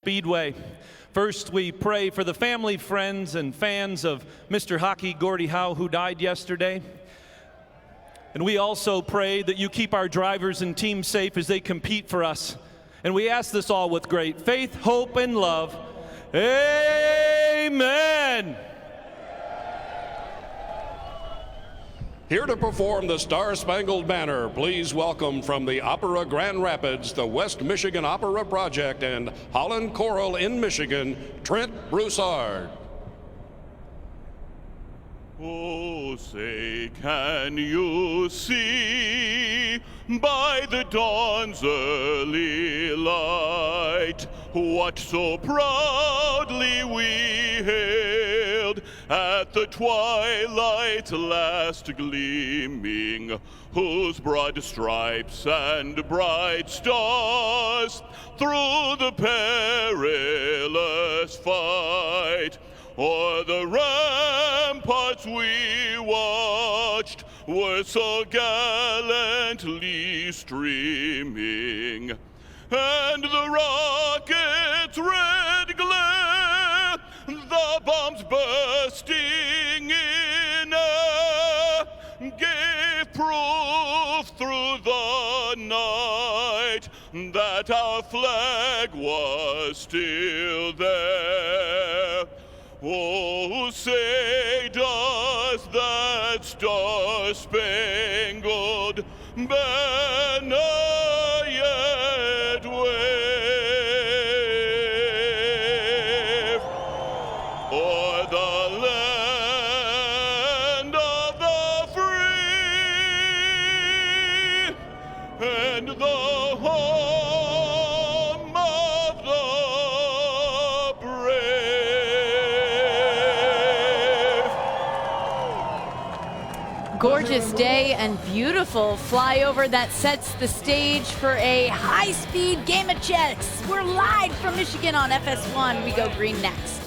Speedway. First, we pray for the family, friends, and fans of Mr. Hockey Gordie Howe, who died yesterday. And we also pray that you keep our drivers and team safe as they compete for us. And we ask this all with great faith, hope, and love. Amen. Here to perform the Star-Spangled Banner, please welcome from the Opera Grand Rapids, the West Michigan Opera Project, and Holland Choral in Michigan, Trent Broussard. Oh, say, can you see by the dawn's early light what so proudly we hailed at the twilight's last gleaming, whose broad stripes and bright stars through the perilous fight o'er the ramparts we watched were so gallantly streaming, and the rocket's red glare, the bombs bursting in air, gave proof through the night that our flag was still there. Oh, say, does that star-spangled banner yet wave o'er the land of the free and the home of the brave? Gorgeous day and beautiful flyover that sets the stage for a high-speed game of chess. We're live from Michigan on FS1. We go green next.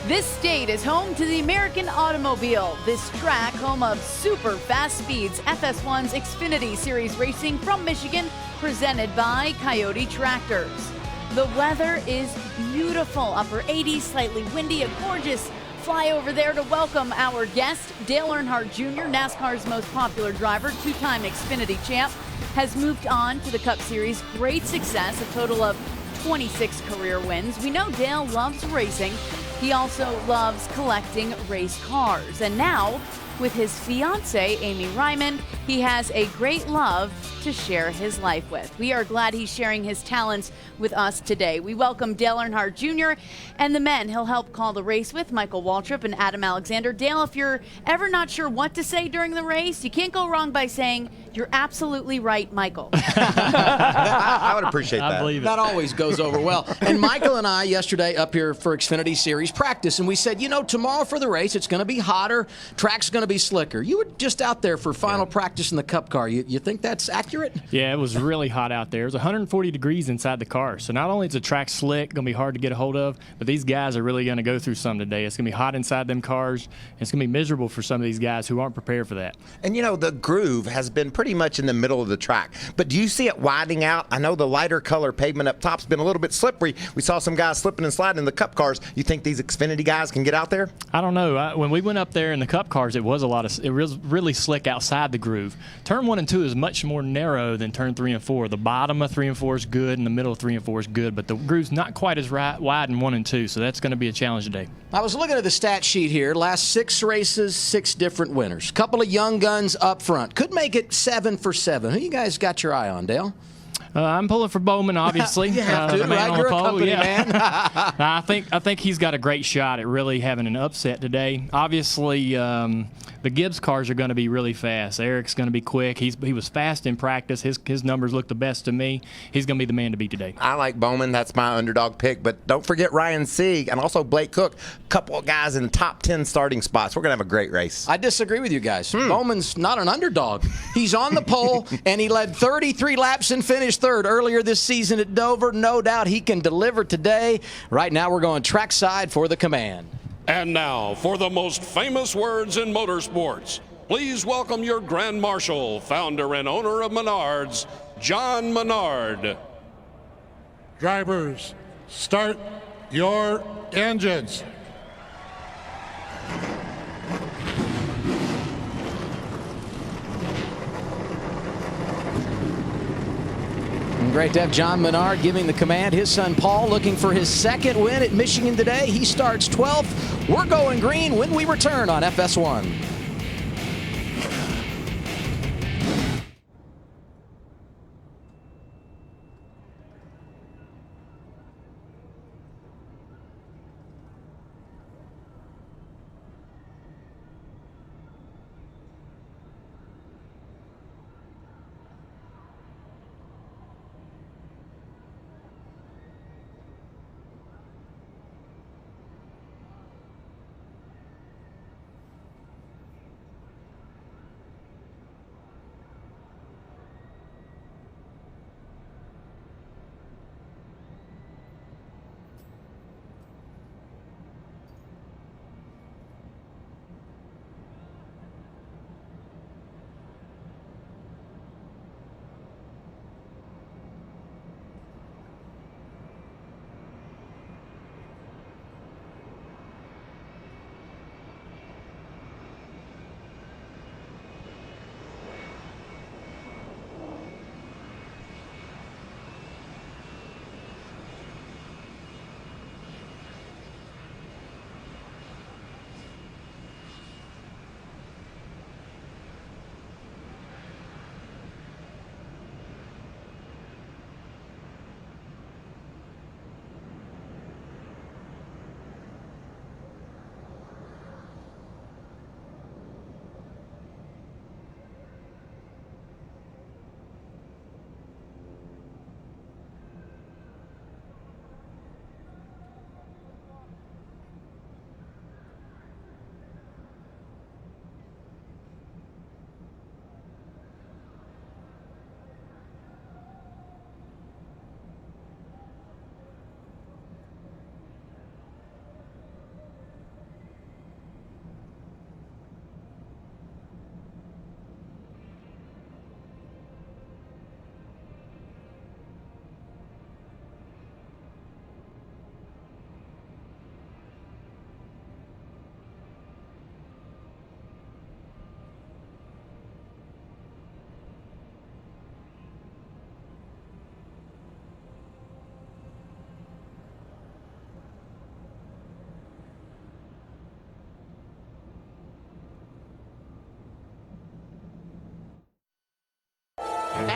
This state is home to the American automobile. This track, home of super fast speeds, FS1's Xfinity Series racing from Michigan, presented by Coyote Tractors. The weather is beautiful, upper 80s, slightly windy, a gorgeous fly over there to welcome our guest, Dale Earnhardt Jr., NASCAR's most popular driver, two-time Xfinity champ, has moved on to the Cup Series. Great success, a total of 26 career wins. We know Dale loves racing. He also loves collecting race cars. And now, with his fiancée, Amy Ryman, he has a great love to share his life with. We are glad he's sharing his talents with us today. We welcome Dale Earnhardt Jr. and the men he'll help call the race with, Michael Waltrip and Adam Alexander. Dale, if you're ever not sure what to say during the race, you can't go wrong by saying, "You're absolutely right, Michael." I would appreciate that. I believe it. That always goes over well. And Michael and I yesterday up here for Xfinity Series practice, and we said, tomorrow for the race, it's going to be hotter, track's going to be slicker. You were just out there for final practice in the Cup car. You think that's accurate? Yeah, it was really hot out there. It was 140 degrees inside the car. So not only is the track slick, going to be hard to get a hold of, but these guys are really going to go through some today. It's going to be hot inside them cars. It's going to be miserable for some of these guys who aren't prepared for that. And the groove has been pretty much in the middle of the track. But do you see it widening out? I know the lighter color pavement up top's been a little bit slippery. We saw some guys slipping and sliding in the Cup cars. You think these Xfinity guys can get out there? I don't know. When we went up there in the Cup cars, it was really slick outside the groove. Turn 1 and 2 is much more narrow than turn 3 and 4. The bottom of 3 and 4 is good, and the middle of 3 and 4 is good, but the groove's not quite as wide in 1 and 2, so that's going to be a challenge today. I was looking at the stat sheet here. Last 6 races, 6 different winners. Couple of young guns up front. Could make it 7 for 7. Who you guys got your eye on, Dale? I'm pulling for Bowman, obviously. You have to, the man right? on You're the a pole. company man. I think he's got a great shot at really having an upset today. Obviously, the Gibbs cars are going to be really fast. Eric's going to be quick. He was fast in practice. His numbers look the best to me. He's going to be the man to beat today. I like Bowman. That's my underdog pick. But don't forget Ryan Sieg and also Blake Cook. A couple of guys in the top 10 starting spots. We're going to have a great race. I disagree with you guys. Bowman's not an underdog. He's on the pole, and he led 33 laps and finished third earlier this season at Dover. No doubt he can deliver today. Right now we're going trackside for the command. And now, for the most famous words in motorsports, please welcome your Grand Marshal, founder and owner of Menards, John Menard. Drivers, start your engines. Great to have John Menard giving the command. His son Paul looking for his second win at Michigan today. He starts 12th. We're going green when we return on FS1.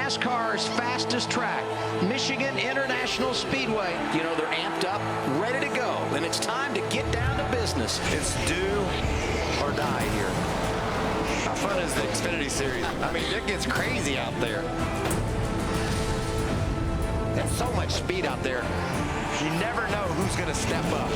NASCAR's fastest track, Michigan International Speedway. You know, they're amped up, ready to go, and it's time to get down to business. It's do or die here. How fun is the Xfinity Series? I mean, it gets crazy out there. There's so much speed out there. You never know who's going to step up.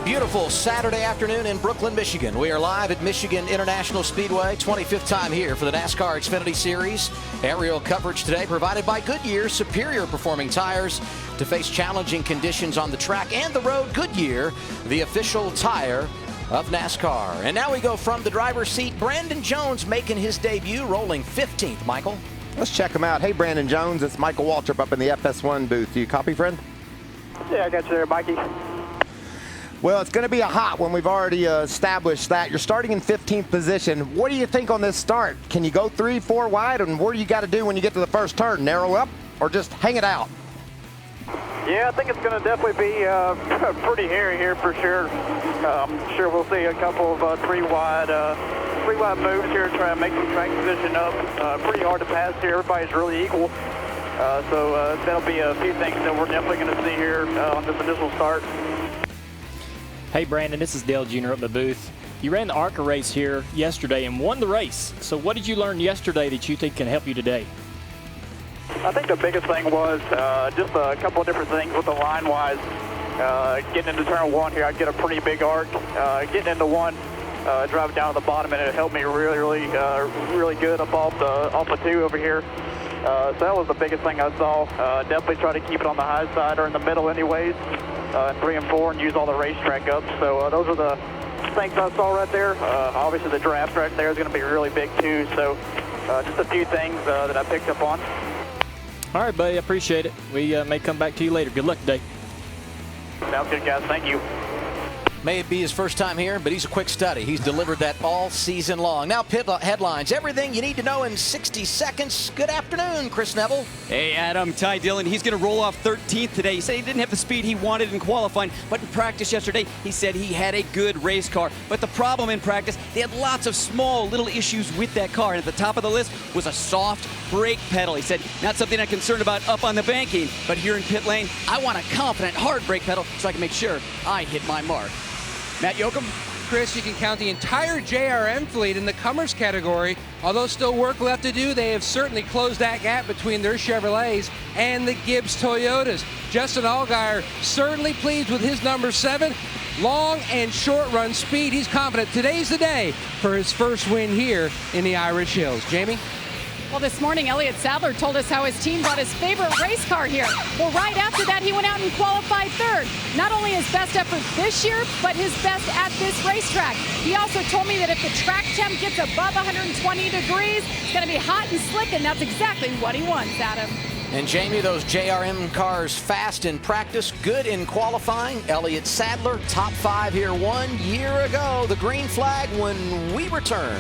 Beautiful Saturday afternoon in Brooklyn, Michigan. We are live at Michigan International Speedway, 25th time here for the NASCAR Xfinity Series. Aerial coverage today provided by Goodyear, superior performing tires to face challenging conditions on the track and the road. Goodyear, the official tire of NASCAR. And now we go from the driver's seat. Brandon Jones making his debut, rolling 15th. Michael? Let's check him out. Hey, Brandon Jones, it's Michael Waltrip up in the FS1 booth. Do you copy, friend? Yeah, I got you there, Mikey. Well, it's going to be a hot one. We've already established that. You're starting in 15th position. What do you think on this start? Can you go 3, 4 wide? And what do you got to do when you get to the first turn? Narrow up or just hang it out? Yeah, I think it's going to definitely be pretty hairy here for sure. I'm sure we'll see a couple of three wide moves here, try to make some track position up. Pretty hard to pass here. Everybody's really equal. So that'll be a few things that we're definitely going to see here on this initial start. Hey Brandon, this is Dale Jr. up in the booth. You ran the ARCA race here yesterday and won the race. So what did you learn yesterday that you think can help you today? I think the biggest thing was just a couple of different things with the line-wise. Getting into turn 1 here, I'd get a pretty big arc. Getting into 1, driving down to the bottom, and it helped me really good up off the 2 over here. So that was the biggest thing I saw. Definitely try to keep it on the high side or in the middle anyways. 3 and 4 and use all the racetrack ups. So those are the things I saw right there. Obviously the draft right there is going to be really big too. So just a few things that I picked up on. All right, buddy, I appreciate it. We may come back to you later. Good luck today. Sounds good, guys. Thank you. May it be his first time here, but he's a quick study. He's delivered that all season long. Now pit headlines. Everything you need to know in 60 seconds. Good afternoon, Chris Neville. Hey, Adam. Ty Dillon, he's going to roll off 13th today. He said he didn't have the speed he wanted in qualifying, but in practice yesterday, he said he had a good race car. But the problem in practice, they had lots of small little issues with that car. And at the top of the list was a soft brake pedal. He said, not something I'm concerned about up on the banking, but here in pit lane, I want a confident, hard brake pedal so I can make sure I hit my mark. Matt Yoakum? Chris, you can count the entire JRM fleet in the Cummers category. Although still work left to do, they have certainly closed that gap between their Chevrolets and the Gibbs Toyotas. Justin Allgaier certainly pleased with his number 7. Long and short run speed. He's confident today's the day for his first win here in the Irish Hills. Jamie? Well, this morning, Elliott Sadler told us how his team brought his favorite race car here. Well, right after that, he went out and qualified 3rd. Not only his best effort this year, but his best at this racetrack. He also told me that if the track temp gets above 120 degrees, it's going to be hot and slick, and that's exactly what he wants, Adam. And Jamie, those JRM cars fast in practice, good in qualifying. Elliott Sadler, top 5 here 1 year ago. The green flag when we return.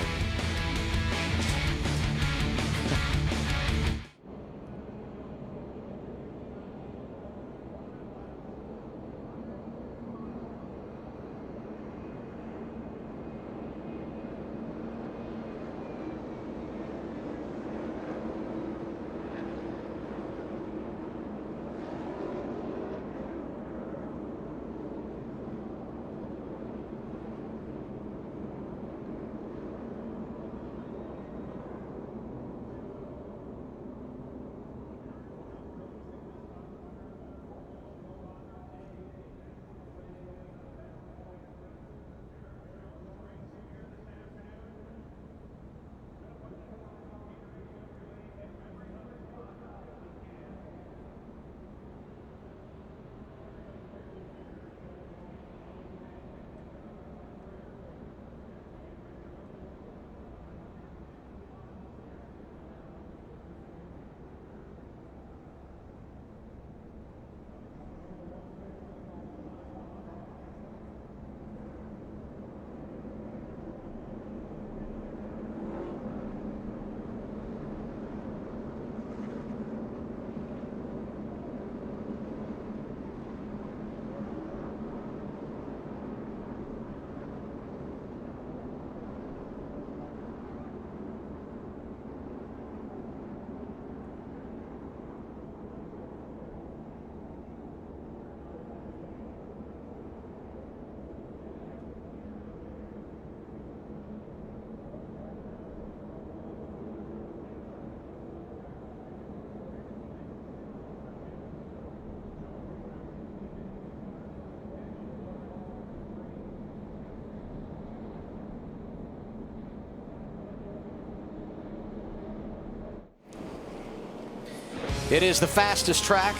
It is the fastest track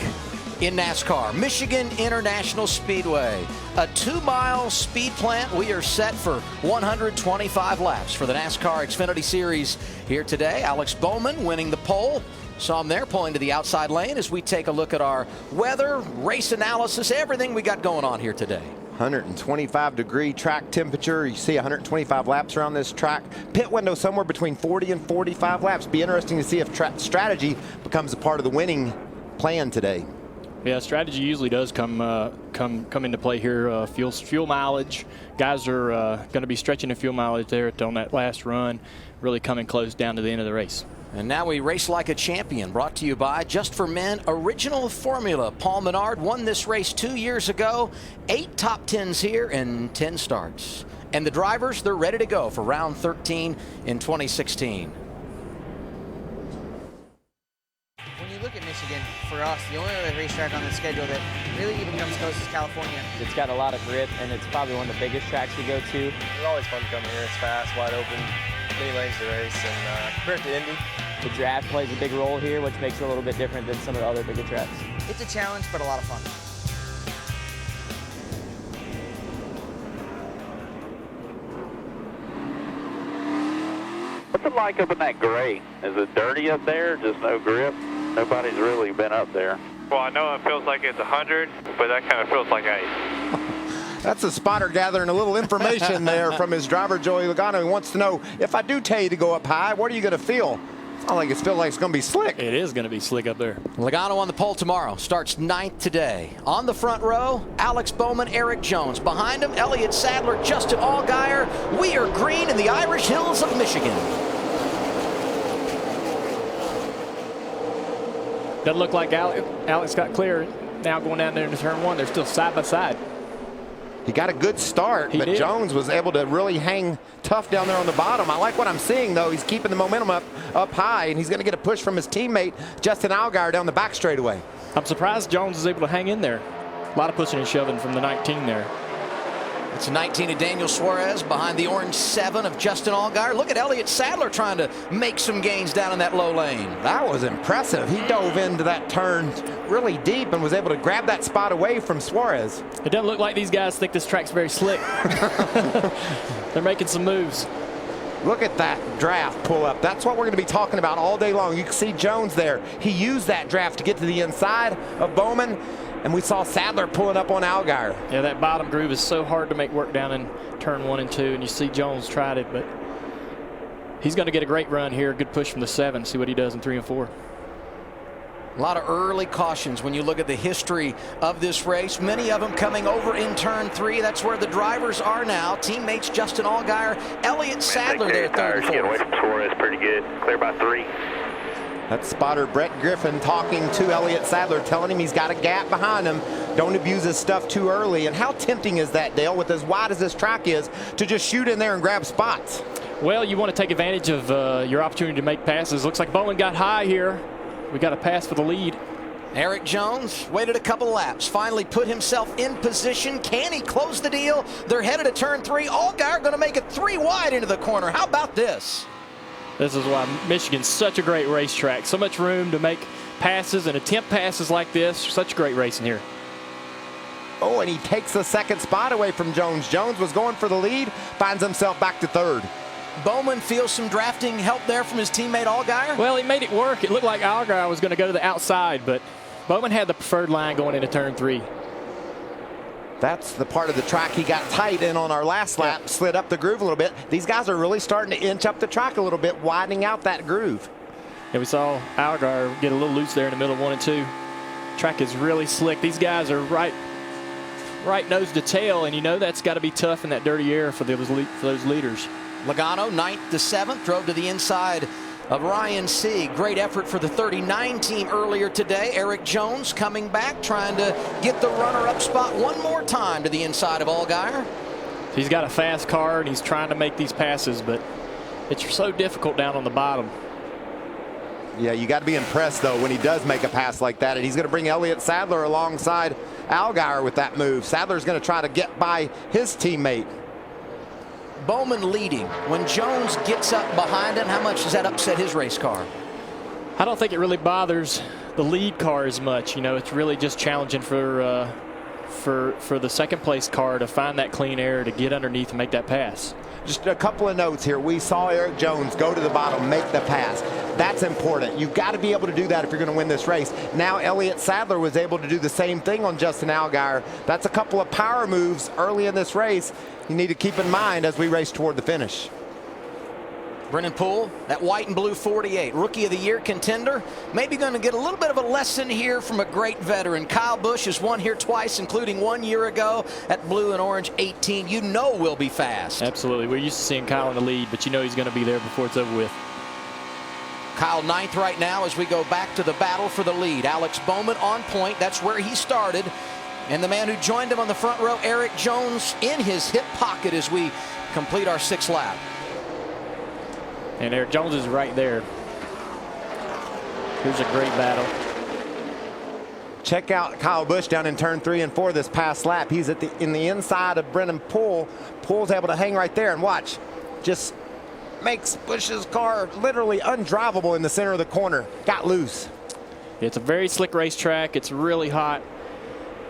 in NASCAR, Michigan International Speedway. A 2-mile speed plant. We are set for 125 laps for the NASCAR Xfinity Series here today. Alex Bowman winning the pole. Saw him there pulling to the outside lane as we take a look at our weather, race analysis, everything we got going on here today. 125-degree track temperature. You see 125 laps around this track. Pit window somewhere between 40 and 45 laps. Be interesting to see if strategy becomes a part of the winning plan today. Yeah, strategy usually does come into play here. Fuel mileage. Guys are going to be stretching the fuel mileage there on that last run, really coming close down to the end of the race. And now we race like a champion, brought to you by Just for Men Original Formula. Paul Menard won this race 2 years ago. 8 top 10s here and 10 starts. And the drivers, they're ready to go for round 13 in 2016. When you look at Michigan, for us, the only other racetrack on the schedule that really even comes close is California. It's got a lot of grip, and it's probably one of the biggest tracks we go to. It's always fun to come here. It's fast, wide open, many lanes to race, and compared to Indy, the draft plays a big role here, which makes it a little bit different than some of the other bigger tracks. It's a challenge, but a lot of fun. What's it like up in that gray? Is it dirty up there? Just no grip? Nobody's really been up there. Well, I know it feels like it's 100, but that kind of feels like ice. That's a spotter gathering a little information there from his driver, Joey Logano. He wants to know, if I do tell you to go up high, what are you going to feel? It's not like it feels like it's going to be slick. It is going to be slick up there. Logano on the pole tomorrow. Starts 9th today. On the front row, Alex Bowman, Eric Jones. Behind him, Elliott Sadler, Justin Allgaier. We are green in the Irish Hills of Michigan. Doesn't look like Alex got clear. Now going down there into turn 1, they're still side by side. He got a good start, but did. Jones was able to really hang tough down there on the bottom. I like what I'm seeing, though. He's keeping the momentum up high, and he's going to get a push from his teammate, Justin Allgaier, down the back straightaway. I'm surprised Jones is able to hang in there. A lot of pushing and shoving from the 19 there. It's 19 of Daniel Suarez behind the orange 7 of Justin Allgaier. Look at Elliott Sadler trying to make some gains down in that low lane. That was impressive. He dove into that turn really deep and was able to grab that spot away from Suarez. It doesn't look like these guys think this track's very slick. They're making some moves. Look at that draft pull up. That's what we're going to be talking about all day long. You can see Jones there. He used that draft to get to the inside of Bowman. And we saw Sadler pulling up on Allgaier. Yeah, that bottom groove is so hard to make work down in turn 1 and 2. And you see Jones tried it, but he's going to get a great run here. Good push from the 7. See what he does in 3 and 4. A lot of early cautions when you look at the history of this race. Many of them coming over in turn 3. That's where the drivers are now. Teammates Justin Allgaier, Elliott Sadler there, 3rd and 4th. Getting away from Suarez pretty good. Clear by 3. That's spotter Brett Griffin talking to Elliott Sadler, telling him he's got a gap behind him. Don't abuse his stuff too early. And how tempting is that, Dale, with as wide as this track is, to just shoot in there and grab spots? Well, you want to take advantage of your opportunity to make passes. Looks like Bowman got high here. We got a pass for the lead. Eric Jones waited a couple laps, finally put himself in position. Can he close the deal? They're headed to turn 3. Allgaier going to make it 3 wide into the corner. How about this? This is why Michigan's such a great racetrack. So much room to make passes and attempt passes like this. Such great racing here. Oh, and he takes the 2nd spot away from Jones. Jones was going for the lead, finds himself back to 3rd. Bowman feels some drafting help there from his teammate Allgaier. Well, he made it work. It looked like Allgaier was going to go to the outside, but Bowman had the preferred line going into turn 3. That's the part of the track he got tight in on our last lap, slid up the groove a little bit. These guys are really starting to inch up the track a little bit, widening out that groove. Yeah, we saw Allgaier get a little loose there in the middle of 1 and 2. Track is really slick. These guys are right nose to tail, and you know that's got to be tough in that dirty air for those leaders. Logano, 9th to 7th, drove to the inside of Ryan Sieg. Great effort for the 39 team earlier today. Eric Jones coming back, trying to get the runner-up spot one more time to the inside of Allgaier. He's got a fast car, and he's trying to make these passes, but it's so difficult down on the bottom. Yeah, you got to be impressed, though, when he does make a pass like that. And he's going to bring Elliott Sadler alongside Allgaier with that move. Sadler's going to try to get by his teammate. Bowman leading. When Jones gets up behind him, how much does that upset his race car? I don't think it really bothers the lead car as much. You know, it's really just challenging for the second place car to find that clean air, to get underneath and make that pass. Just a couple of notes here. We saw Erik Jones go to the bottom, make the pass. That's important. You've got to be able to do that if you're going to win this race. Now Elliott Sadler was able to do the same thing on Justin Allgaier. That's a couple of power moves early in this race you need to keep in mind as we race toward the finish. Brennan Poole, that white and blue 48, Rookie of the Year contender, maybe going to get a little bit of a lesson here from a great veteran. Kyle Busch has won here twice, including 1 year ago at blue and orange 18. You know will be fast. Absolutely. We're used to seeing Kyle in the lead, but you know he's going to be there before it's over with. Kyle 9th right now as we go back to the battle for the lead. Alex Bowman on point. That's where he started. And the man who joined him on the front row, Erik Jones, in his hip pocket as we complete our 6th lap. And Erik Jones is right there. Here's a great battle. Check out Kyle Busch down in turn 3 and 4 this past lap. He's in the inside of Brennan Poole. Poole's able to hang right there, and watch. Just makes Busch's car literally undrivable in the center of the corner. Got loose. It's a very slick racetrack. It's really hot.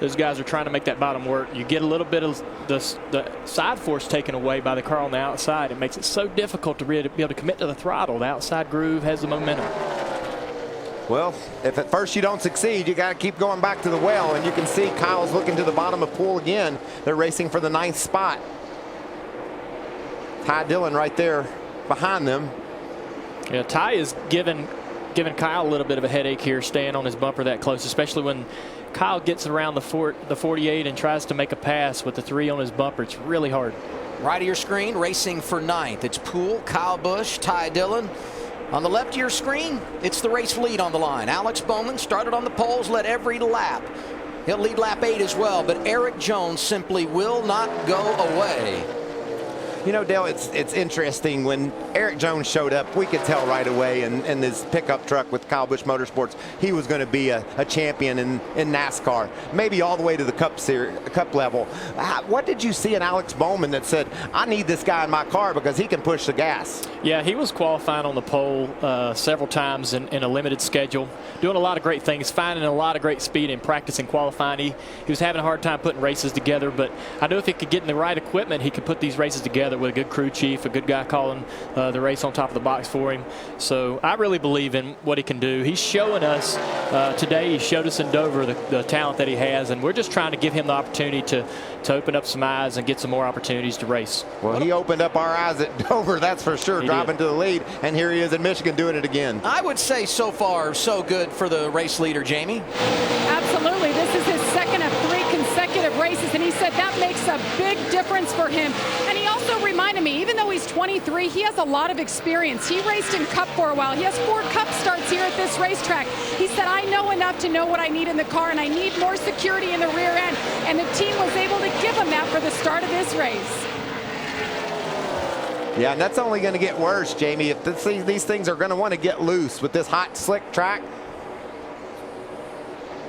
Those guys are trying to make that bottom work. You get a little bit of the side force taken away by the car on the outside. It makes it so difficult to be able to commit to the throttle. The outside groove has the momentum. Well, if at first you don't succeed, you got to keep going back to the well. And you can see Kyle's looking to the bottom of Poole again. They're racing for the 9th spot. Ty Dillon right there behind them. Yeah, Ty is giving Kyle a little bit of a headache here, staying on his bumper that close, especially when Kyle gets around the 48 and tries to make a pass with the 3 on his bumper. It's really hard. Right of your screen, racing for 9th. It's Poole, Kyle Busch, Ty Dillon. On the left of your screen, it's the race lead on the line. Alex Bowman started on the poles, led every lap. He'll lead lap 8 as well, but Erik Jones simply will not go away. You know, Dale, it's interesting. When Erik Jones showed up, we could tell right away in his pickup truck with Kyle Busch Motorsports, he was going to be a champion in NASCAR, maybe all the way to the Cup level. What did you see in Alex Bowman that said, I need this guy in my car because he can push the gas? Yeah, he was qualifying on the pole several times in a limited schedule, doing a lot of great things, finding a lot of great speed in practice and qualifying. He was having a hard time putting races together, but I know if he could get in the right equipment, he could put these races together with a good crew chief, a good guy calling the race on top of the box for him. So I really believe in what he can do. He's showing us today, he showed us in Dover the talent that he has, and we're just trying to give him the opportunity to open up some eyes and get some more opportunities to race. Well, he opened up our eyes at Dover, that's for sure, driving to the lead, and here he is in Michigan doing it again. I would say so far so good for the race leader, Jamie. Absolutely. This is his second of 3 consecutive races, and he said that makes a big difference for him. And he also reminded me, even though he's 23, he has a lot of experience. He raced in Cup for a while. He has 4 Cup starts here at this racetrack. He said, I know enough to know what I need in the car, and I need more security in the rear end. And the team was able to give him that for the start of this race. Yeah, and that's only going to get worse, Jamie. If these things are going to want to get loose with this hot, slick track.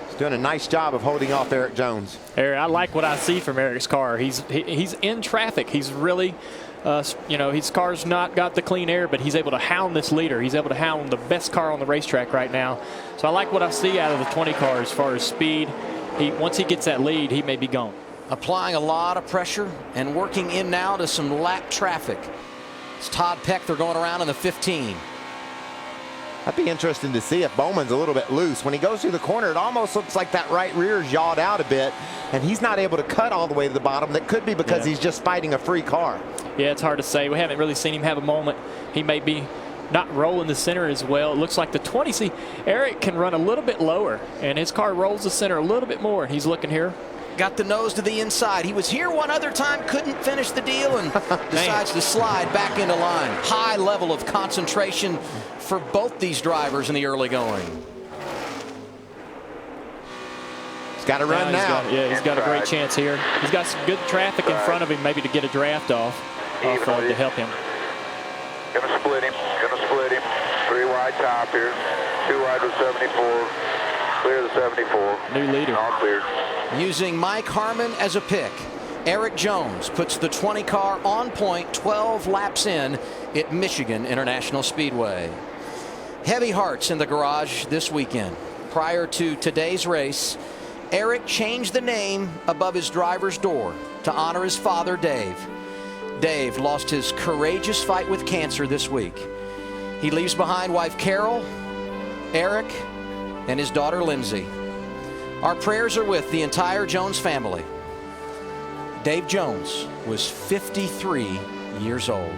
He's doing a nice job of holding off Erik Jones. Eric, I like what I see from Eric's car. He's in traffic. He's really, you know, his car's not got the clean air, but he's able to hound this leader. He's able to hound the best car on the racetrack right now. So I like what I see out of the 20 car as far as speed. Once he gets that lead, he may be gone. Applying a lot of pressure and working in now to some lap traffic. It's Todd Peck. They're going around in the 15. That'd be interesting to see if Bowman's a little bit loose. When he goes through the corner, it almost looks like that right rear is yawed out a bit, and he's not able to cut all the way to the bottom. That could be because he's just fighting a free car. Yeah, it's hard to say. We haven't really seen him have a moment. He may be not rolling the center as well. It looks like the 20. See, Eric can run a little bit lower, and his car rolls the center a little bit more. He's looking here. Got the nose to the inside. He was here one other time, couldn't finish the deal, and decides to slide back into line. High level of concentration for both these drivers in the early going. He's got to run now. He's got a great chance here. He's got some good traffic in front of him, maybe to get a draft off to help him. Gonna split him. 3 wide top here. 2 wide with 74. Clear the 74. New leader. All cleared. Using Mike Harmon as a pick, Erik Jones puts the 20 car on point 12 laps in at Michigan International Speedway. Heavy hearts in the garage this weekend. prior to today's race, Eric changed the name above his driver's door to honor his father, Dave. Dave lost his courageous fight with cancer this week. He leaves behind wife Carol, Eric, and his daughter Lindsay. Our prayers are with the entire Jones family. Dave Jones was 53 years old.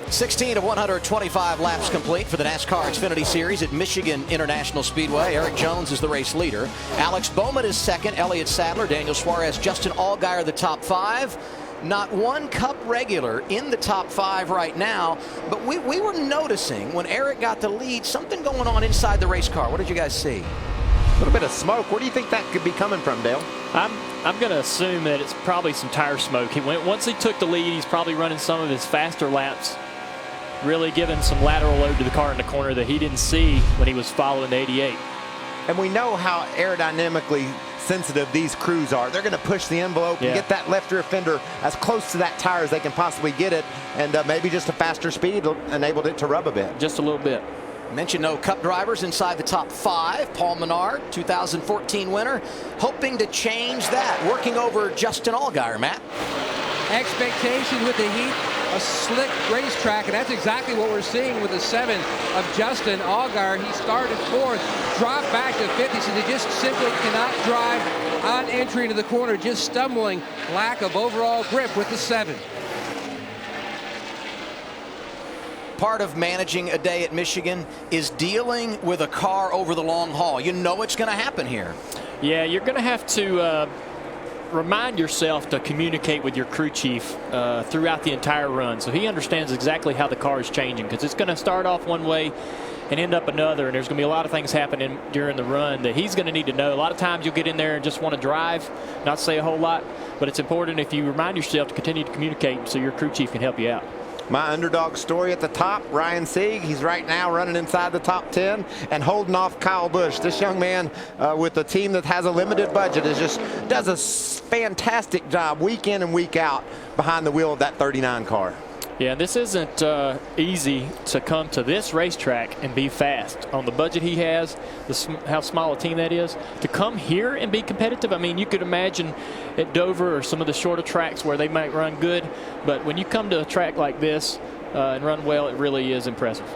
(16 of 125 laps complete for the NASCAR Xfinity Series at Michigan International Speedway. Eric Jones is the race leader. Alex Bowman is second. Elliott Sadler, Daniel Suarez, Justin Allgaier the top five. Not one Cup regular in the top five right now, but we were noticing when Eric got the lead, something going on inside the race car. What did you guys see? A little bit of smoke. Where do you think that could be coming from, Dale? I'm going to assume that it's probably some tire smoke. Once he took the lead, he's probably running some of his faster laps, really giving some lateral load to the car in the corner that he didn't see when he was following the 88. And we know how aerodynamically sensitive these crews are. They're going to push the envelope and get that left rear fender as close to that tire as they can possibly get it, and maybe just a faster speed enabled it to rub a bit. Just a little bit. Mentioned no Cup drivers inside the top five. Paul Menard, 2014 winner, hoping to change that, working over Justin Allgaier, Matt. Expectation with the heat, a slick racetrack, and that's exactly what we're seeing with the 7 of Justin Allgaier. He started fourth, dropped back to 50, so they just simply cannot drive on entry into the corner, just stumbling, lack of overall grip with the 7. Part of managing a day at Michigan is dealing with a car over the long haul. You know it's going to happen here. Yeah, you're going to have to remind yourself to communicate with your crew chief throughout the entire run, so he understands exactly how the car is changing, because it's going to start off one way and end up another, and there's going to be a lot of things happening during the run that he's going to need to know. A lot of times you'll get in there and just want to drive, not say a whole lot, but it's important if you remind yourself to continue to communicate so your crew chief can help you out. My underdog story at the top, Ryan Sieg. He's right now running inside the top 10 and holding off Kyle Busch. This young man with a team that has a limited budget does a fantastic job week in and week out behind the wheel of that 39 car. Yeah, this isn't easy to come to this racetrack and be fast. On the budget he has, how small a team that is, to come here and be competitive, I mean, you could imagine at Dover or some of the shorter tracks where they might run good, but when you come to a track like this and run well, it really is impressive.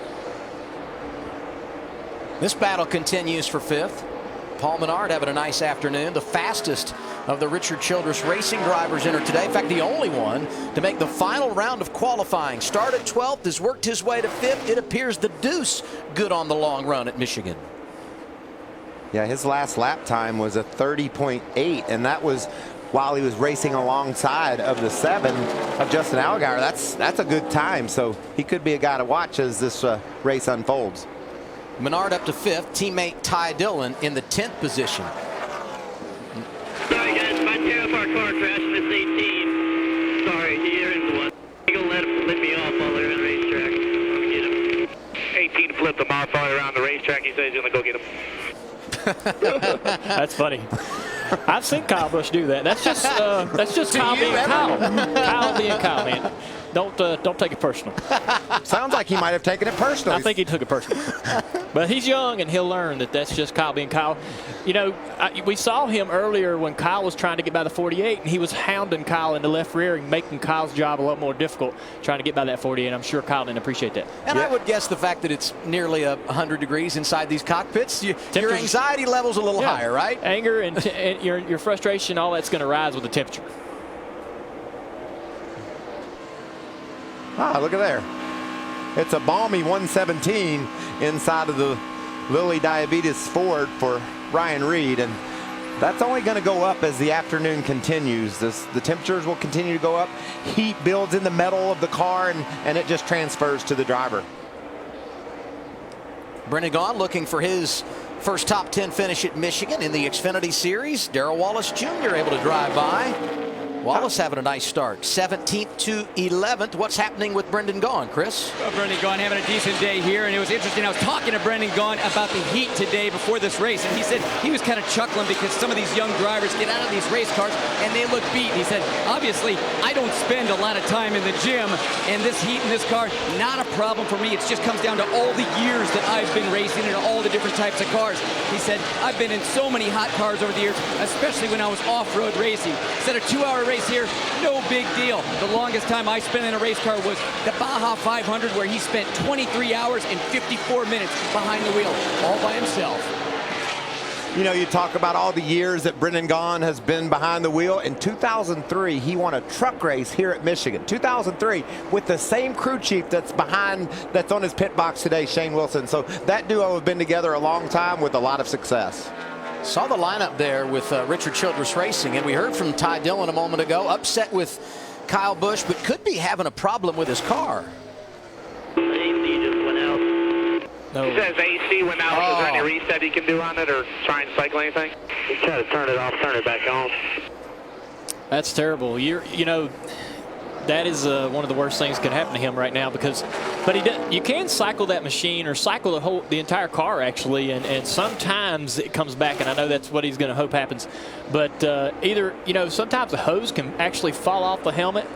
This battle continues for 5th. Paul Menard having a nice afternoon. The fastest of the Richard Childress Racing drivers entered today. In fact, the only one to make the final round of qualifying. Started 12th, has worked his way to 5th. It appears the Deuce good on the long run at Michigan. Yeah, his last lap time was a 30.8, and that was while he was racing alongside of the 7 of Justin Allgaier. That's a good time, so he could be a guy to watch as this race unfolds. Menard up to 5th. Teammate Ty Dillon in the 10th position. Sorry guys, my TFR car crashed in this 18. Sorry, here is the one. You're gonna let him flip me off while they're on the racetrack. I'm gonna get him. 18 flipped him off all around the racetrack. He said he's gonna go get him. That's funny. I've seen Kyle Busch do that. That's just Kyle being Kyle. Kyle being Kyle, man. Don't take it personal. Sounds like he might have taken it personally. I think he took it personal. But he's young, and he'll learn that that's just Kyle being Kyle. You know, we saw him earlier when Kyle was trying to get by the 48, and he was hounding Kyle in the left rear and making Kyle's job a lot more difficult trying to get by that 48. I'm sure Kyle didn't appreciate that. And I would guess the fact that it's nearly 100 degrees inside these cockpits, your anxiety level's a little higher, right? Anger and your frustration, all that's going to rise with the temperature. Ah, look at there. It's a balmy 117 inside of the Lilly Diabetes Ford for Ryan Reed, and that's only going to go up as the afternoon continues. The temperatures will continue to go up. Heat builds in the metal of the car, and it just transfers to the driver. Brendan Gaughan looking for his first top 10 finish at Michigan in the Xfinity Series. Darrell Wallace Jr. able to drive by. Wallace having a nice start, 17th to 11th. What's happening with Brendan Gaughan, Chris? Well, Brendan Gaughan having a decent day here, and it was interesting. I was talking to Brendan Gaughan about the heat today before this race, and he said he was kind of chuckling because some of these young drivers get out of these race cars and they look beat. He said, obviously, I don't spend a lot of time in the gym, and this heat in this car, not a problem for me. It just comes down to all the years that I've been racing in all the different types of cars. He said, I've been in so many hot cars over the years, especially when I was off-road racing. He said a 2-hour race here, no big deal. The longest time I spent in a race car was the Baja 500, where he spent 23 hours and 54 minutes behind the wheel, all by himself. You know, you talk about all the years that Brendan Gaughan has been behind the wheel. In 2003, he won a truck race here at Michigan. 2003, with the same crew chief that's on his pit box today, Shane Wilson. So that duo have been together a long time with a lot of success. Saw the lineup there with Richard Childress Racing, and we heard from Ty Dillon a moment ago, upset with Kyle Busch, but could be having a problem with his car. AC just went out. No. He says AC went out. Is there any reset he can do on it or try and cycle anything? Just try to turn it off, turn it back on. That's terrible. You know, that is one of the worst things that could happen to him right now, but you can cycle that machine or cycle the entire car actually, and sometimes it comes back, and I know that's what he's going to hope happens. But either, you know, sometimes the hose can actually fall off the helmet,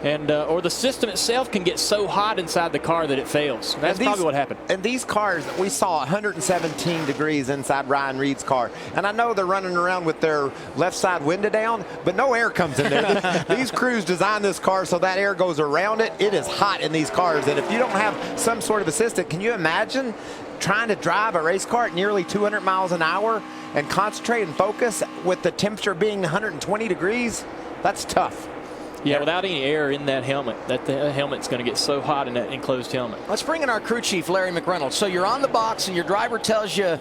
and or the system itself can get so hot inside the car that it fails. That's probably what happened. And these cars, we saw 117 degrees inside Ryan Reed's car. And I know they're running around with their left side window down, but no air comes in there. These crews designed this car so that air goes around it. It is hot in these cars. And if you don't have some sort of assistant, can you imagine trying to drive a race car at nearly 200 miles an hour and concentrate and focus with the temperature being 120 degrees? That's tough. Yeah, without any air in that helmet, the helmet's going to get so hot in that enclosed helmet. Let's bring in our crew chief, Larry McReynolds. So you're on the box and your driver tells you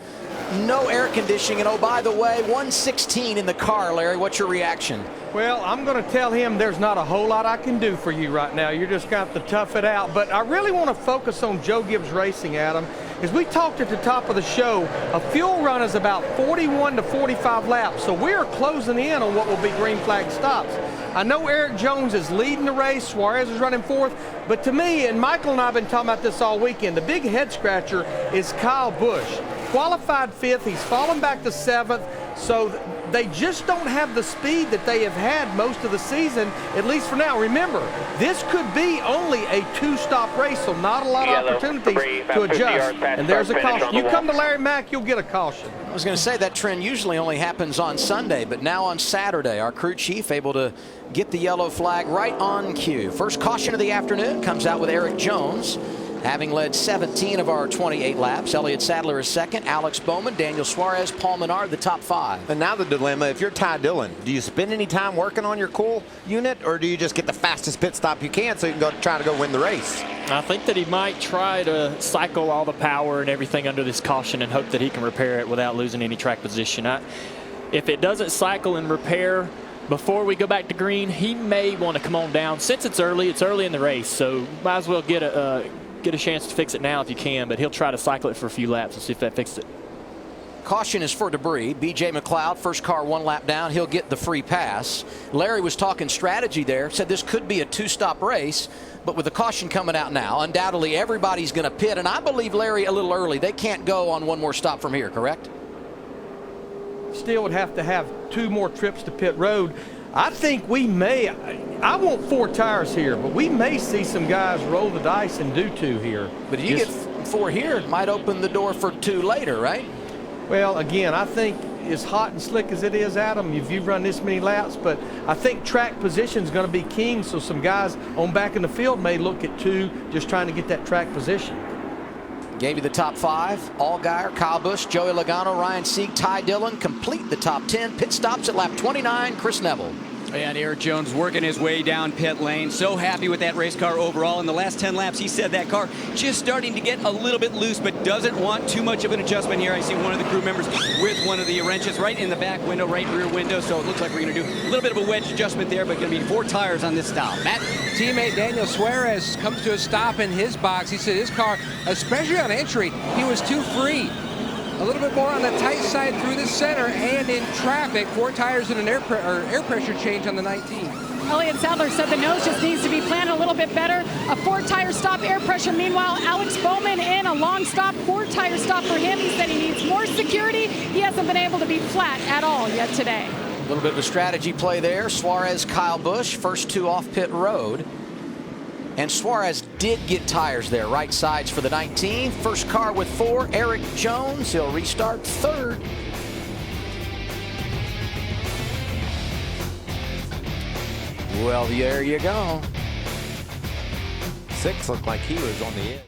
no air conditioning, and oh, by the way, 116 in the car. Larry, what's your reaction? Well, I'm going to tell him there's not a whole lot I can do for you right now. You're just going to have to tough it out. But I really want to focus on Joe Gibbs Racing, Adam. As we talked at the top of the show, a fuel run is about 41 to 45 laps. So we are closing in on what will be green flag stops. I know Eric Jones is leading the race. Suarez is running fourth. But to me, and Michael and I have been talking about this all weekend, the big head scratcher is Kyle Busch. Qualified fifth. He's fallen back to seventh. So they just don't have the speed that they have had most of the season, at least for now. Remember, this could be only a 2-stop race, so not a lot of opportunities to adjust. And there's a caution. You come to Larry Mack, you'll get a caution. I was going to say that trend usually only happens on Sunday, but now on Saturday, our crew chief able to get the yellow flag right on cue. First caution of the afternoon comes out with Eric Jones, having led 17 of our 28 laps. Elliott Sadler is second, Alex Bowman, Daniel Suarez, Paul Menard, the top 5. And now the dilemma, if you're Ty Dillon, do you spend any time working on your cool unit, or do you just get the fastest pit stop you can so you can try to go win the race? I think that he might try to cycle all the power and everything under this caution and hope that he can repair it without losing any track position. If it doesn't cycle and repair before we go back to green, he may want to come on down. Since it's early in the race, so might as well get a chance to fix it now if you can, but he'll try to cycle it for a few laps and see if that fixes it. Caution is for debris. B.J. McLeod, first car 1 lap down. He'll get the free pass. Larry was talking strategy there, said this could be a 2-stop race, but with the caution coming out now, undoubtedly everybody's going to pit, and I believe Larry a little early. They can't go on one more stop from here, correct? Still would have to have 2 more trips to pit road. I think we may, I want 4 tires here, but we may see some guys roll the dice and do 2 here. But if you get 4 here, it might open the door for 2 later, right? Well, again, I think as hot and slick as it is, Adam, if you've run this many laps, but I think track position is going to be king, so some guys on back in the field may look at 2, just trying to get that track position. Gave you the top 5. Allgaier, Kyle Busch, Joey Logano, Ryan Sieg, Ty Dillon complete the top 10. Pit stops at lap 29, Chris Neville. And Eric Jones working his way down pit lane. So happy with that race car overall. In the last 10 laps, he said that car just starting to get a little bit loose, but doesn't want too much of an adjustment here. I see one of the crew members with one of the wrenches right in the back window, right rear window. So it looks like we're going to do a little bit of a wedge adjustment there, but going to be 4 tires on this stop. Matt? Teammate Daniel Suarez comes to a stop in his box. He said his car, especially on entry, he was too free. A little bit more on the tight side through the center and in traffic. 4 tires and an air pressure change on the 19. Elliott Sadler said the nose just needs to be planted a little bit better. A 4-tire stop, air pressure. Meanwhile, Alex Bowman in a long stop, 4-tire stop for him. He said he needs more security. He hasn't been able to be flat at all yet today. A little bit of a strategy play there. Suarez, Kyle Busch, first 2 off pit road. And Suarez did get tires there, right sides for the 19. First car with 4, Eric Jones. He'll restart 3rd. Well, there you go. 6 looked like he was on the edge.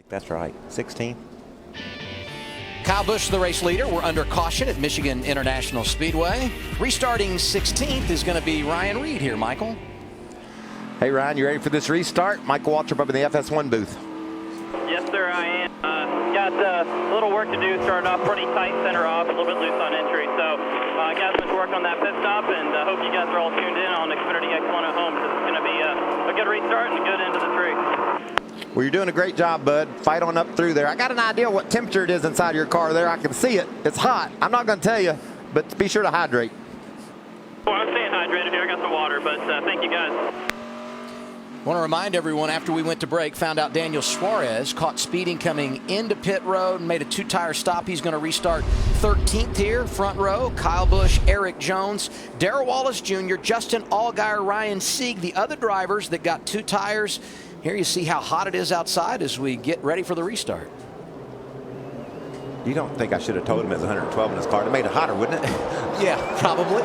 That's right, 16. Kyle Busch, the race leader. We're under caution at Michigan International Speedway. Restarting 16th is going to be Ryan Reed here, Michael. Hey, Ryan, you ready for this restart? Michael Waltrip up in the FS1 booth. Yes, sir, I am. Got a little work to do, starting off pretty tight, center off, a little bit loose on entry. So got much work on that pit stop, and I hope you guys are all tuned in on Xfinity X1 at home, because it's going to be a good restart and a good end to the tree. Well, you're doing a great job, bud. Fight on up through there. I got an idea what temperature it is inside your car there. I can see it. It's hot. I'm not going to tell you, but be sure to hydrate. Well, I'm staying hydrated here. I got some water, but thank you, guys. I want to remind everyone, after we went to break, found out Daniel Suarez caught speeding coming into pit road and made a two-tire stop. He's going to restart 13th here, front row. Kyle Busch, Eric Jones, Darrell Wallace Jr., Justin Allgaier, Ryan Sieg, the other drivers that got two tires. Here you see how hot it is outside as we get ready for the restart. You don't think I should have told him it was 112 in his car? It made it hotter, wouldn't it? Yeah, probably.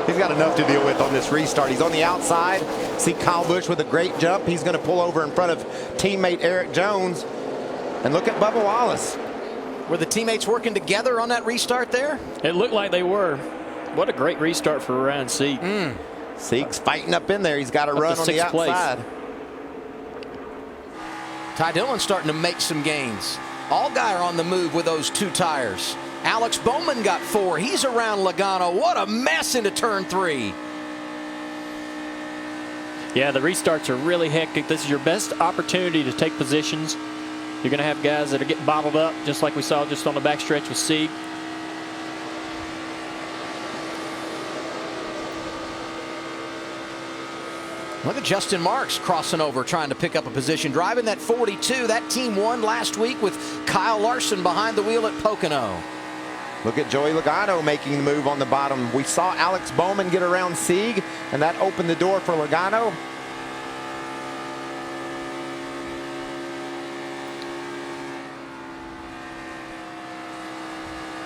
He's got enough to deal with on this restart. He's on the outside. See Kyle Busch with a great jump. He's going to pull over in front of teammate Eric Jones. And look at Bubba Wallace. Were the teammates working together on that restart there? It looked like they were. What a great restart for Ryan Sieg. Sieg's fighting up in there. He's got to run on the outside. Ty Dillon starting to make some gains. Allgaier on the move with those two tires. Alex Bowman got 4. He's around Logano. What a mess into turn 3. Yeah, the restarts are really hectic. This is your best opportunity to take positions. You're going to have guys that are getting bottled up, just like we saw just on the backstretch with Sieg. Look at Justin Marks crossing over, trying to pick up a position. Driving that 42. That team won last week with Kyle Larson behind the wheel at Pocono. Look at Joey Logano making the move on the bottom. We saw Alex Bowman get around Sieg, and that opened the door for Logano.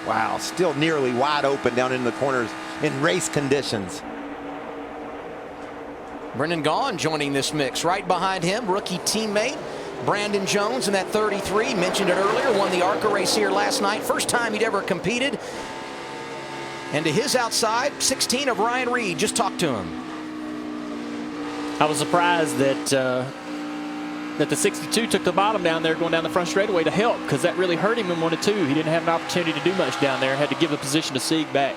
Wow, still nearly wide open down in the corners in race conditions. Brendan Gaughan joining this mix. Right behind him, rookie teammate Brandon Jones in that 33. Mentioned it earlier, won the ARCA race here last night. First time he'd ever competed. And to his outside, 16 of Ryan Reed. Just talked to him. I was surprised that the 62 took the bottom down there going down the front straightaway to help, because that really hurt him in 1 and 2. He didn't have an opportunity to do much down there. Had to give the position to Sieg back.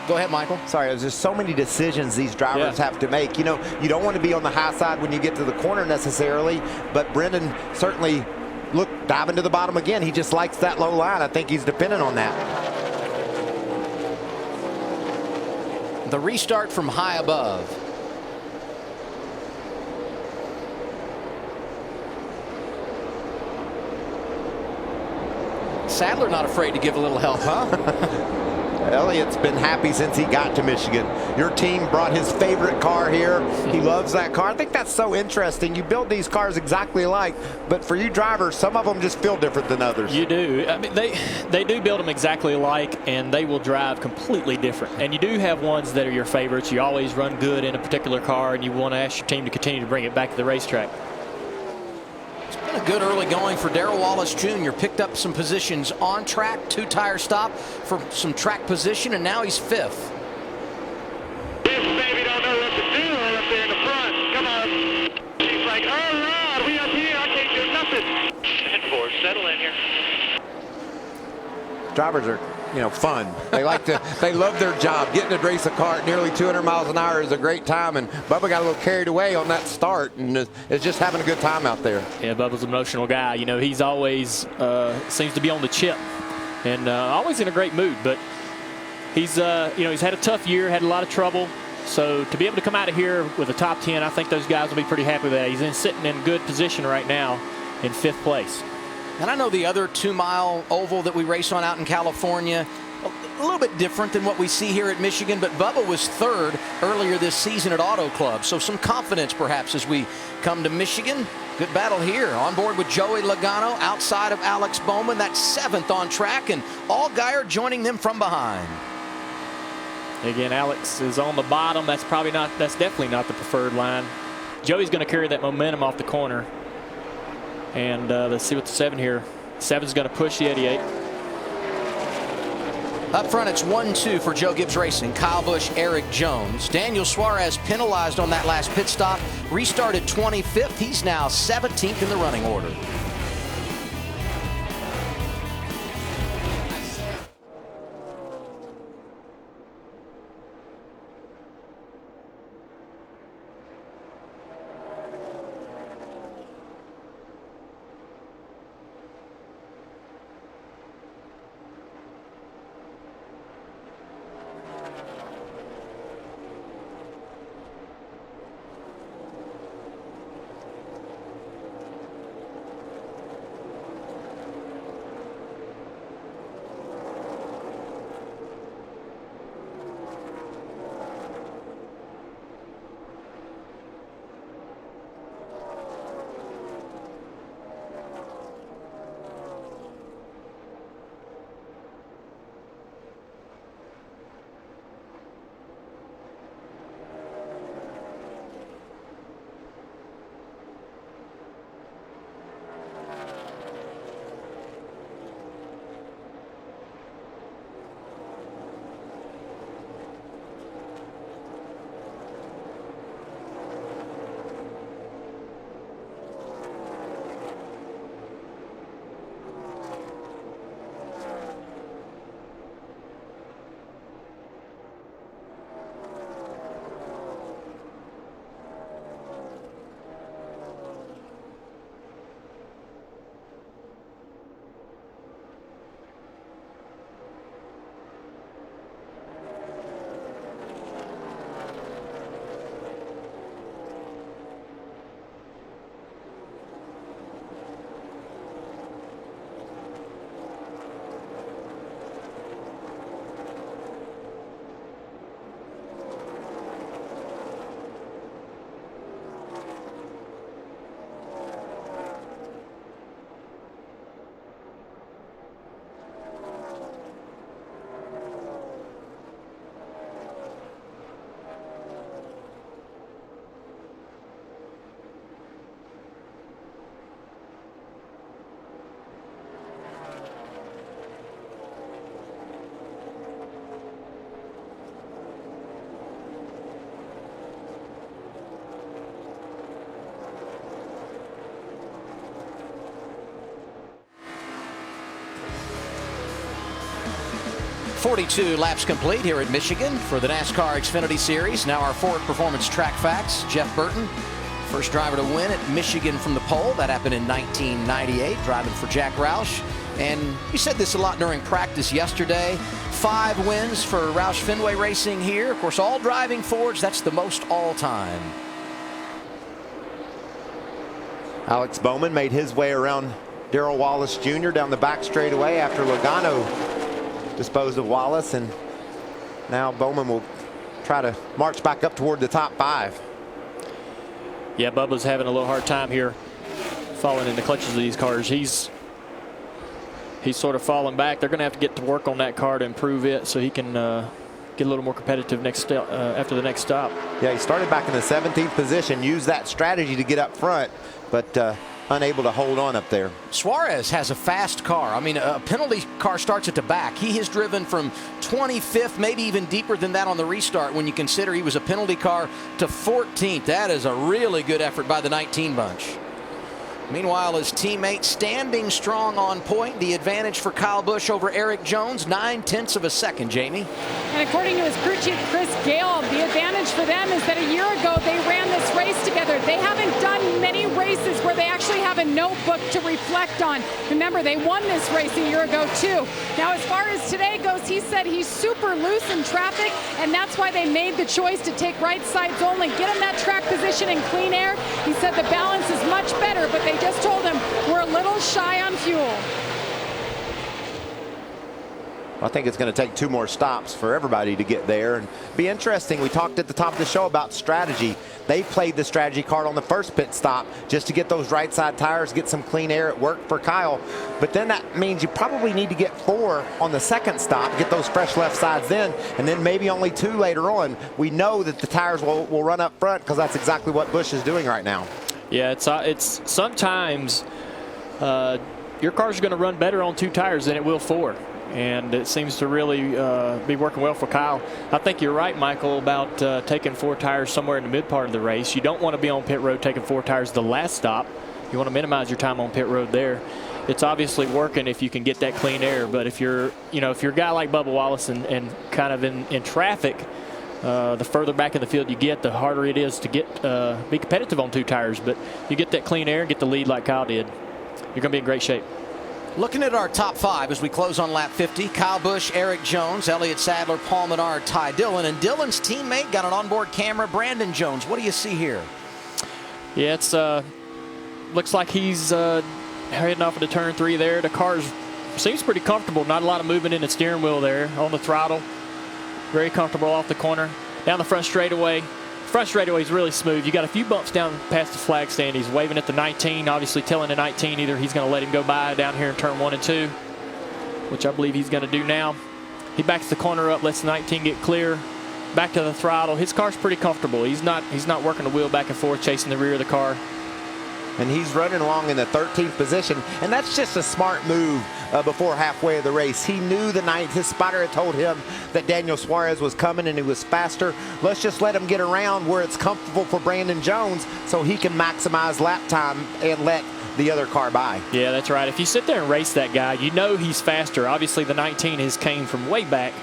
Go ahead, Michael. Sorry, there's just so many decisions these drivers have to make. You know, you don't want to be on the high side when you get to the corner necessarily, but Brendan certainly, look, diving to the bottom again. He just likes that low line. I think he's dependent on that. The restart from high above. Sadler not afraid to give a little help, huh? Elliott's been happy since he got to Michigan. Your team brought his favorite car here. He loves that car. I think that's so interesting. You build these cars exactly alike, but for you drivers, some of them just feel different than others. You do. I mean, they do build them exactly alike, and they will drive completely different. And you do have ones that are your favorites. You always run good in a particular car, and you want to ask your team to continue to bring it back to the racetrack. A good early going for Darrell Wallace Jr. Picked up some positions on track, two-tire stop for some track position, and now he's 5th. This baby don't know what to do up there in the front. Come on. He's like, oh, Rod, we up here. I can't do nothing. 10-4, settle in here. Drivers are, you know, fun. They like to, they love their job. Getting to race a car at nearly 200 miles an hour is a great time, and Bubba got a little carried away on that start and is just having a good time out there. Yeah, Bubba's an emotional guy. You know, he's always seems to be on the chip and always in a great mood, but he's, you know, he's had a tough year, had a lot of trouble. So to be able to come out of here with a top 10, I think those guys will be pretty happy with that. He's sitting in good position right now in 5th place. And I know the other 2-mile oval that we race on out in California, a little bit different than what we see here at Michigan, but Bubba was 3rd earlier this season at Auto Club. So some confidence perhaps as we come to Michigan. Good battle here. On board with Joey Logano, outside of Alex Bowman. That's 7th on track, and Allgaier joining them from behind. Again, Alex is on the bottom. That's definitely not the preferred line. Joey's going to carry that momentum off the corner. And let's see what the 7 here. 7's going to push the 88. Up front, it's 1-2 for Joe Gibbs Racing. Kyle Busch, Eric Jones. Daniel Suarez penalized on that last pit stop. Restarted 25th. He's now 17th in the running order. .42 laps complete here at Michigan for the NASCAR Xfinity Series. Now our Ford Performance Track Facts. Jeff Burton, first driver to win at Michigan from the pole. That happened in 1998, driving for Jack Roush. And you said this a lot during practice yesterday. 5 wins for Roush Fenway Racing here. Of course, all driving Fords. That's the most all time. Alex Bowman made his way around Darrell Wallace Jr. down the back straightaway after Logano disposed of Wallace, and now Bowman will try to march back up toward the top 5. Yeah, Bubba's having a little hard time here falling in the clutches of these cars. He's sort of falling back. They're going to have to get to work on that car to improve it so he can get a little more competitive after the next stop. Yeah, he started back in the 17th position, used that strategy to get up front, but unable to hold on up there. Suarez has a fast car. I mean, a penalty car starts at the back. He has driven from 25th, maybe even deeper than that on the restart when you consider he was a penalty car, to 14th. That is a really good effort by the 19 bunch. Meanwhile, his teammate standing strong on point. The advantage for Kyle Busch over Eric Jones, 9/10 of a second, Jamie. And according to his crew chief, Chris Gale, the advantage for them is that a year ago they ran this race together. They haven't done many races where they actually have a notebook to reflect on. Remember, they won this race a year ago, too. Now, as far as today goes, he said he's super loose in traffic, and that's why they made the choice to take right sides only, get him that track position in clean air. He said the balance is much better, but they just told him we're a little shy on fuel. I think it's going to take 2 more stops for everybody to get there. And be interesting. We talked at the top of the show about strategy. They played the strategy card on the first pit stop just to get those right side tires, get some clean air. It worked for Kyle. But then that means you probably need to get 4 on the second stop, get those fresh left sides in, and then maybe only 2 later on. We know that the tires will run up front because that's exactly what Busch is doing right now. Yeah, it's sometimes your car's going to run better on 2 tires than it will 4. And it seems to really be working well for Kyle. I think you're right, Michael, about taking 4 tires somewhere in the mid part of the race. You don't want to be on pit road taking 4 tires the last stop. You want to minimize your time on pit road there. It's obviously working if you can get that clean air, but if you're a guy like Bubba Wallace and kind of in traffic, the further back in the field you get, the harder it is to be competitive on 2 tires. But you get that clean air and get the lead like Kyle did, you're going to be in great shape. Looking at our top 5 as we close on lap 50, Kyle Busch, Eric Jones, Elliott Sadler, Paul Menard, Ty Dillon, and Dillon's teammate got an onboard camera, Brandon Jones. What do you see here? Yeah, it's looks like he's heading off into turn 3 there. The car seems pretty comfortable. Not a lot of movement in the steering wheel there. On the throttle, very comfortable off the corner. Down the front straightaway. Front straightaway is really smooth. You got a few bumps down past the flag stand. He's waving at the 19, obviously telling the 19 either he's going to let him go by down here in turn 1 and 2, which I believe he's going to do now. He backs the corner up, lets the 19 get clear. Back to the throttle. His car's pretty comfortable. He's not working the wheel back and forth, chasing the rear of the car. And he's running along in the 13th position, and that's just a smart move before halfway of the race. He knew his spotter had told him that Daniel Suarez was coming and he was faster. Let's just let him get around where it's comfortable for Brandon Jones so he can maximize lap time and let the other car by. Yeah, that's right. If you sit there and race that guy, you know he's faster. Obviously, the 19 came from way back,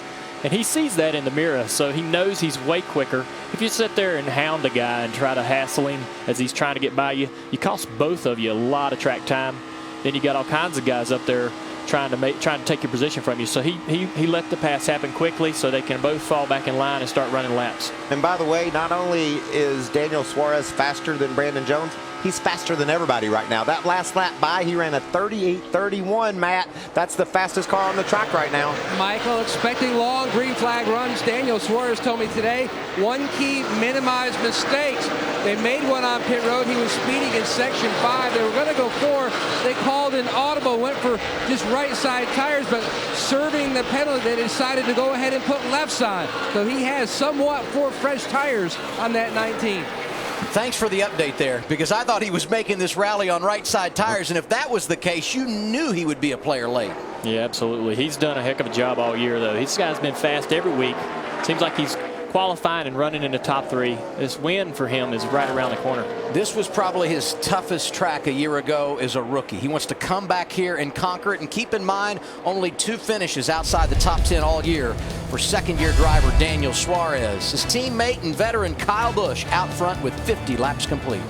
and he sees that in the mirror, so he knows he's way quicker. If you sit there and hound a guy and try to hassle him as he's trying to get by you, you cost both of you a lot of track time. Then you got all kinds of guys up there trying to take your position from you. So he let the pass happen quickly so they can both fall back in line and start running laps. And by the way, not only is Daniel Suarez faster than Brandon Jones, he's faster than everybody right now. That last lap by, he ran a 38.31, Matt. That's the fastest car on the track right now. Michael, expecting long green flag runs. Daniel Suarez told me today, one key, minimize mistakes. They made one on pit road. He was speeding in section 5. They were going to go 4. They called an audible, went for just right side tires, but serving the penalty, they decided to go ahead and put lefts on. So he has somewhat 4 fresh tires on that 19. Thanks for the update there, because I thought he was making this rally on right side tires, and if that was the case, you knew he would be a player late. Yeah, absolutely. He's done a heck of a job all year, though. This guy's been fast every week. Seems like he's qualifying and running in the top 3. This win for him is right around the corner. This was probably his toughest track a year ago as a rookie. He wants to come back here and conquer it, and keep in mind only 2 finishes outside the top 10 all year for second-year driver Daniel Suarez. His teammate and veteran Kyle Busch out front with 50 laps complete.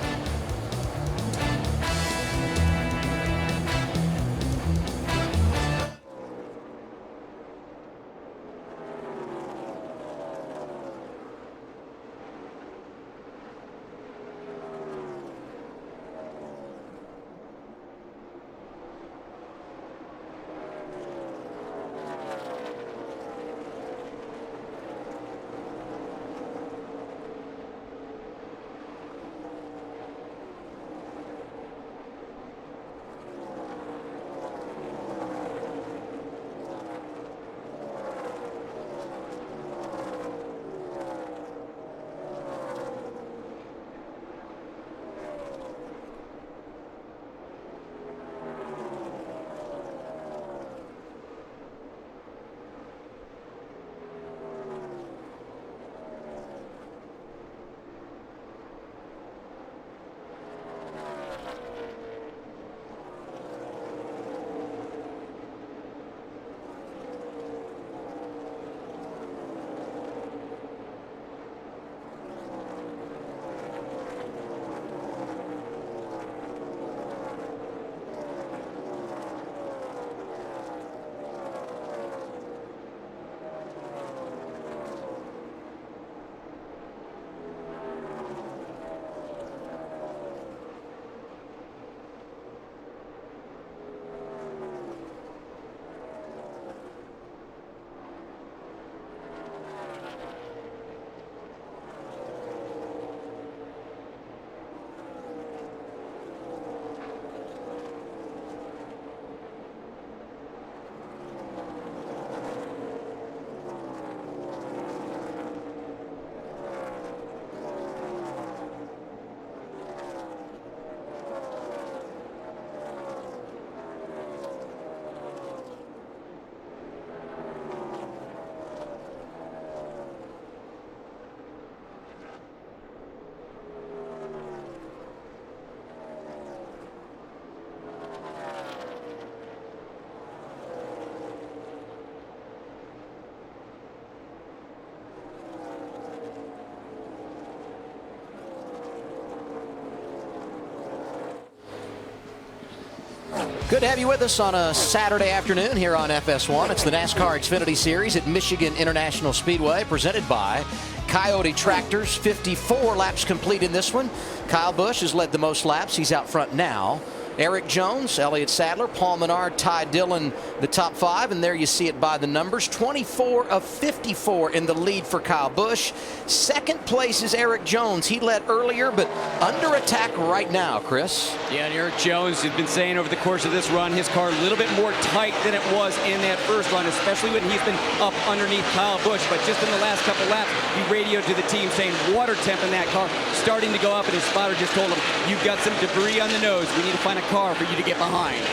Good to have you with us on a Saturday afternoon here on FS1. It's the NASCAR Xfinity Series at Michigan International Speedway, presented by Coyote Tractors. 54 laps complete in this one. Kyle Busch has led the most laps. He's out front now. Eric Jones, Elliott Sadler, Paul Menard, Ty Dillon, the top 5, and there you see it by the numbers. 24 of 54 in the lead for Kyle Busch. Second place is Eric Jones. He led earlier, but under attack right now, Chris. Yeah, and Eric Jones has been saying over the course of this run, his car a little bit more tight than it was in that first run, especially when he's been up underneath Kyle Busch. But just in the last couple laps, he radioed to the team saying water temp in that car starting to go up, and his spotter just told him, you've got some debris on the nose. We need to find a car for you to get behind.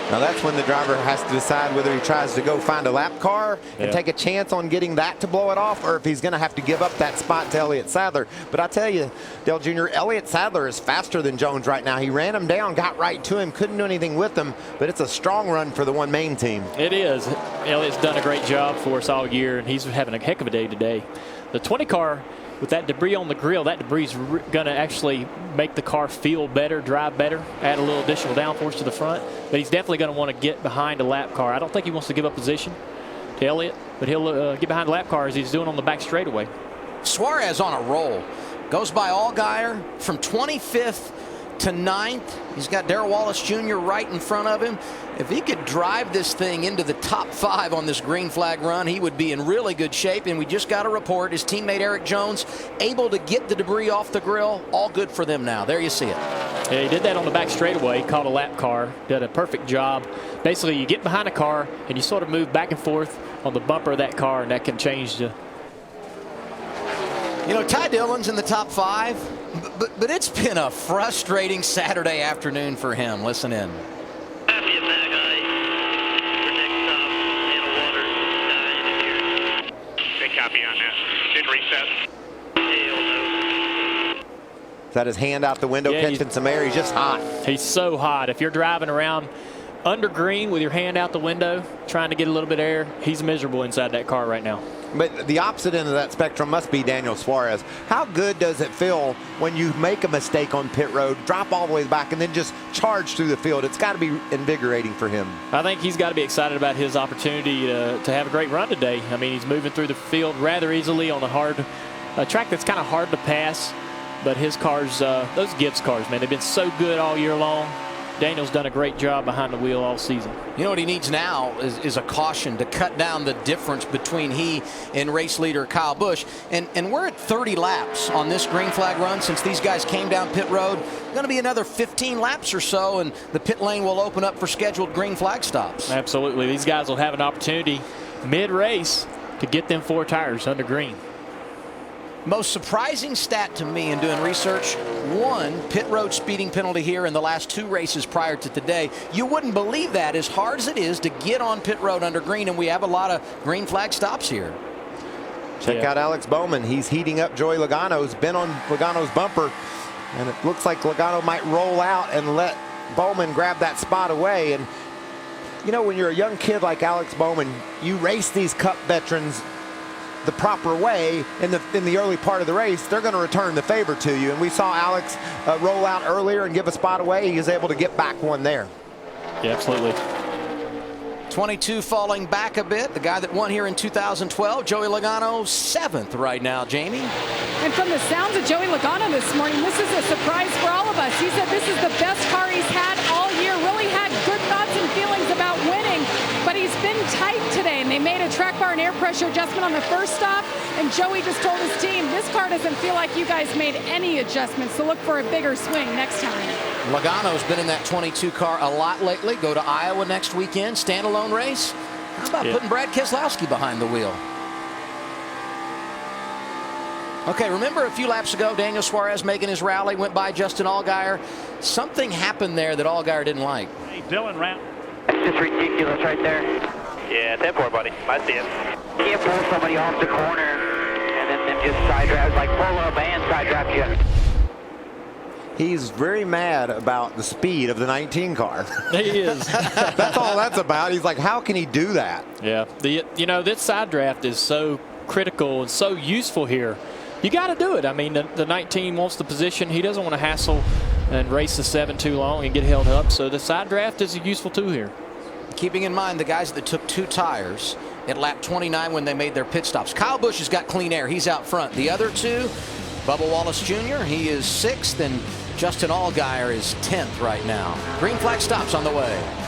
Now that's when the driver has to decide whether he tries to go find a lap car and take a chance on getting that to blow it off, or if he's going to have to give up that spot to Elliott Sadler. But I tell you, Dale Jr., Elliott Sadler is faster than Jones right now. He ran him down, got right to him, couldn't do anything with him, but it's a strong run for the one main team. It is. Elliott's done a great job for us all year, and he's having a heck of a day today. The 20 car, with that debris on the grill, that debris is going to actually make the car feel better, drive better, add a little additional downforce to the front. But he's definitely going to want to get behind a lap car. I don't think he wants to give up position to Elliott, but he'll get behind the lap car as he's doing on the back straightaway. Suarez on a roll. Goes by Allgaier from 25th to 9th. He's got Darrell Wallace Jr. right in front of him. If he could drive this thing into the top 5 on this green flag run, he would be in really good shape. And we just got a report, his teammate Eric Jones able to get the debris off the grill. All good for them now. There you see it. Yeah, he did that on the back straightaway, caught a lap car, did a perfect job. Basically, you get behind a car and you sort of move back and forth on the bumper of that car, and that can change the... You know, Ty Dillon's in the top 5, but it's been a frustrating Saturday afternoon for him. Listen in. Copy on that. Did reset. Is that his hand out the window, catching some air? He's just hot. He's so hot. If you're driving around under green with your hand out the window, trying to get a little bit of air, he's miserable inside that car right now. But the opposite end of that spectrum must be Daniel Suarez. How good does it feel when you make a mistake on pit road, drop all the way back, and then just charge through the field? It's got to be invigorating for him. I think he's got to be excited about his opportunity to have a great run today. I mean, he's moving through the field rather easily on a track that's kind of hard to pass. But his cars, those Gibbs cars, man, they've been so good all year long. Daniel's done a great job behind the wheel all season. You know what he needs now is a caution to cut down the difference between he and race leader Kyle Busch. And we're at 30 laps on this green flag run since these guys came down pit road. Going to be another 15 laps or so, and the pit lane will open up for scheduled green flag stops. Absolutely. These guys will have an opportunity mid-race to get them 4 tires under green. Most surprising stat to me in doing research, 1 pit road speeding penalty here in the last 2 races prior to today. You wouldn't believe that, as hard as it is to get on pit road under green, and we have a lot of green flag stops here. Check out Alex Bowman. He's heating up Joey Logano's been on Logano's bumper, and it looks like Logano might roll out and let Bowman grab that spot away. And you know, when you're a young kid like Alex Bowman, you race these Cup veterans the proper way in the early part of the race, they're going to return the favor to you. And we saw Alex roll out earlier and give a spot away. He was able to get back one there. Yeah, absolutely. 22 falling back a bit. The guy that won here in 2012, Joey Logano, 7th right now, Jamie. And from the sounds of Joey Logano this morning, this is a surprise for all of us. He said this is the best car he's had all year, really had good thoughts and feelings about winning, but he's been tight today, and they made a track bar and air pressure adjustment on the first stop, and Joey just told his team, this car doesn't feel like you guys made any adjustments, so look for a bigger swing next time. Logano's been in that 22 car a lot lately. Go to Iowa next weekend, standalone race. How about putting Brad Keselowski behind the wheel? Okay, remember a few laps ago, Daniel Suarez making his rally, went by Justin Allgaier. Something happened there that Allgaier didn't like. Hey, Dylan, round. That's just ridiculous right there. Yeah, 10-4, buddy. I see it. You can't pull somebody off the corner and then them just side drives, like pull up and side drive you. He's very mad about the speed of the 19 car. He is. That's all that's about. He's like, how can he do that? Yeah. You know, this side draft is so critical and so useful here. You got to do it. I mean, the 19 wants the position. He doesn't want to hassle and race the 7 too long and get held up. So the side draft is a useful tool here. Keeping in mind the guys that took 2 tires at lap 29 when they made their pit stops. Kyle Busch has got clean air. He's out front. The other 2, Bubba Wallace Jr., he is 6th, and Justin Allgaier is 10th right now. Green flag stops on the way.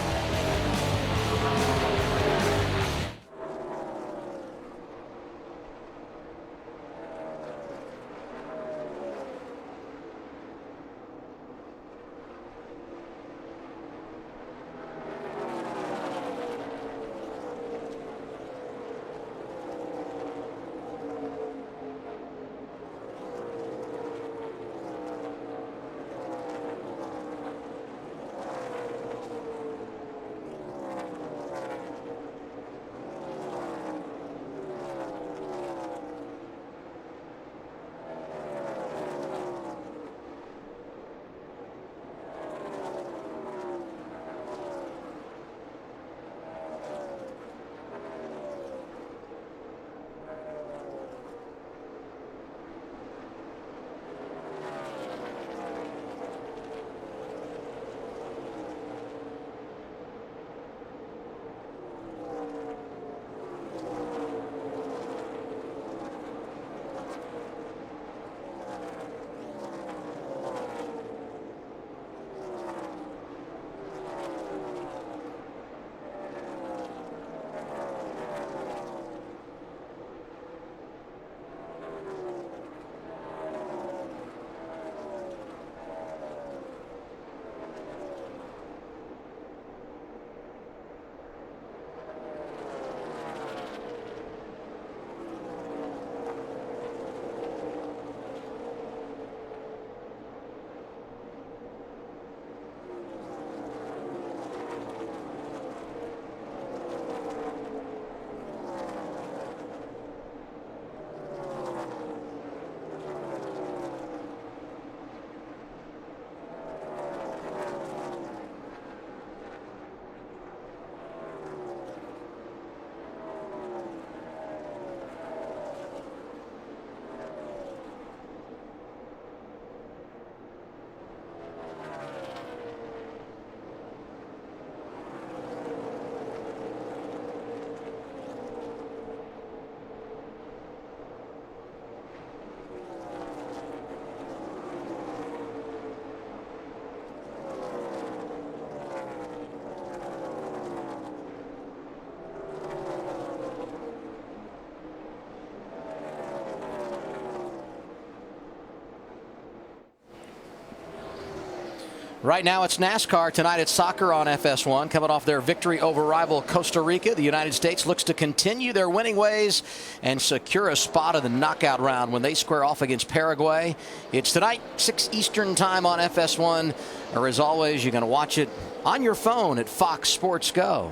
Right now it's NASCAR. Tonight it's soccer on FS1. Coming off their victory over rival Costa Rica, the United States looks to continue their winning ways and secure a spot in the knockout round when they square off against Paraguay. It's tonight, 6 Eastern time on FS1. Or as always, you're going to watch it on your phone at Fox Sports Go.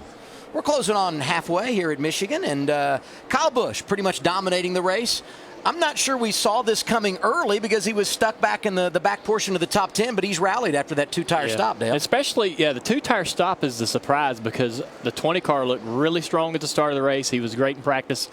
We're closing on halfway here at Michigan, and Kyle Busch pretty much dominating the race. I'm not sure we saw this coming early because he was stuck back in the back portion of the top 10, but he's rallied after that 2-tire stop, Dale. Especially, the 2-tire stop is the surprise because the 20 car looked really strong at the start of the race. He was great in practice.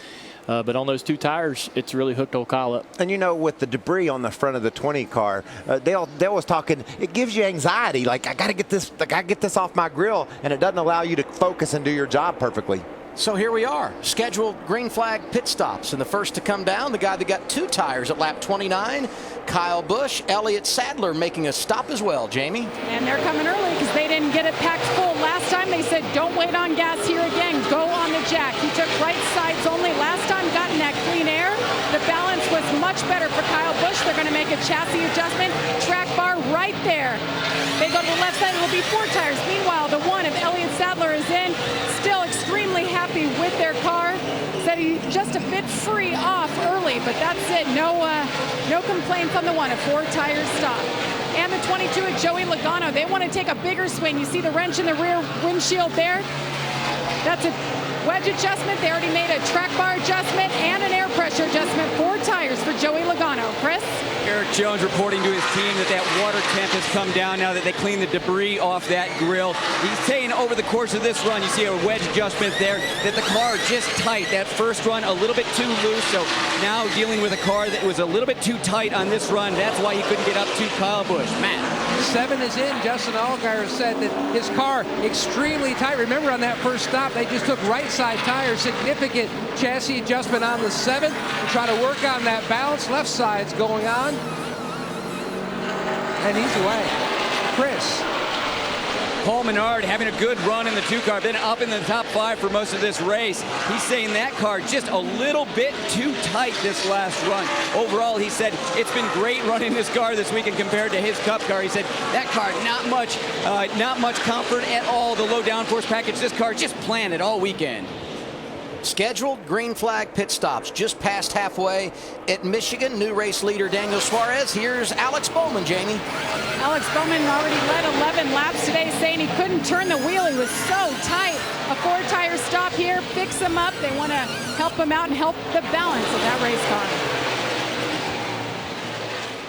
But on those 2 tires, it's really hooked old Kyle up. And, you know, with the debris on the front of the 20 car, Dale was talking, it gives you anxiety. Like, I got to get this off my grill, and it doesn't allow you to focus and do your job perfectly. So here we are, scheduled green flag pit stops. And the first to come down, the guy that got 2 tires at lap 29, Kyle Busch. Elliott Sadler making a stop as well, Jamie. And they're coming early because they didn't get it packed full. Last time they said, don't wait on gas here again, go on the jack. He took right sides only. Last time got in that clean air. The balance was much better for Kyle Busch. They're going to make a chassis adjustment. Track bar right there. They go to the left side, it'll be 4 tires. Meanwhile, the one of Elliott Sadler is in, still extremely happy with their car. Said he just a bit free off early, but that's it. No complaints on the one, a 4-tire stop. And the 22 at Joey Logano, they want to take a bigger swing. You see the wrench in the rear windshield there? That's a wedge adjustment. They already made a track bar adjustment and an air pressure adjustment. 4 tires for Joey Logano. Chris? Eric Jones reporting to his team that water temp has come down now that they cleaned the debris off that grill. He's saying over the course of this run, you see a wedge adjustment there, that the car just tight. That first run a little bit too loose, so now dealing with a car that was a little bit too tight on this run. That's why he couldn't get up to Kyle Busch. Matt? 7 is in. Justin Allgaier said that his car extremely tight. Remember on that first stop, they just took right side tires, significant chassis adjustment on the 7 to try to work on that balance. Left side's going on. And he's away. Chris. Paul Menard having a good run in the 2 car, been up in the top 5 for most of this race. He's saying that car just a little bit too tight this last run. Overall, he said it's been great running this car this weekend compared to his Cup car. He said that car not much comfort at all. The low downforce package, this car just planted all weekend. Scheduled green flag pit stops just past halfway at Michigan. New race leader Daniel Suarez. Here's Alex Bowman, Jamie. Alex Bowman already led 11 laps today, saying he couldn't turn the wheel. He was so tight. A 4-tire stop here, fix him up. They want to help him out and help the balance of that race car.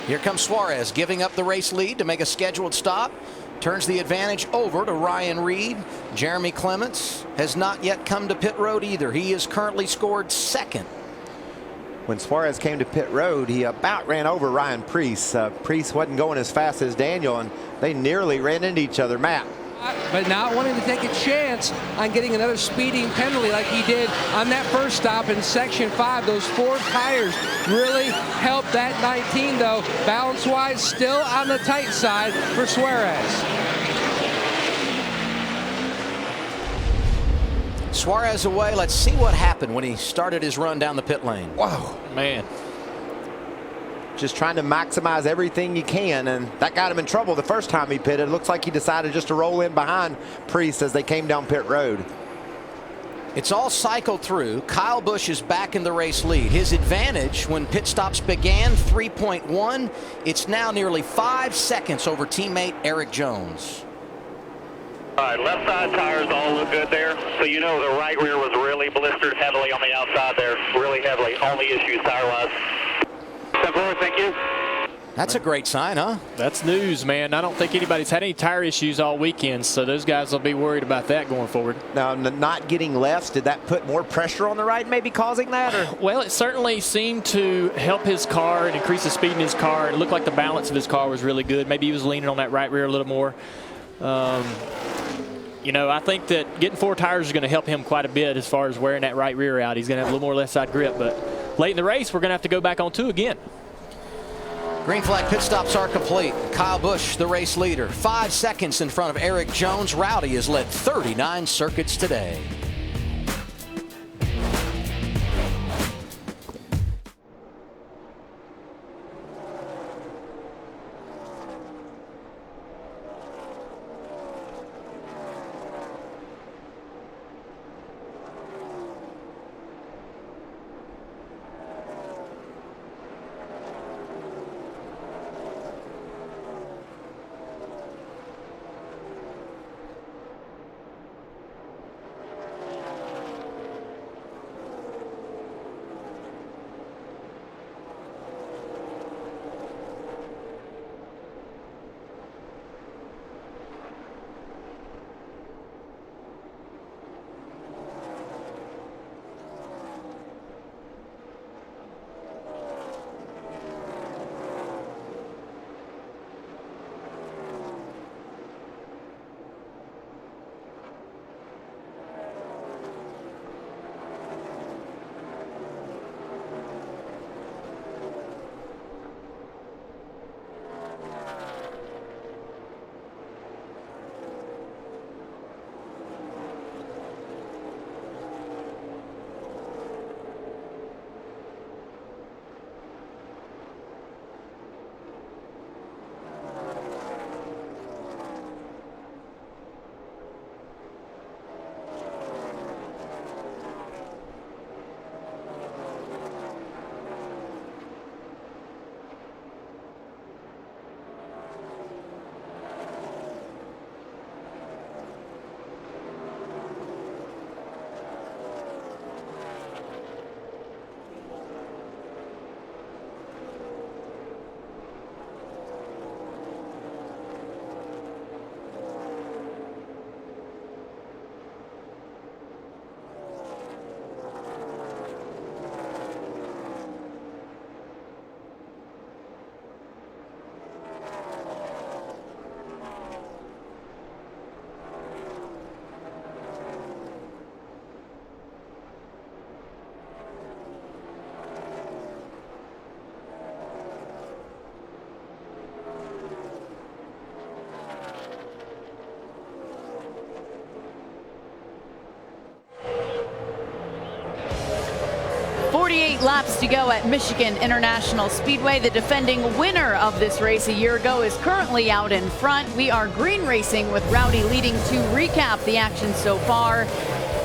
Here comes Suarez, giving up the race lead to make a scheduled stop. Turns the advantage over to Ryan Reed. Jeremy Clements has not yet come to pit road either. He is currently scored 2nd. When Suarez came to pit road, he about ran over Ryan Preece. Preece wasn't going as fast as Daniel, and they nearly ran into each other. Matt. But not wanting to take a chance on getting another speeding penalty like he did on that first stop in section 5. Those 4 tires really helped that 19, though. Balance-wise, still on the tight side for Suarez. Suarez away. Let's see what happened when he started his run down the pit lane. Wow, man. Just trying to maximize everything you can, and that got him in trouble the first time he pitted. It looks like he decided just to roll in behind Preece as they came down pit road. It's all cycled through. Kyle Busch is back in the race lead. His advantage when pit stops began, 3.1. It's now nearly 5 seconds over teammate Eric Jones. All right, left side tires all look good there. So you know the right rear was really blistered heavily on the outside there, really heavily. Only issues tire-wise. 7-4, thank you. That's a great sign, huh? That's news, man. I don't think anybody's had any tire issues all weekend, so those guys will be worried about that going forward. Now, not getting lefts, did that put more pressure on the right, maybe causing that? Or? Well, it certainly seemed to help his car and increase the speed in his car. It looked like the balance of his car was really good. Maybe he was leaning on that right rear a little more. You know, I think that getting 4 tires is going to help him quite a bit as far as wearing that right rear out. He's going to have a little more left side grip, but late in the race, we're going to have to go back on 2 again. Green flag pit stops are complete. Kyle Busch, the race leader, 5 seconds in front of Eric Jones. Rowdy has led 39 circuits today. 48 laps to go at Michigan International Speedway. The defending winner of this race a year ago is currently out in front. We are green racing with Rowdy leading to recap the action so far.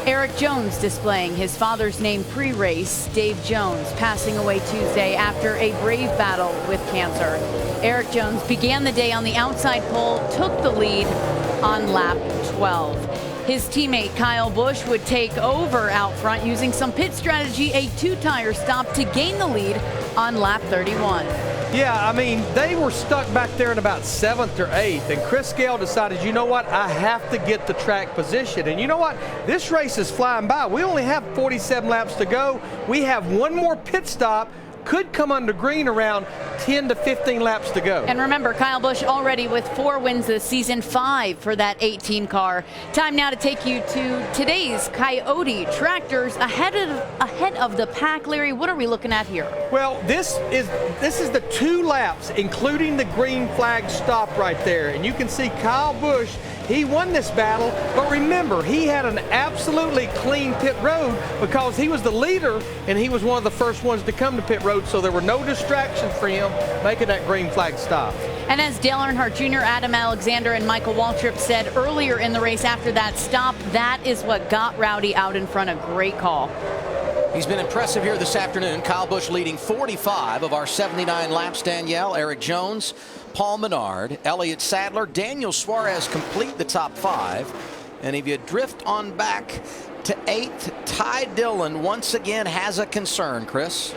Eric Jones displaying his father's name pre-race. Dave Jones passing away Tuesday after a brave battle with cancer. Eric Jones began the day on the outside pole, took the lead on lap 12. His teammate Kyle Busch would take over out front using some pit strategy, a 2-tire stop to gain the lead on lap 31. Yeah, I mean, they were stuck back there in about 7th or 8th, and Chris Gale decided, you know what, I have to get the track position. And you know what, this race is flying by. We only have 47 laps to go. We have one more pit stop. Could come under green around 10 to 15 laps to go. And remember, Kyle Busch already with 4 wins this season, 5 for that 18 car. Time now to take you to today's Coyote Tractors ahead of the pack. Larry, what are we looking at here? Well, this is the 2 laps, including the green flag stop right there. And you can see Kyle Busch, he won this battle, but remember, he had an absolutely clean pit road because he was the leader and he was one of the first ones to come to pit road, so there were no distractions for him making that green flag stop. And as Dale Earnhardt Jr., Adam Alexander, and Michael Waltrip said earlier in the race after that stop, that is what got Rowdy out in front. A great call. He's been impressive here this afternoon. Kyle Busch leading 45 of our 79 laps. Danielle, Eric Jones, Paul Menard, Elliott Sadler, Daniel Suarez complete the top 5. And if you drift on back to 8th, Ty Dillon once again has a concern, Chris.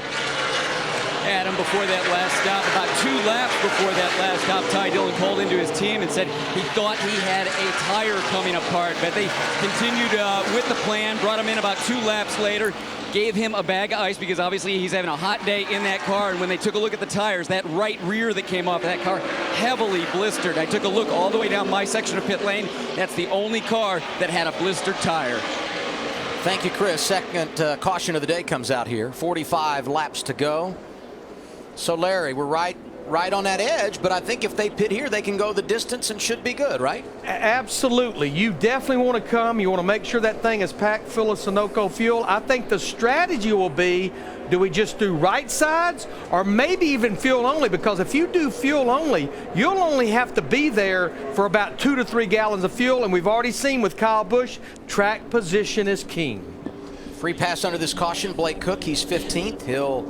Adam, before that last stop, about 2 laps before that last stop, Ty Dillon called into his team and said he thought he had a tire coming apart, but they continued with the plan, brought him in about 2 laps later, gave him a bag of ice because obviously he's having a hot day in that car, and when they took a look at the tires, that right rear that came off that car heavily blistered. I took a look all the way down my section of pit lane. That's the only car that had a blistered tire. Thank you, Chris. Second caution of the day comes out here. 45 laps to go. So, Larry, we're right on that edge, but I think if they pit here, they can go the distance and should be good, right? Absolutely. You definitely want to come. You want to make sure that thing is packed full of Sunoco fuel. I think the strategy will be, do we just do right sides or maybe even fuel only? Because if you do fuel only, you'll only have to be there for about 2 to 3 gallons of fuel, and we've already seen with Kyle Busch, track position is king. Free pass under this caution. Blake Cook, he's 15th. He'll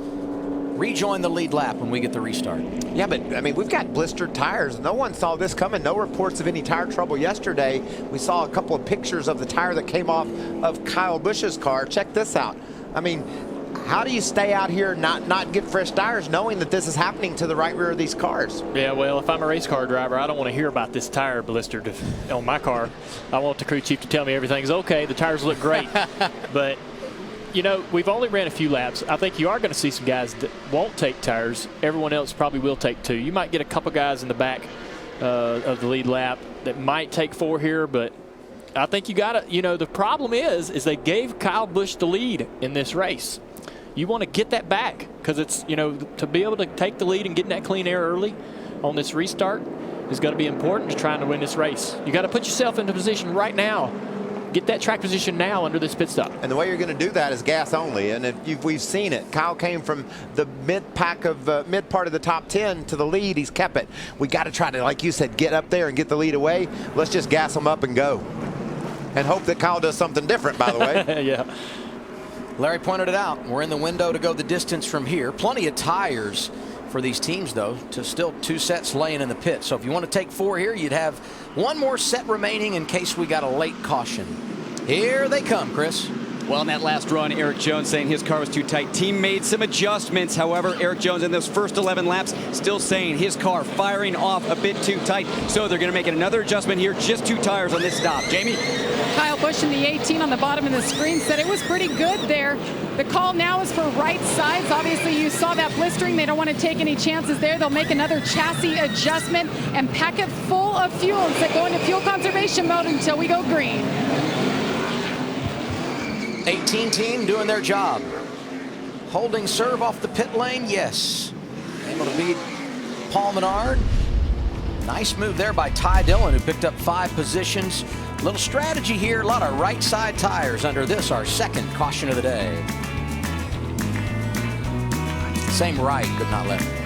rejoin the lead lap when we get the restart. Yeah, but I mean, we've got blistered tires. No one saw this coming. No reports of any tire trouble yesterday. We saw a couple of pictures of the tire that came off of Kyle Busch's car. Check this out. I mean, how do you stay out here and not get fresh tires knowing that this is happening to the right rear of these cars? Yeah, well, if I'm a race car driver, I don't want to hear about this tire blistered on my car. I want the crew chief to tell me everything's okay. The tires look great. But you know, we've only ran a few laps. I think you are going to see some guys that won't take tires. Everyone else probably will take 2. You might get a couple guys in the back of the lead lap that might take 4 here, but I think you got to, you know, the problem is they gave Kyle Busch the lead in this race. You want to get that back because it's, you know, to be able to take the lead and get in that clean air early on this restart is going to be important to trying to win this race. You got to put yourself into position right now. Get that track position now under this pit stop. And the way you're going to do that is gas only. And we've seen it. Kyle came from the mid part of the top 10 to the lead. He's kept it. We got to try to, like you said, get up there and get the lead away. Let's just gas them up and go. And hope that Kyle does something different, by the way. Yeah. Larry pointed it out. We're in the window to go the distance from here. Plenty of tires for these teams, though, to still 2 sets laying in the pit. So if you want to take 4 here, you'd have 1 more set remaining in case we got a late caution. Here they come, Chris. Well, in that last run, Eric Jones saying his car was too tight. Team made some adjustments. However, Eric Jones in those first 11 laps still saying his car firing off a bit too tight. So they're going to make another adjustment here. Just 2 tires on this stop. Jamie? Kyle Busch in the 18 on the bottom of the screen said it was pretty good there. The call now is for right sides. Obviously, you saw that blistering. They don't want to take any chances there. They'll make another chassis adjustment and pack it full of fuel instead of going to fuel conservation mode until we go green. 18 team doing their job. Holding serve off the pit lane, yes. Able to beat Paul Menard. Nice move there by Ty Dillon, who picked up 5 positions. Little strategy here, a lot of right side tires under this, our second caution of the day. Same right, but not left.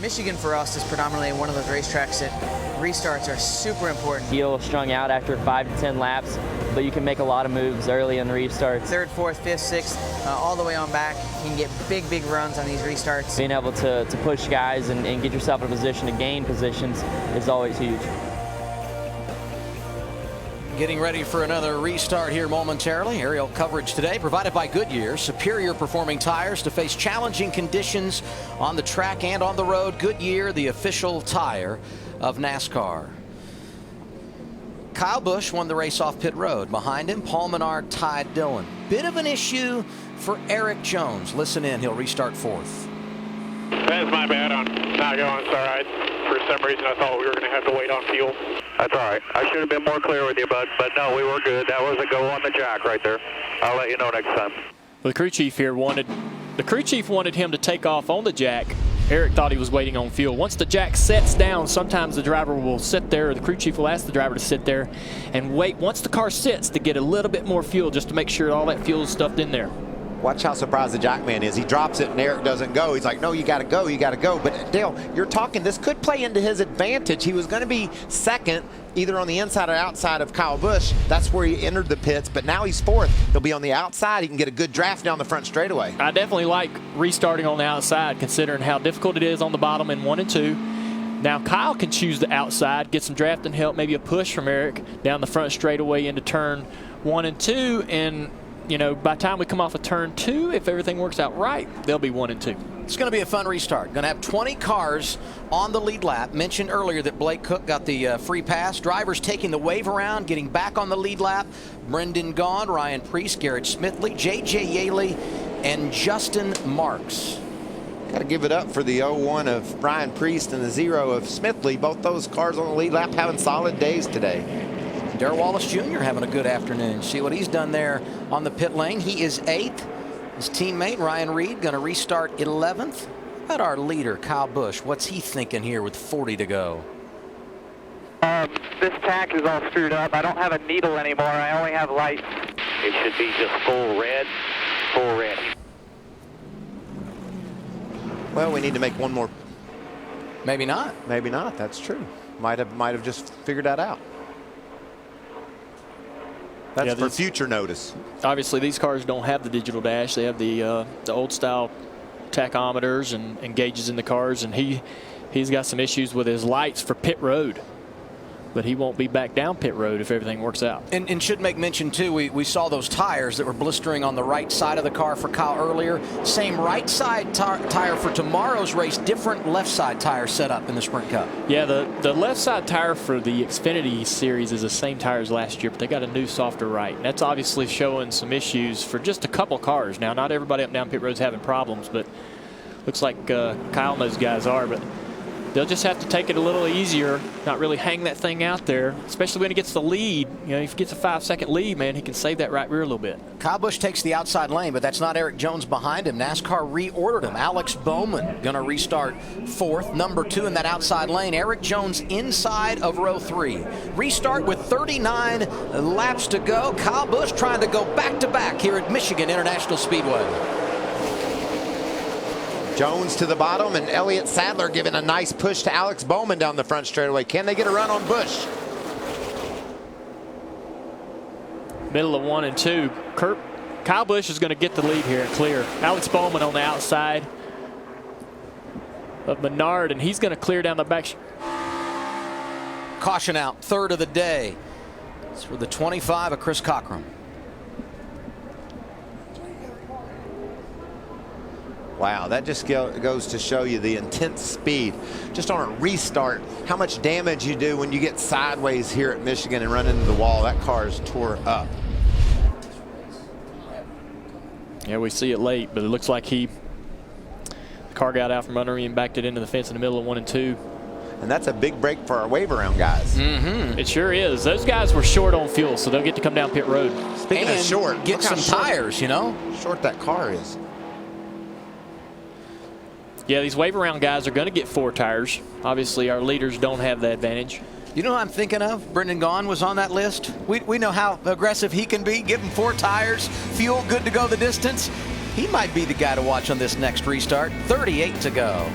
Michigan for us is predominantly one of those racetracks that restarts are super important. Feel strung out after 5 to 10 laps, but you can make a lot of moves early in the restarts. Third, fourth, fifth, sixth, all the way on back. You can get big runs on these restarts. Being able to push guys and get yourself in a position to gain positions is always huge. Getting ready for another restart here momentarily. Aerial coverage today provided by Goodyear. Superior performing tires to face challenging conditions on the track and on the road. Goodyear, the official tire of NASCAR. Kyle Busch won the race off pit road. Behind him, Paul Menard tied Dillon. Bit of an issue for Eric Jones. Listen in, he'll restart fourth. That's my bad on not going. It's all right. For some reason, I thought we were going to have to wait on fuel. That's all right. I should have been more clear with you, bud. But no, we were good. That was a go on the jack right there. I'll let you know next time. The crew chief here wanted him to take off on the jack. Eric thought he was waiting on fuel. Once the jack sets down, sometimes the driver will sit there, or the crew chief will ask the driver to sit there and wait once the car sits to get a little bit more fuel just to make sure all that fuel is stuffed in there. Watch how surprised the jackman is. He drops it and Eric doesn't go. He's like, no, you got to go, you got to go. But Dale, you're talking, this could play into his advantage. He was going to be second, either on the inside or outside of Kyle Busch. That's where he entered the pits, but now he's fourth. He'll be on the outside. He can get a good draft down the front straightaway. I definitely like restarting on the outside, considering how difficult it is on the bottom in 1 and 2. Now Kyle can choose the outside, get some drafting help, maybe a push from Eric down the front straightaway into turn 1 and 2, and you know, by the time we come off of turn 2, if everything works out right, they'll be 1 and 2. It's going to be a fun restart. Going to have 20 cars on the lead lap. Mentioned earlier that Blake Cook got the free pass. Drivers taking the wave around, getting back on the lead lap. Brendan Gaughan, Ryan Preece, Garrett Smithley, J.J. Yaley, and Justin Marks. Got to give it up for the 0-1 of Ryan Preece and the 0 of Smithley. Both those cars on the lead lap having solid days today. Darrell Wallace Jr. having a good afternoon. See what he's done there on the pit lane. He is 8th. His teammate Ryan Reed going to restart 11th. How about our leader, Kyle Busch? What's he thinking here with 40 to go? This tack is all screwed up. I don't have a needle anymore. I only have lights. It should be just full red, full red. Well, we need to make one more. Maybe not. Maybe not. That's true. Might have just figured that out. That's for future notice. Obviously, these cars don't have the digital dash. They have the old style tachometers and gauges in the cars, and he's got some issues with his lights for pit road. But he won't be back down pit road if everything works out. And should make mention, too, we saw those tires that were blistering on the right side of the car for Kyle earlier. Same right side tire for tomorrow's race, different left side tire setup in the Sprint Cup. Yeah, the left side tire for the Xfinity Series is the same tire as last year, but they got a new, softer right. And that's obviously showing some issues for just a couple cars. Now, not everybody up and down pit road is having problems, but looks like Kyle and those guys are. But they'll just have to take it a little easier, not really hang that thing out there, especially when he gets the lead. You know, if he gets a 5-second lead, man, he can save that right rear a little bit. Kyle Busch takes the outside lane, but that's not Eric Jones behind him. NASCAR reordered him. Alex Bowman going to restart fourth, number 2 in that outside lane. Eric Jones inside of row 3. Restart with 39 laps to go. Kyle Busch trying to go back-to-back here at Michigan International Speedway. Jones to the bottom, and Elliott Sadler giving a nice push to Alex Bowman down the front straightaway. Can they get a run on Busch? Middle of 1 and 2. Kyle Busch is going to get the lead here and clear. Alex Bowman on the outside of Menard, and he's going to clear down the back. Caution out, third of the day. It's for the 25 of Chris Cockrum. Wow, that just goes to show you the intense speed. Just on a restart, how much damage you do when you get sideways here at Michigan and run into the wall. That car is tore up. Yeah, we see it late, but it looks like the car got out from under him and backed it into the fence in the middle of 1 and 2. And that's a big break for our wave around guys. It sure is. Those guys were short on fuel, so they'll get to come down pit road. Speaking of short, get some tires, you know? Short that car is. Yeah, these wave around guys are going to get 4 tires. Obviously, our leaders don't have that advantage. You know who I'm thinking of? Brendan Gaughan was on that list. We know how aggressive he can be. Give him 4 tires, fuel good to go the distance. He might be the guy to watch on this next restart. 38 to go.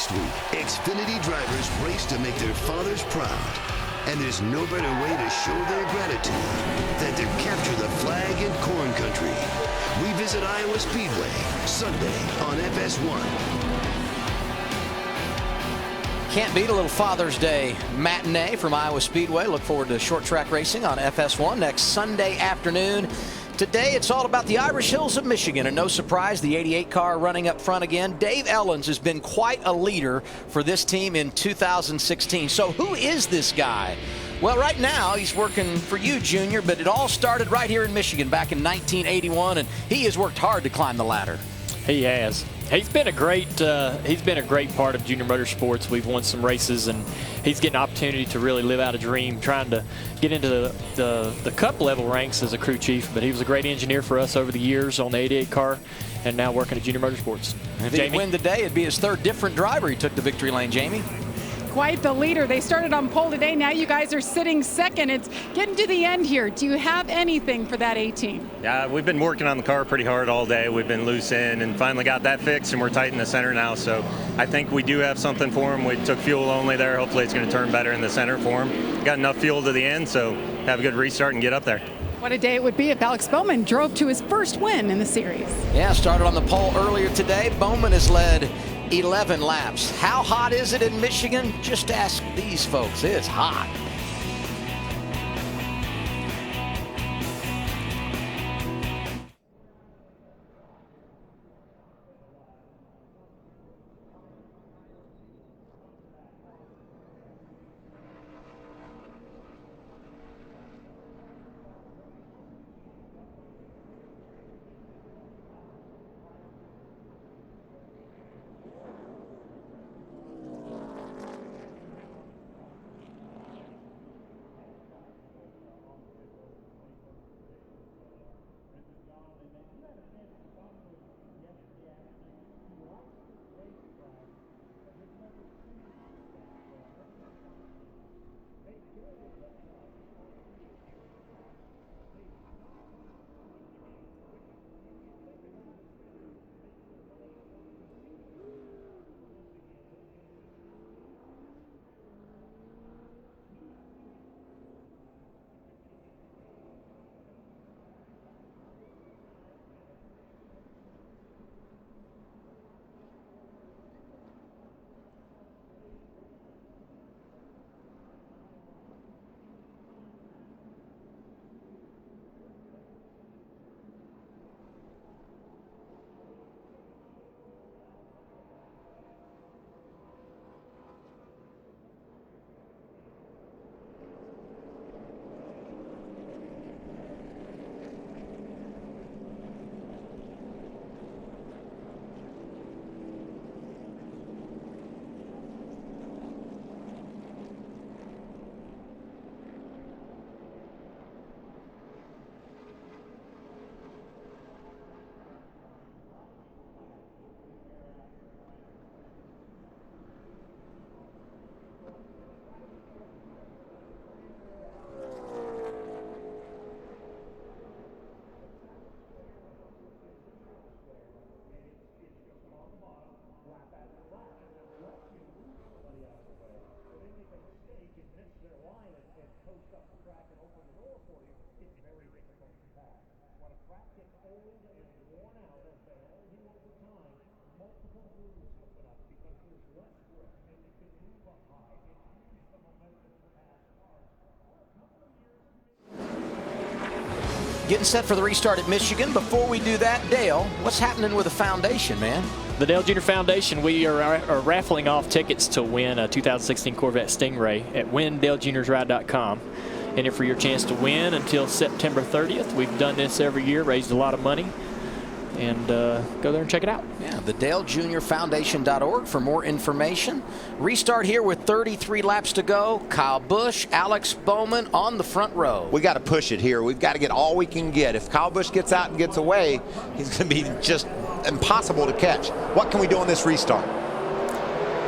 Next week, Xfinity drivers race to make their fathers proud. And there's no better way to show their gratitude than to capture the flag in corn country. We visit Iowa Speedway Sunday on FS1. Can't beat a little Father's Day matinee from Iowa Speedway. Look forward to short track racing on FS1 next Sunday afternoon. Today, it's all about the Irish Hills of Michigan, and no surprise, the 88 car running up front again. Dave Elenz has been quite a leader for this team in 2016. So who is this guy? Well, right now, he's working for you, Junior, but it all started right here in Michigan back in 1981, and he has worked hard to climb the ladder. He has. He's been a great part of Junior Motorsports. We've won some races, and he's getting an opportunity to really live out a dream, trying to get into the Cup level ranks as a crew chief. But he was a great engineer for us over the years on the 88 car, and now working at Junior Motorsports. If he win today, it'd be his third different driver he took to victory lane, Jamie. Quite the leader. They started on pole today. Now you guys are sitting second. It's getting to the end here. Do you have anything for that 18? Yeah, we've been working on the car pretty hard all day. We've been loose in and finally got that fixed, and we're tight in the center now. So I think we do have something for him. We took fuel only there. Hopefully it's going to turn better in the center for him. Got enough fuel to the end, so have a good restart and get up there. What a day it would be if Alex Bowman drove to his first win in the series. Yeah, started on the pole earlier today. Bowman has led 11 laps. How hot is it in Michigan? Just ask these folks. It's hot. Getting set for the restart at Michigan. Before we do that, Dale, what's happening with the foundation, man? The Dale Jr. Foundation, we are raffling off tickets to win a 2016 Corvette Stingray at windalejrride.com. Enter for your chance to win until September 30th. We've done this every year, raised a lot of money. And go there and check it out. Yeah, the DaleJr.Foundation.org for more information. Restart here with 33 laps to go. Kyle Busch, Alex Bowman on the front row. We got to push it here. We've got to get all we can get. If Kyle Busch gets out and gets away, he's going to be just impossible to catch. What can we do on this restart?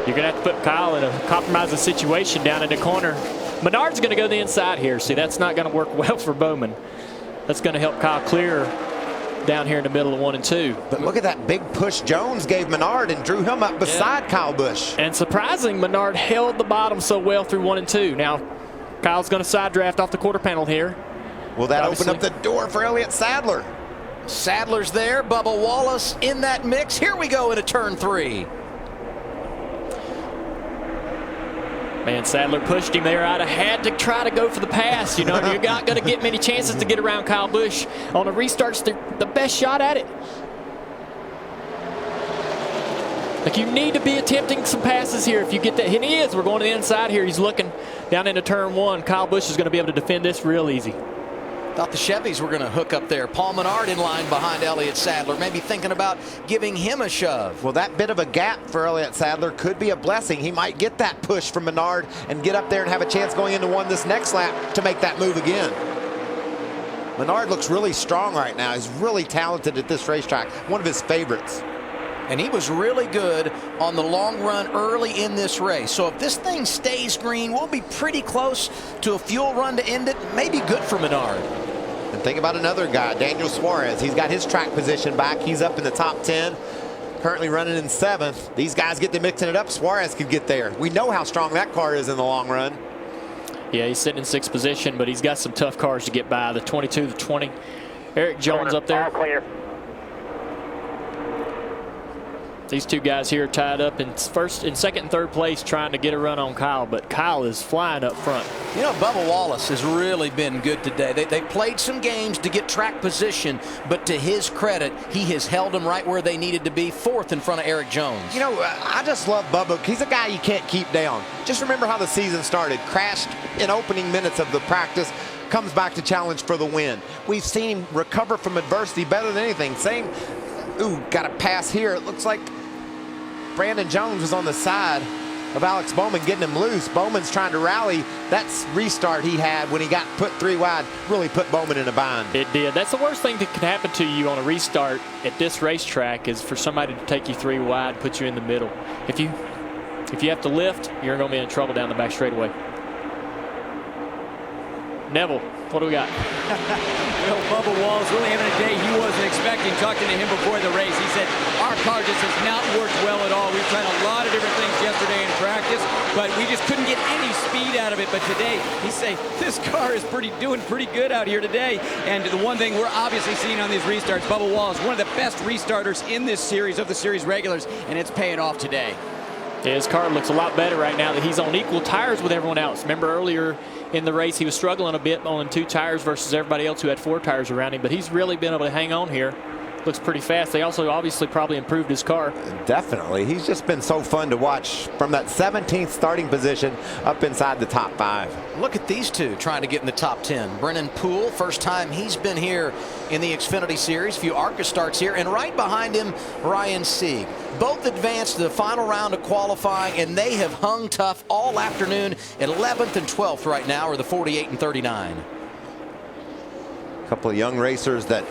You're going to have to put Kyle in a compromising situation down in the corner. Menard's going to go the inside here. See, that's not going to work well for Bowman. That's going to help Kyle clear down here in the middle of 1 and 2. But look at that big push Jones gave Menard and drew him up beside Kyle Busch. And surprising, Menard held the bottom so well through 1 and 2. Now, Kyle's going to side draft off the quarter panel here. Will that open up the door for Elliott Sadler? Sadler's there. Bubba Wallace in that mix. Here we go into turn 3. Man, Sadler pushed him there. I'd have had to try to go for the pass. You know, you're not going to get many chances to get around Kyle Busch. On a restart's the best shot at it. Like, you need to be attempting some passes here if you get that. And he is. We're going to the inside here. He's looking down into turn 1. Kyle Busch is going to be able to defend this real easy. Thought the Chevys were going to hook up there. Paul Menard in line behind Elliott Sadler, maybe thinking about giving him a shove. Well, that bit of a gap for Elliott Sadler could be a blessing. He might get that push from Menard and get up there and have a chance going into 1 this next lap to make that move again. Menard looks really strong right now. He's really talented at this racetrack. One of his favorites. And he was really good on the long run early in this race. So if this thing stays green, we'll be pretty close to a fuel run to end it. Maybe good for Menard. And think about another guy, Daniel Suarez. He's got his track position back. He's up in the top 10, currently running in 7th. These guys get to mixing it up. Suarez could get there. We know how strong that car is in the long run. Yeah, he's sitting in 6th position, but he's got some tough cars to get by. The 22, the 20. Eric Jones up there. All clear. These two guys here tied up in second and third place trying to get a run on Kyle, but Kyle is flying up front. You know, Bubba Wallace has really been good today. They played some games to get track position, but to his credit, he has held them right where they needed to be, 4th in front of Eric Jones. You know, I just love Bubba. He's a guy you can't keep down. Just remember how the season started. Crashed in opening minutes of the practice, comes back to challenge for the win. We've seen him recover from adversity better than anything. Saying, ooh, got a pass here. It looks like Brandon Jones was on the side of Alex Bowman, getting him loose. Bowman's trying to rally. That restart he had when he got put 3 wide really put Bowman in a bind. It did. That's the worst thing that can happen to you on a restart at this racetrack is for somebody to take you 3 wide, put you in the middle. If you have to lift, you're going to be in trouble down the back straightaway. Neville, what do we got? Well, Bubba Wallace really having a day he wasn't expecting. Talking to him before the race, he said, our car just has not worked well at all. We've tried a lot of different things yesterday in practice, but we just couldn't get any speed out of it. But today, he's saying, this car is doing pretty good out here today. And the one thing we're obviously seeing on these restarts, Bubba Wallace, one of the best restarters in this series of the series regulars, and it's paying off today. Yeah, his car looks a lot better right now that he's on equal tires with everyone else. Remember earlier in the race, he was struggling a bit on 2 tires versus everybody else who had 4 tires around him, but he's really been able to hang on here. Looks pretty fast. They also obviously probably improved his car. Definitely. He's just been so fun to watch from that 17th starting position up inside the top 5. Look at these two trying to get in the top 10. Brennan Poole, first time he's been here in the Xfinity Series. Few ARCA starts here. And right behind him, Ryan Sieg. Both advanced to the final round of qualifying, and they have hung tough all afternoon. At 11th and 12th right now are the 48 and 39. A couple of young racers that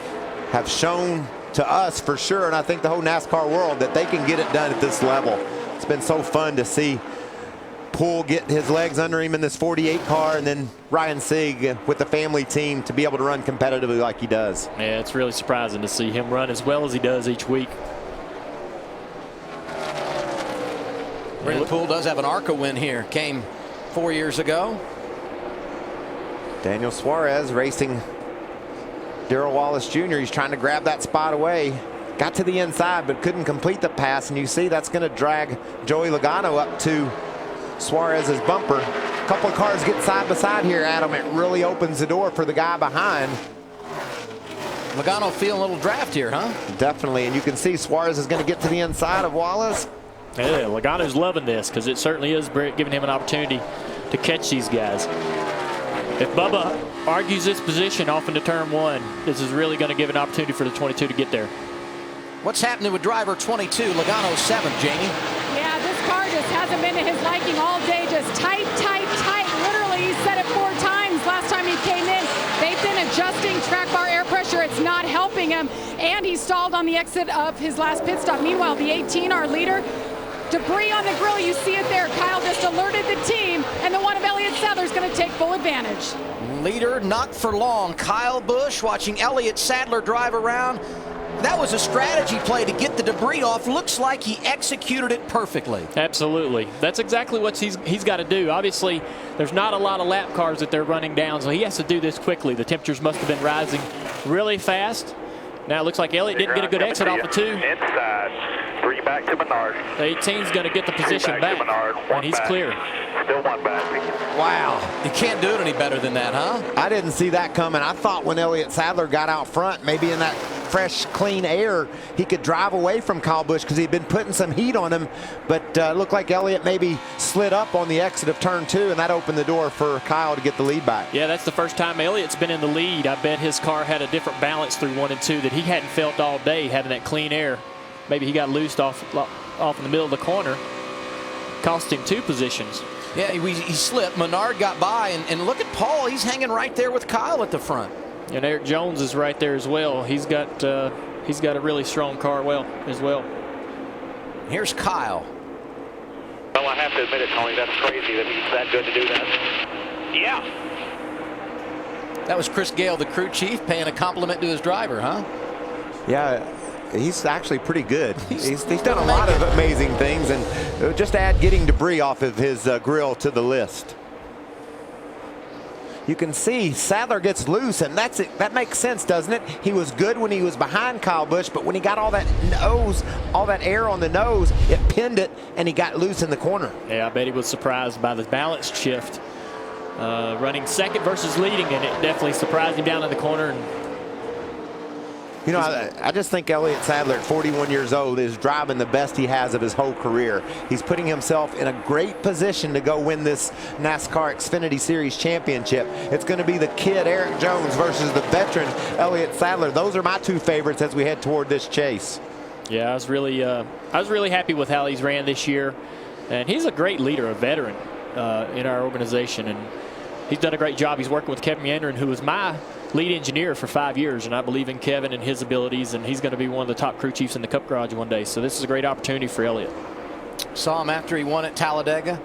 have shown to us for sure, and I think the whole NASCAR world, that they can get it done at this level. It's been so fun to see Poole get his legs under him in this 48 car, and then Ryan Sieg with the family team to be able to run competitively like he does. Yeah, it's really surprising to see him run as well as he does each week. Brennan Poole does have an ARCA win here. Came 4 years ago. Daniel Suarez racing Darrell Wallace Jr. He's trying to grab that spot away. Got to the inside, but couldn't complete the pass. And you see that's going to drag Joey Logano up to Suarez's bumper. A couple of cars get side by side here, Adam. It really opens the door for the guy behind. Logano feeling a little draft here, huh? Definitely. And you can see Suarez is going to get to the inside of Wallace. Yeah, Logano's loving this because it certainly is giving him an opportunity to catch these guys. If Bubba argues this position off into turn 1, this is really going to give an opportunity for the 22 to get there. What's happening with driver 22, Logano 7th, Jamie? Yeah, this car just hasn't been to his liking all day. Just tight, tight, tight. Literally, he said it 4 times last time he came in. They've been adjusting track bar air pressure. It's not helping him. And he stalled on the exit of his last pit stop. Meanwhile, the 18, our leader, debris on the grill, you see it there. Kyle just alerted the team, and the one of Elliott Sadler is going to take full advantage. leader, not for long. Kyle Busch watching Elliott Sadler drive around. That was a strategy play to get the debris off. Looks like he executed it perfectly. Absolutely. That's exactly what he's got to do. Obviously, there's not a lot of lap cars that they're running down, so he has to do this quickly. The temperatures must have been rising really fast. Now it looks like Elliott didn't get a good exit off of 2. Inside. 3 back to Menard. The 18's going to get the position back, and he's clear. Still 1 back. Wow. You can't do it any better than that, huh? I didn't see that coming. I thought when Elliott Sadler got out front, maybe in that fresh, clean air, he could drive away from Kyle Busch because he'd been putting some heat on him. But it looked like Elliott maybe slid up on the exit of turn 2, and that opened the door for Kyle to get the lead back. Yeah, that's the first time Elliott's been in the lead. I bet his car had a different balance through 1 and 2 that he hadn't felt all day, having that clean air. Maybe he got loosed off in the middle of the corner. Cost him 2 positions. Yeah, he slipped. Menard got by, and look at Paul. He's hanging right there with Kyle at the front. And Eric Jones is right there as well. He's got a really strong car as well. Here's Kyle. Well, I have to admit it, Tony. That's crazy that he's that good to do that. Yeah. That was Chris Gale, the crew chief, paying a compliment to his driver, huh? Yeah. He's actually pretty good. He's done a lot of amazing things, and just add getting debris off of his grill to the list. You can see Sadler gets loose, and that's it. That makes sense, doesn't it? He was good when he was behind Kyle Busch, but when he got all that air on the nose, it pinned it, and he got loose in the corner. Yeah, I bet he was surprised by the balance shift. Running second versus leading, and it definitely surprised him down in the corner. And you know, I just think Elliott Sadler at 41 years old is driving the best he has of his whole career. He's putting himself in a great position to go win this NASCAR Xfinity Series championship. It's going to be the kid Eric Jones versus the veteran Elliott Sadler. Those are my 2 favorites as we head toward this chase. Yeah, I was really happy with how he's ran this year, and he's a great leader, a veteran in our organization, and he's done a great job. He's working with Kevin Meandrin, who was my lead engineer for 5 years, and I believe in Kevin and his abilities, and he's going to be one of the top crew chiefs in the Cup Garage one day. So this is a great opportunity for Elliott. Saw him after he won at Talladega.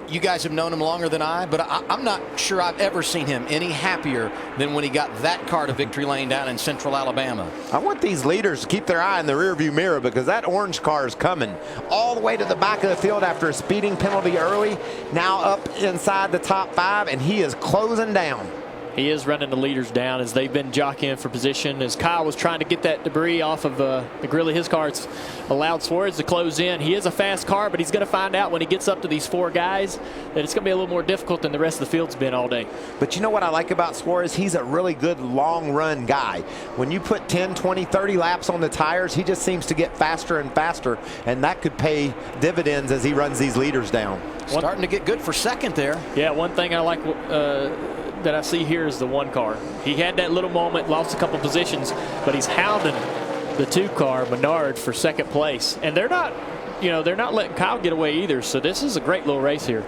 You guys have known him longer than I, but I'm not sure I've ever seen him any happier than when he got that car to victory lane down in Central Alabama. I want these leaders to keep their eye in the rearview mirror, because that orange car is coming all the way to the back of the field after a speeding penalty early. Now up inside the top 5, and he is closing down. He is running the leaders down as they've been jockeying for position. As Kyle was trying to get that debris off of the grill of his car, it's allowed Suarez to close in. He is a fast car, but he's going to find out when he gets up to these 4 guys that it's going to be a little more difficult than the rest of the field's been all day. But you know what I like about Suarez? He's a really good long run guy. When you put 10, 20, 30 laps on the tires, he just seems to get faster and faster, and that could pay dividends as he runs these leaders down. Starting to get good for second there. Yeah, one thing I like that I see here is the 1 car. He had that little moment, lost a couple positions, but he's hounding the 2 car, Menard, for second place. And they're not letting Kyle get away either. So this is a great little race here.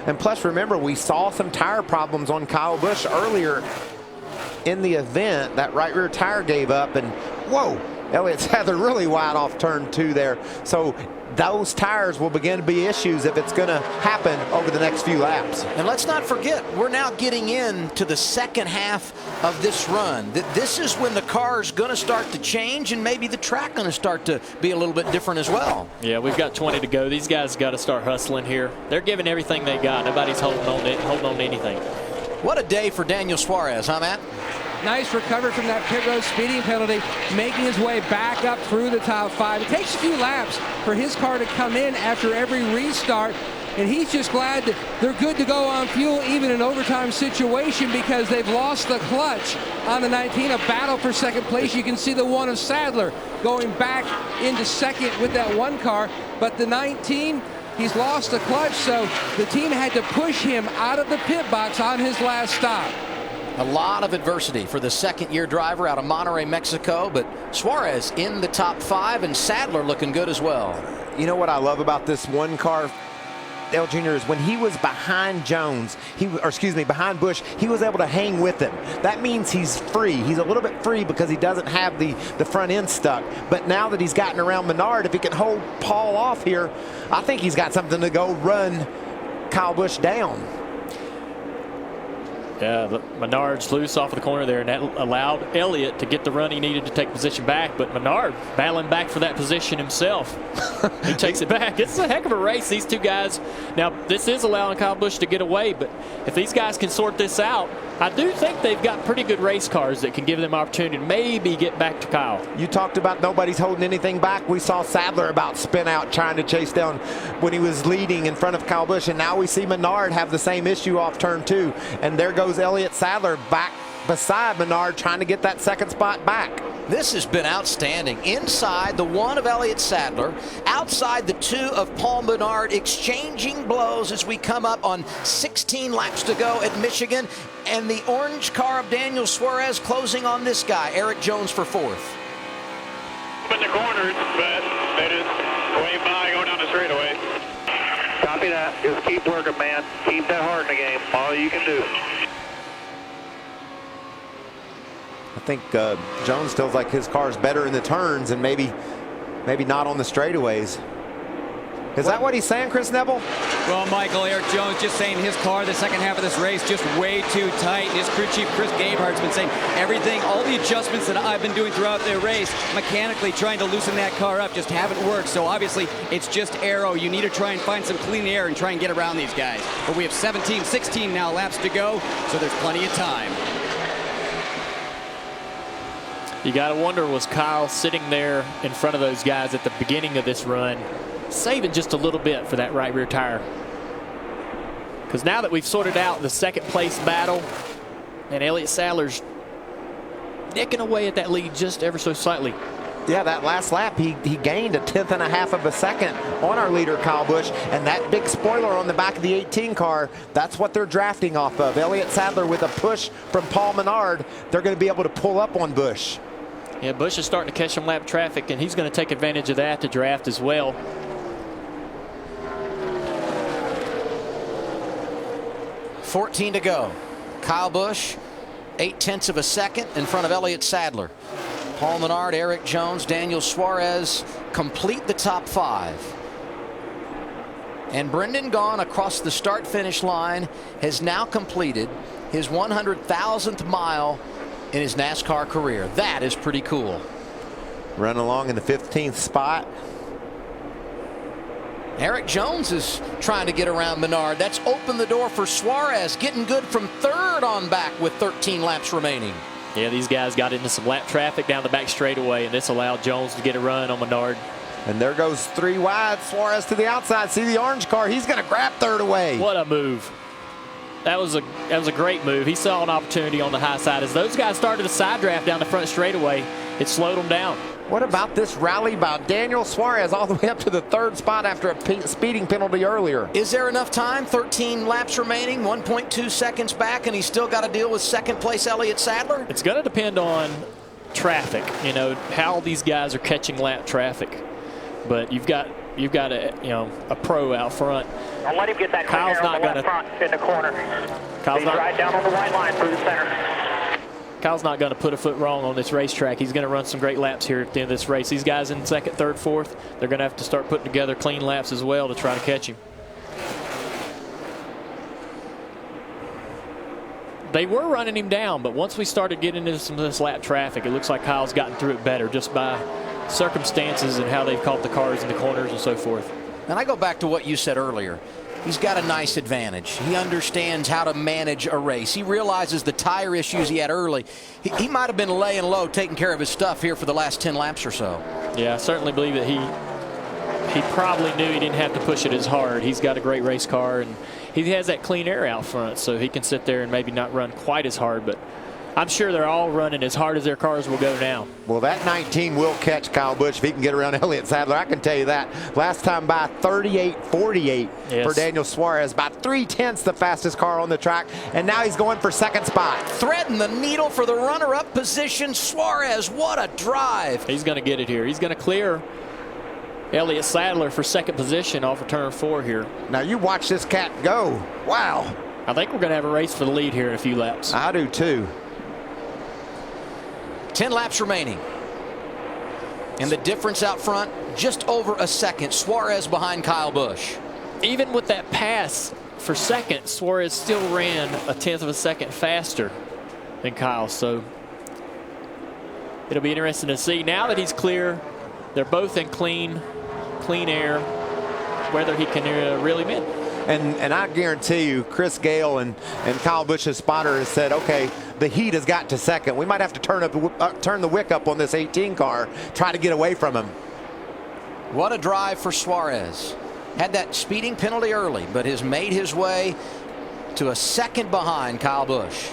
And plus, remember, we saw some tire problems on Kyle Busch earlier in the event. That right rear tire gave up, and whoa, Elliott Sadler really wide off turn 2 there. So those tires will begin to be issues if it's going to happen over the next few laps. And let's not forget, we're now getting into the second half of this run. This is when the car is going to start to change, and maybe the track going to start to be a little bit different as well. Yeah, we've got 20 to go. These guys got to start hustling here. They're giving everything they got. Nobody's holding on to anything. What a day for Daniel Suarez, huh, Matt? Nice recovery from that pit road speeding penalty, making his way back up through the top 5. It takes a few laps for his car to come in after every restart, and he's just glad that they're good to go on fuel even in an overtime situation, because they've lost the clutch on the 19. A battle for second place. You can see the 1 of Sadler going back into second with that 1 car, but the 19, he's lost the clutch, so the team had to push him out of the pit box on his last stop. A lot of adversity for the second-year driver out of Monterrey, Mexico, but Suarez in the top 5, and Sadler looking good as well. You know what I love about this 1 car, Dale Jr., is when he was behind behind Busch, he was able to hang with him. That means he's free. He's a little bit free because he doesn't have the front end stuck. But now that he's gotten around Menard, if he can hold Paul off here, I think he's got something to go run Kyle Busch down. Yeah, Menard's loose off of the corner there, and that allowed Elliott to get the run he needed to take position back. But Menard battling back for that position himself. He takes it back. It's a heck of a race, these two guys. Now, this is allowing Kyle Busch to get away, but if these guys can sort this out, I do think they've got pretty good race cars that can give them opportunity to maybe get back to Kyle. You talked about nobody's holding anything back. We saw Sadler about spin out trying to chase down when he was leading in front of Kyle Busch, and now we see Menard have the same issue off turn 2. And there goes Elliott Sadler back beside Menard trying to get that second spot back. This has been outstanding. Inside the 1 of Elliott Sadler, outside the 2 of Paul Menard, exchanging blows as we come up on 16 laps to go at Michigan. And the orange car of Daniel Suarez closing on this guy, Eric Jones, for 4th. In the corners, but they just way by going down the straightaway. Copy that. Just keep working, man. Keep that heart in the game. All you can do. I think Jones feels like his car's better in the turns and maybe not on the straightaways. Is that what he's saying, Chris Neville? Well, Michael, Eric Jones just saying his car the second half of this race just way too tight. His crew chief Chris Gabehart's been saying everything, all the adjustments that I've been doing throughout the race, mechanically trying to loosen that car up just haven't worked. So obviously it's just aero. You need to try and find some clean air and try and get around these guys. But we have 16 now laps to go, so there's plenty of time. You got to wonder, was Kyle sitting there in front of those guys at the beginning of this run, saving just a little bit for that right rear tire? Because now that we've sorted out the second place battle, and Elliott Sadler's nicking away at that lead just ever so slightly. Yeah, that last lap, he gained 1/10 of a second on our leader, Kyle Busch, and that big spoiler on the back of the 18 car, that's what they're drafting off of. Elliott Sadler with a push from Paul Menard, they're going to be able to pull up on Busch. Yeah, Busch is starting to catch some lap traffic, and he's going to take advantage of that to draft as well. $14 to go. Kyle Busch, 0.8 of a second in front of Elliott Sadler. Paul Menard, Eric Jones, Daniel Suarez complete the top 5. And Brendan Gaughan across the start-finish line has now completed his 100,000th mile in his NASCAR career. That is pretty cool. Run along in the 15th spot. Eric Jones is trying to get around Menard. That's opened the door for Suarez, getting good from 3rd on back with 13 laps remaining. Yeah, these guys got into some lap traffic down the back straightaway, and this allowed Jones to get a run on Menard. And there goes 3 wide. Suarez to the outside. See the orange car. He's going to grab 3rd away. What a move. That was a great move. He saw an opportunity on the high side. As those guys started a side draft down the front straightaway, it slowed them down. What about this rally by Daniel Suarez all the way up to the 3rd spot after a speeding penalty earlier? Is there enough time? 13 laps remaining, 1.2 seconds back, and he's still got to deal with 2nd place Elliott Sadler? It's going to depend on traffic, you know, how these guys are catching lap traffic. But you've got a pro out front. I'll let him get that Kyle's on not the going left front in the corner. Kyle's not right down on the white line through the center. Kyle's not going to put a foot wrong on this racetrack. He's going to run some great laps here at the end of this race. These guys in 2nd, 3rd, 4th, they're going to have to start putting together clean laps as well to try to catch him. They were running him down, but once we started getting into some of this lap traffic, it looks like Kyle's gotten through it better just by circumstances and how they've caught the cars in the corners and so forth. And I go back to what you said earlier. He's got a nice advantage. He understands how to manage a race. He realizes the tire issues he had early. He might have been laying low, taking care of his stuff here for the last 10 laps or so. Yeah, I certainly believe that he probably knew he didn't have to push it as hard. He's got a great race car, and he has that clean air out front, so he can sit there and maybe not run quite as hard, but I'm sure they're all running as hard as their cars will go now. Well, that 19 will catch Kyle Busch if he can get around Elliott Sadler. I can tell you that. Last time by 38.48 for Daniel Suarez. About 3/10 the fastest car on the track. And now he's going for 2nd spot. Threading the needle for the runner-up position. Suarez, what a drive. He's going to get it here. He's going to clear Elliott Sadler for 2nd position off of turn 4 here. Now you watch this cat go. Wow. I think we're going to have a race for the lead here in a few laps. I do too. 10 laps remaining. And the difference out front, just over a second. Suarez behind Kyle Busch. Even with that pass for second, Suarez still ran a 1/10 of a second faster than Kyle. So it'll be interesting to see. Now that he's clear, they're both in clean air, whether he can really win. And I guarantee you, Chris Gale and Kyle Busch's spotter has said, okay, the heat has got to second. We might have to turn the wick up on this 18 car, try to get away from him. What a drive for Suarez. Had that speeding penalty early, but has made his way to a second behind Kyle Busch.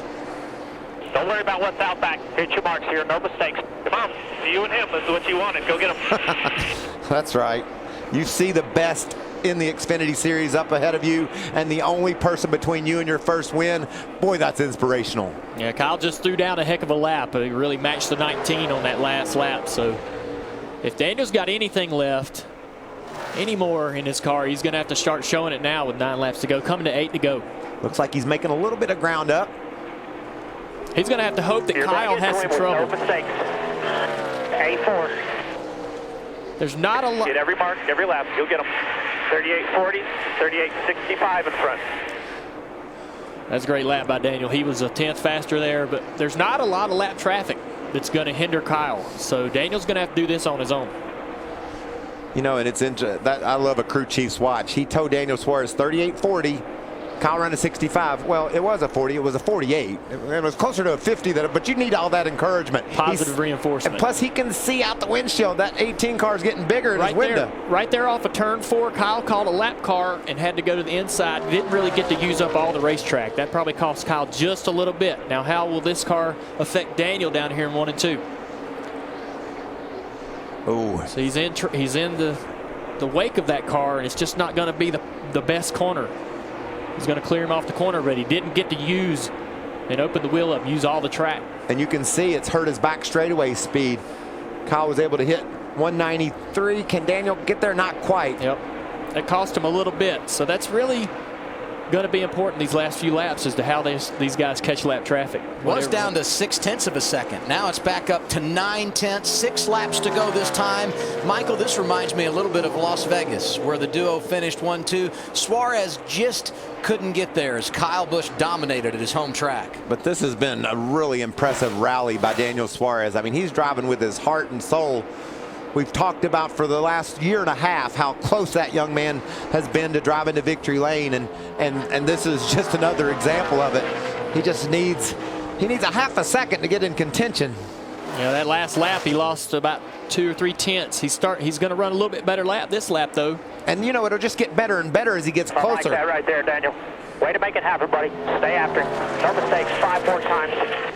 Don't worry about what's out back. Hit your marks here, no mistakes. Come on, you and him, this is what you wanted. Go get him. That's right. You see the best in the Xfinity Series up ahead of you, and the only person between you and your first win. Boy, that's inspirational. Yeah, Kyle just threw down a heck of a lap. He really matched the 19 on that last lap. So if Daniel's got anything left anymore in his car, he's going to have to start showing it now with 9 laps to go, coming to 8 to go. Looks like he's making a little bit of ground up. He's going to have to hope that Kyle has some trouble. No mistakes. A4. There's not a lot. Get every mark, every lap. You'll get them. 38.40, 38.65 in front. That's a great lap by Daniel. He was a 10th faster there, but there's not a lot of lap traffic that's going to hinder Kyle. So Daniel's going to have to do this on his own. You know, and it's interesting. I love a crew chief's watch. He told Daniel Suarez 38.40. Kyle ran a 65. Well, it was a 40. It was a 48. It was closer to a 50. But you need all that encouragement. Positive reinforcement. And plus, he can see out the windshield. That 18 car is getting bigger in his window. Right there off of turn 4, Kyle called a lap car and had to go to the inside. Didn't really get to use up all the racetrack. That probably cost Kyle just a little bit. Now, how will this car affect Daniel down here in 1 and 2? Oh, so he's in the wake of that car, and it's just not going to be the best corner. He's going to clear him off the corner, but he didn't get to use and open the wheel up, use all the track. And you can see it's hurt his back straightaway speed. Kyle was able to hit 193. Can Daniel get there? Not quite. Yep. That cost him a little bit. So that's really going to be important these last few laps as to how these guys catch lap traffic. Was down to 0.6 of a second. Now it's back up to 0.9. 6 laps to go this time. Michael, this reminds me a little bit of Las Vegas, where the duo finished 1-2. Suarez just couldn't get there as Kyle Busch dominated at his home track. But this has been a really impressive rally by Daniel Suarez. I mean, he's driving with his heart and soul. We've talked about for the last year and a half how close that young man has been to driving to victory lane, and this is just another example of it. He just needs a half a second to get in contention. Yeah, that last lap he lost about 2 or 3 tenths. He's going to run a little bit better lap this lap though. And you know, it'll just get better and better as he gets closer. I like that right there, Daniel. Way to make it happen, buddy. Stay after him. No mistakes. 5 more times.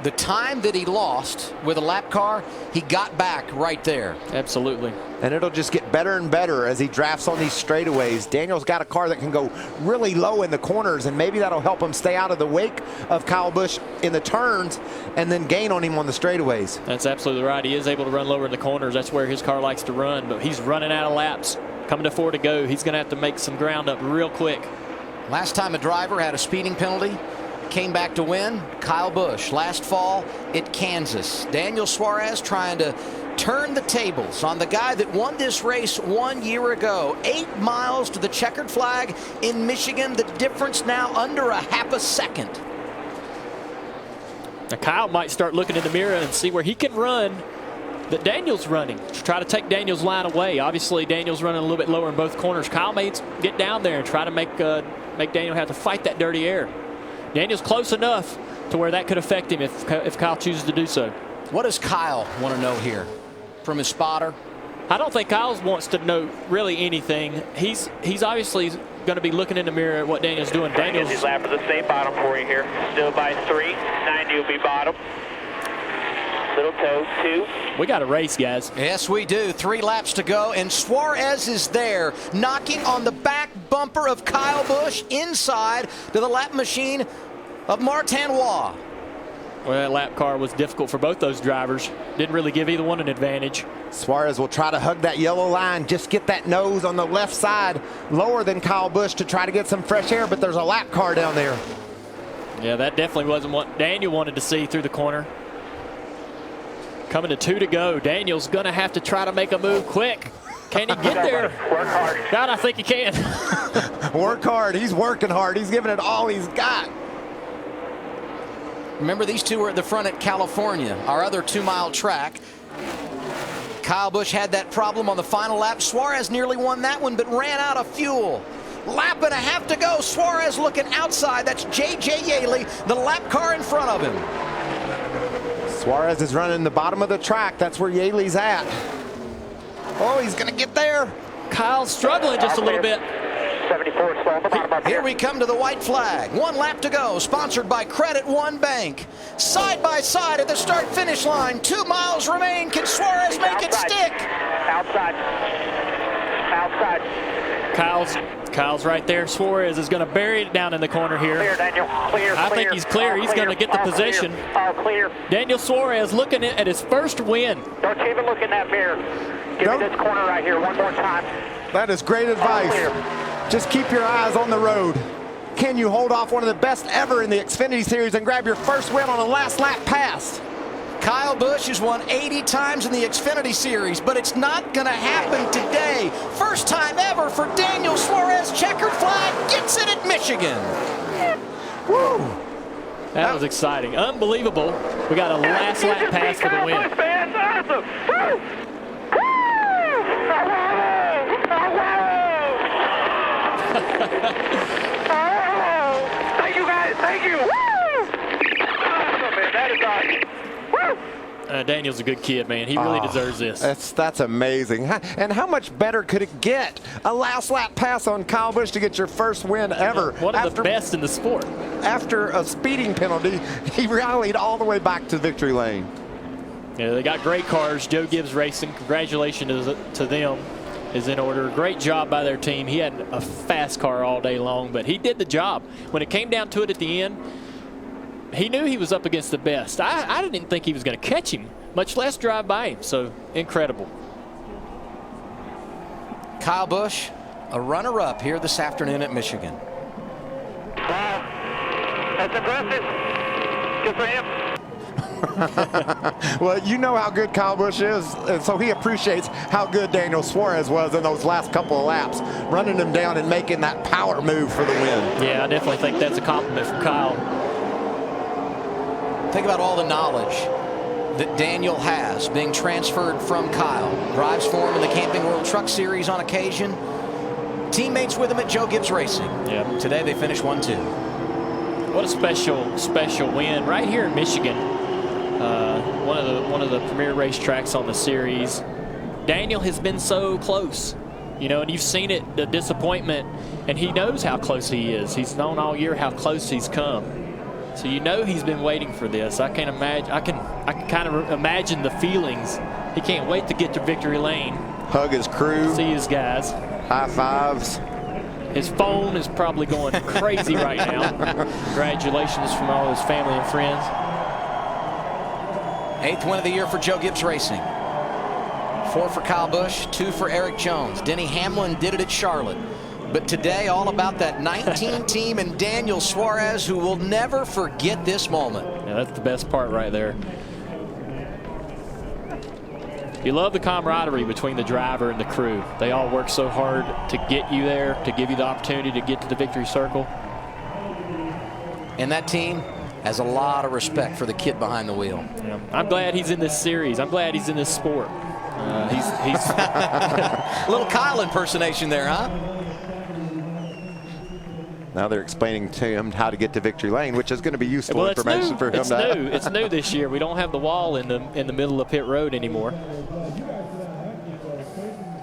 The time that he lost with a lap car, he got back right there. Absolutely. And it'll just get better and better as he drafts on these straightaways. Daniel's got a car that can go really low in the corners, and maybe that'll help him stay out of the wake of Kyle Busch in the turns and then gain on him on the straightaways. That's absolutely right. He is able to run lower in the corners. That's where his car likes to run, but he's running out of laps. Coming to 4 to go. He's going to have to make some ground up real quick. Last time a driver had a speeding penalty, came back to win, Kyle Busch. Last fall at Kansas. Daniel Suarez trying to turn the tables on the guy that won this race 1 year ago. 8 miles to the checkered flag in Michigan. The difference now under a half a second. Now Kyle might start looking in the mirror and see where he can run that Daniel's running to try to take Daniel's line away. Obviously, Daniel's running a little bit lower in both corners. Kyle may get down there and try to make Daniel have to fight that dirty air. Daniel's close enough to where that could affect him if Kyle chooses to do so. What does Kyle want to know here from his spotter? I don't think Kyle wants to know really anything. He's obviously going to be looking in the mirror at what Daniel's doing. Daniel's his lap for the same bottom for you here. Still by 3. 90 will be bottom. Little toe 2. We got a race, guys. Yes, we do. 3 laps to go, and Suarez is there, knocking on the back bumper of Kyle Busch inside to the lap machine of Martin Roy. Well, that lap car was difficult for both those drivers. Didn't really give either one an advantage. Suarez will try to hug that yellow line, just get that nose on the left side lower than Kyle Busch to try to get some fresh air, but there's a lap car down there. Yeah, that definitely wasn't what Daniel wanted to see through the corner. Coming to 2 to go. Daniel's going to have to try to make a move quick. Can he get there? Work hard. God, I think he can. Work hard. He's working hard. He's giving it all he's got. Remember, these two were at the front at California, our other 2-mile track. Kyle Busch had that problem on the final lap. Suarez nearly won that one, but ran out of fuel. Lap and a half to go. Suarez looking outside. That's J.J. Yeley, the lap car in front of him. Suarez is running the bottom of the track. That's where Yaley's at. Oh, he's going to get there. Kyle's struggling just a little bit. 74 slow on the bottom up Here we come to the white flag. 1 lap to go, sponsored by Credit One Bank. Side by side at the start-finish line. 2 miles remain. Can Suarez make it stick? Outside. Kyle's right there. Suarez is going to bury it down in the corner here. Clear, Daniel. Clear. I think he's clear. He's going to get the position. All clear. Daniel Suarez looking at his first win. Don't even look in that mirror. Give me this corner right here one more time. That is great advice. Just keep your eyes on the road. Can you hold off one of the best ever in the Xfinity Series and grab your first win on a last lap pass? Kyle Busch has won 80 times in the Xfinity Series, but it's not going to happen today. First time ever for Daniel Suarez. Checkered flag gets it at Michigan. Woo! That was exciting. Unbelievable. We got a last lap pass for the win. That's awesome. Woo! Thank you, guys. Thank you. Awesome, man. That is awesome. Daniel's a good kid, man. He really deserves this. That's amazing. And how much better could it get? A last lap pass on Kyle Busch to get your first win ever. One of the best in the sport. After a speeding penalty, he rallied all the way back to victory lane. Yeah, they got great cars. Joe Gibbs Racing, congratulations to them, is in order. Great job by their team. He had a fast car all day long, but he did the job. When it came down to it at the end, he knew he was up against the best. I didn't think he was going to catch him, much less drive by him. So, incredible. Kyle Busch, a runner-up here this afternoon at Michigan. Wow. That's impressive. Good for him. Well, you know how good Kyle Busch is, and so he appreciates how good Daniel Suarez was in those last couple of laps, running him down and making that power move for the win. Yeah, I definitely think that's a compliment from Kyle. Think about all the knowledge that Daniel has being transferred from Kyle. Drives for him in the Camping World Truck Series on occasion. Teammates with him at Joe Gibbs Racing. Yeah. Today they finished 1-2. What a special win right here in Michigan. One of the premier racetracks on the series. Daniel has been so close, you know, and you've seen it, the disappointment, and he knows how close he is. He's known all year how close he's come. So you know he's been waiting for this. I can imagine. I can kind of imagine the feelings. He can't wait to get to victory lane. Hug his crew. See his guys. High fives. His phone is probably going crazy right now. Congratulations from all his family and friends. 8th win of the year for Joe Gibbs Racing. 4 for Kyle Busch, 2 for Eric Jones. Denny Hamlin did it at Charlotte. But today, all about that 19 team and Daniel Suarez, who will never forget this moment. Yeah, that's the best part right there. You love the camaraderie between the driver and the crew. They all work so hard to get you there, to give you the opportunity to get to the victory circle. And that team has a lot of respect for the kid behind the wheel. Yeah. I'm glad he's in this series. I'm glad he's in this sport. He's a little Kyle impersonation there, huh? Now they're explaining to him how to get to victory lane, which is going to be useful information for him. It's new this year. We don't have the wall in the middle of pit road anymore.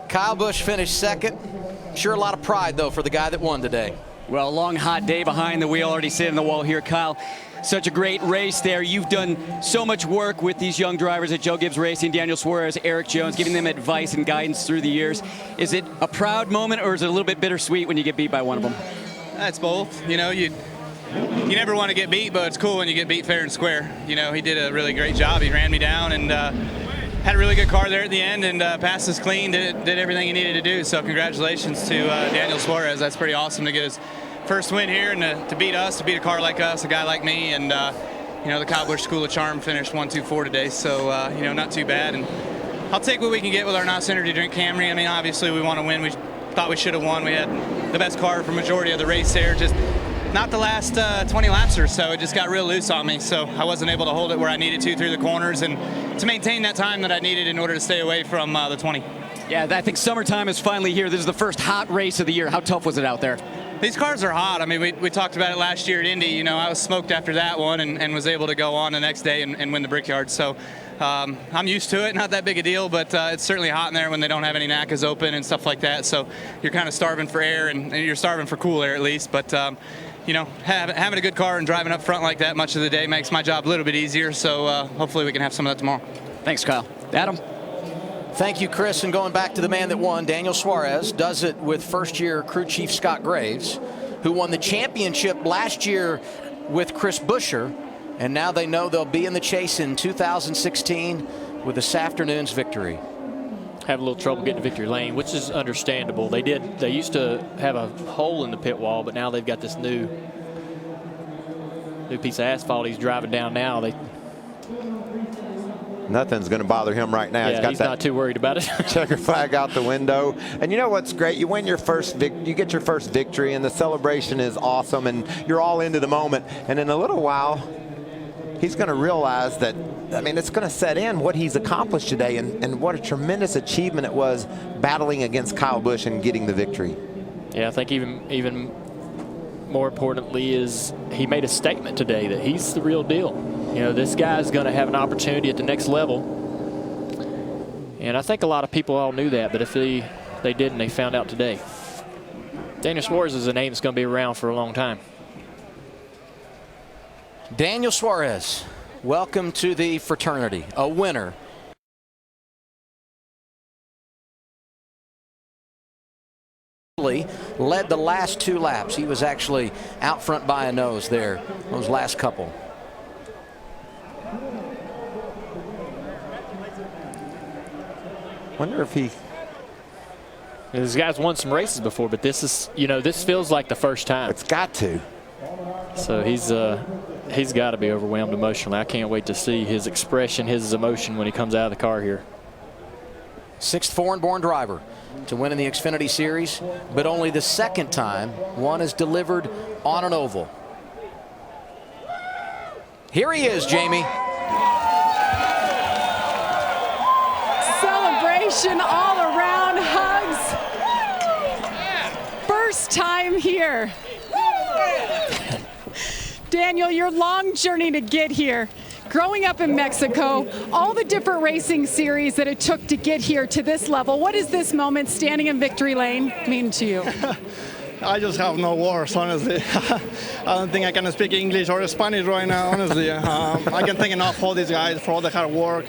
Kyle Busch finished 2nd. Sure, a lot of pride though for the guy that won today. Well, long hot day behind the wheel, already sitting on the wall here, Kyle. Such a great race there. You've done so much work with these young drivers at Joe Gibbs Racing, Daniel Suarez, Eric Jones, giving them advice and guidance through the years. Is it a proud moment, or is it a little bit bittersweet when you get beat by one of them? That's both. You know, you never want to get beat, but it's cool when you get beat fair and square. You know, he did a really great job. He ran me down and had a really good car there at the end and passed us clean, did everything he needed to do. So congratulations to Daniel Suarez. That's pretty awesome to get his first win here and to beat us, to beat a car like us, a guy like me. And, you know, the Kyle Busch School of Charm finished 1-2-4 today. So, you know, not too bad. And I'll take what we can get with our NOS Energy Drink Camry. I mean, obviously we want to win. We thought we should have won. We had the best car for majority of the race there. Just not the last 20 laps or so. It just got real loose on me, so I wasn't able to hold it where I needed to through the corners and to maintain that time that I needed in order to stay away from the 20. Yeah, I think summertime is finally here. This is the first hot race of the year. How tough was it out there? These cars are hot. I mean, we talked about it last year at Indy. You know, I was smoked after that one and was able to go on the next day and win the Brickyard. So I'm used to it. Not that big a deal, but it's certainly hot in there when they don't have any NACAs open and stuff like that. So you're kind of starving for air, and you're starving for cool air at least. But you know, having a good car and driving up front like that much of the day makes my job a little bit easier. So hopefully we can have some of that tomorrow. Thanks, Kyle. Adam? Thank you, Chris. And going back to the man that won, Daniel Suarez does it with first-year crew chief Scott Graves, who won the championship last year with Chris Buescher. And now they know they'll be in the chase in 2016 with this afternoon's victory. Have a little trouble getting to victory lane, which is understandable. They used to have a hole in the pit wall, but now they've got this new piece of asphalt he's driving down now. Nothing's going to bother him right now. Yeah, he's not too worried about it. Checker flag out the window. And you know what's great? You win your first you get your first victory, and the celebration is awesome, and you're all into the moment. And in a little while, he's going to realize that, I mean, it's going to set in what he's accomplished today, and what a tremendous achievement it was battling against Kyle Busch and getting the victory. Yeah, I think even more importantly is he made a statement today that he's the real deal. You know, this guy's going to have an opportunity at the next level. And I think a lot of people all knew that, but if they didn't, they found out today. Daniel Suarez is a name that's going to be around for a long time. Daniel Suarez, welcome to the fraternity, a winner. Led the last 2 laps. He was actually out front by a nose there, those last couple. Wonder if this guy's won some races before, but this is, you know, this feels like the first time. It's got to. So he's got to be overwhelmed emotionally. I can't wait to see his expression, his emotion when he comes out of the car here. 6th foreign-born driver to win in the Xfinity Series, but only the 2nd time one is delivered on an oval. Here he is, Jamie. Celebration all around, hugs. First time here. Daniel, your long journey to get here. Growing up in Mexico, all the different racing series that it took to get here to this level, what does this moment standing in victory lane mean to you? I just have no words, honestly. I don't think I can speak English or Spanish right now, honestly. I can thank enough all these guys for all the hard work,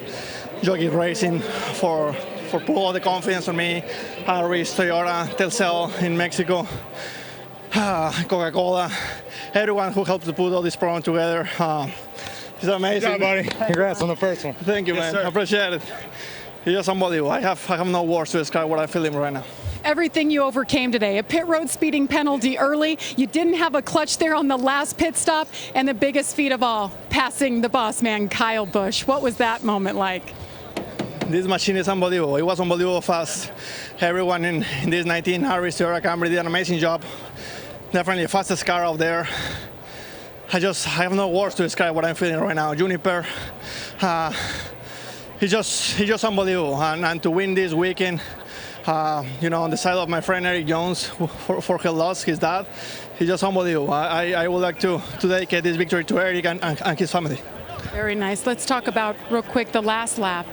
Jockey Racing for put all the confidence on me, Harris, Toyota, Telcel in Mexico, Coca-Cola, everyone who helped to put all this program together. It's amazing. Good job, buddy. Congrats on the first one. Thank you, Yes, man. sir. I appreciate it. It's just unbelievable. I have no words to describe what I'm feeling right now. Everything you overcame today, a pit road speeding penalty early, you didn't have a clutch there on the last pit stop, and the biggest feat of all, passing the boss man, Kyle Busch. What was that moment like? This machine is unbelievable. It was unbelievable fast. Everyone in this 19 Harris Toyota Camry did an amazing job. Definitely the fastest car out there. I have no words to describe what I'm feeling right now. Juniper, he's just unbelievable. And to win this weekend, you know, on the side of my friend Eric Jones, for he lost his dad, he's just unbelievable. I would like to dedicate this victory to Eric and his family. Very nice. Let's talk about, real quick, the last lap.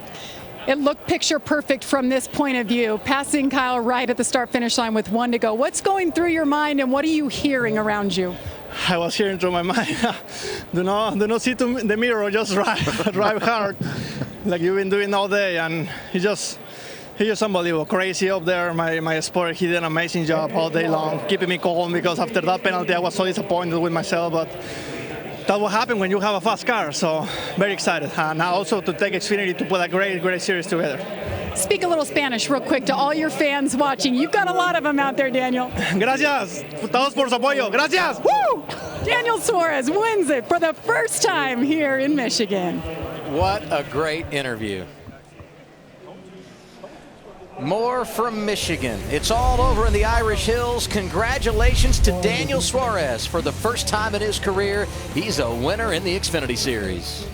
It looked picture perfect from this point of view, passing Kyle right at the start-finish line with 1 to go. What's going through your mind, and what are you hearing around you? I was hearing through my mind, do not see to the mirror, just drive hard, like you've been doing all day. And he's just unbelievable, crazy up there. My sport, he did an amazing job all day long, keeping me calm, because after that penalty, I was so disappointed with myself. But that's what happens when you have a fast car. So very excited, and also to take Xfinity to put a great series together. Speak a little Spanish real quick to all your fans watching. You've got a lot of them out there, Daniel. Gracias, todos por su apoyo. Gracias. Woo! Daniel Suarez wins it for the first time here in Michigan. What a great interview. More from Michigan. It's all over in the Irish Hills. Congratulations to Daniel Suarez. For the first time in his career, he's a winner in the Xfinity Series.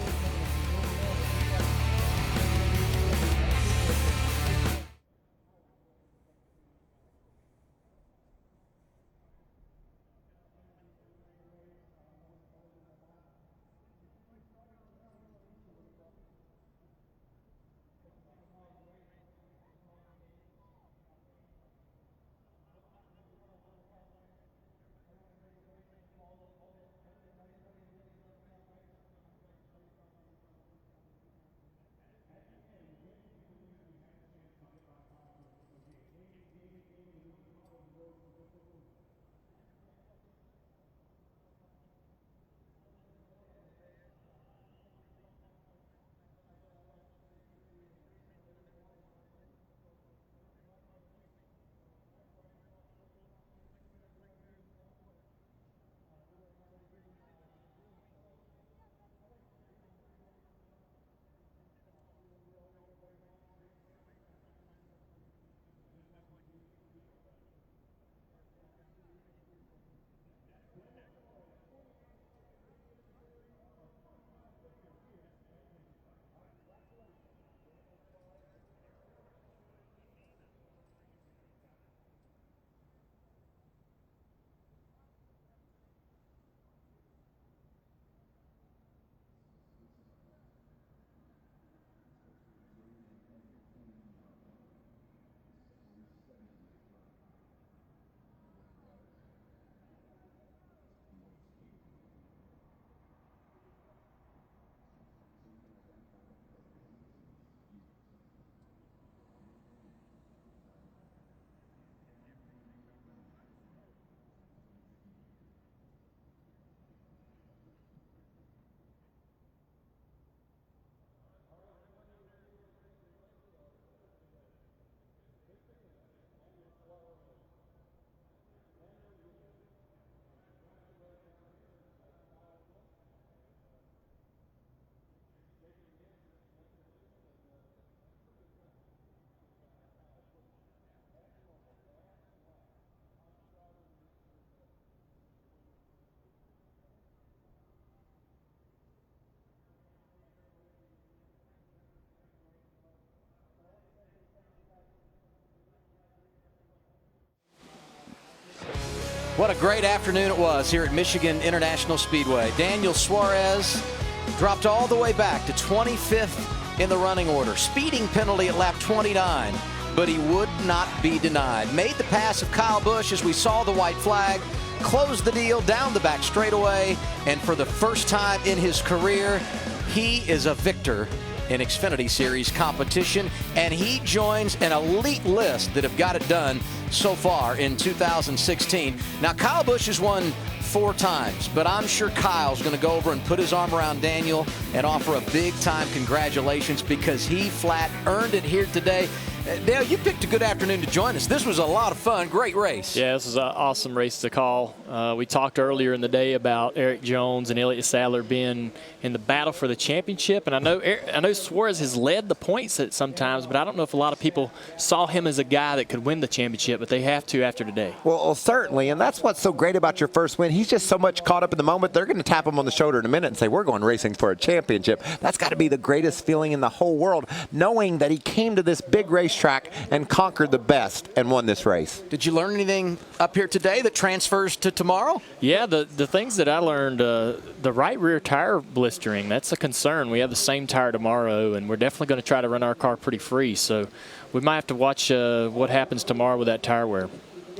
What a great afternoon it was here at Michigan International Speedway. Daniel Suarez dropped all the way back to 25th in the running order. Speeding penalty at lap 29, but he would not be denied. Made the pass of Kyle Busch as we saw the white flag, closed the deal down the back straightaway, and for the first time in his career, he is a victor in Xfinity Series competition, and he joins an elite list that have got it done so far in 2016. Now, Kyle Busch has won 4 times, but I'm sure Kyle's going to go over and put his arm around Daniel and offer a big-time congratulations because he flat earned it here today. Dale, you picked a good afternoon to join us. This was a lot of fun. Great race. Yeah, this was an awesome race to call. We talked earlier in the day about Erik Jones and Elliott Sadler being in the battle for the championship. And I know Suarez has led the points at sometimes, but I don't know if a lot of people saw him as a guy that could win the championship, but they have to after today. Well, certainly, and that's what's so great about your first win. He's just so much caught up in the moment. They're going to tap him on the shoulder in a minute and say, we're going racing for a championship. That's got to be the greatest feeling in the whole world, knowing that he came to this big racetrack and conquered the best and won this race. Did you learn anything up here today that transfers to tomorrow? Yeah, the things that I learned, the right rear tire blistering, that's a concern. We have the same tire tomorrow, and we're definitely going to try to run our car pretty free. So we might have to watch what happens tomorrow with that tire wear.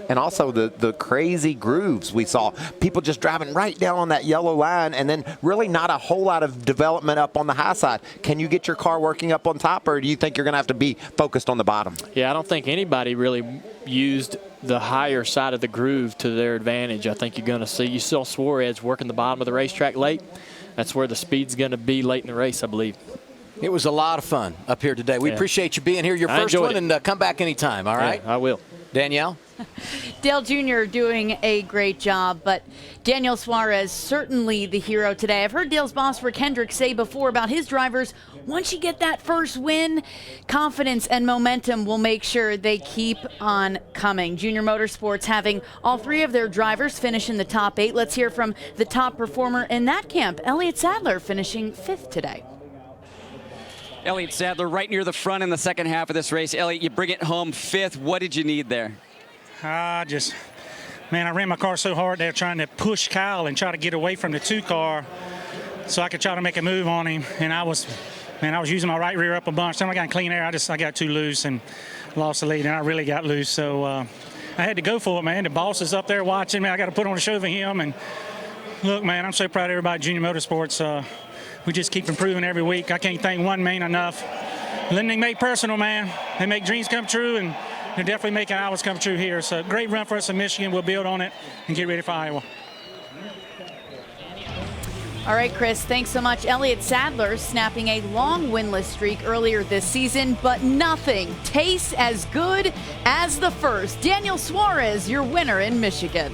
And also the crazy grooves we saw. People just driving right down on that yellow line and then really not a whole lot of development up on the high side. Can you get your car working up on top, or do you think you're going to have to be focused on the bottom? Yeah, I don't think anybody really used the higher side of the groove to their advantage. I think you're going to see, you saw Suarez working the bottom of the racetrack late. That's where the speed's going to be late in the race, I believe. It was a lot of fun up here today. We appreciate you being here. Your first one, and come back anytime, all right? Yeah, I will. Danielle? Dale Jr. doing a great job, but Daniel Suarez certainly the hero today. I've heard Dale's boss Rick Hendrick say before about his drivers, once you get that first win, confidence and momentum will make sure they keep on coming. Junior Motorsports having all 3 of their drivers finish in the top 8. Let's hear from the top performer in that camp, Elliott Sadler, finishing 5th today. Elliott Sadler right near the front in the second half of this race. Elliott, you bring it home 5th. What did you need there? Man, I ran my car so hard there trying to push Kyle and try to get away from the 2 car so I could try to make a move on him. And I was using my right rear up a bunch. Then I got in clean air. I got too loose and lost the lead, and I really got loose. So I had to go for it, man. The boss is up there watching me. I got to put on a show for him. And look, man, I'm so proud of everybody at Junior Motorsports. We just keep improving every week. I can't thank one man enough. Lending make personal, man. They make dreams come true, and they're definitely making ours come true here. So great run for us in Michigan. We'll build on it and get ready for Iowa. All right, Chris, thanks so much. Elliott Sadler snapping a long winless streak earlier this season, but nothing tastes as good as the first. Daniel Suarez, your winner in Michigan.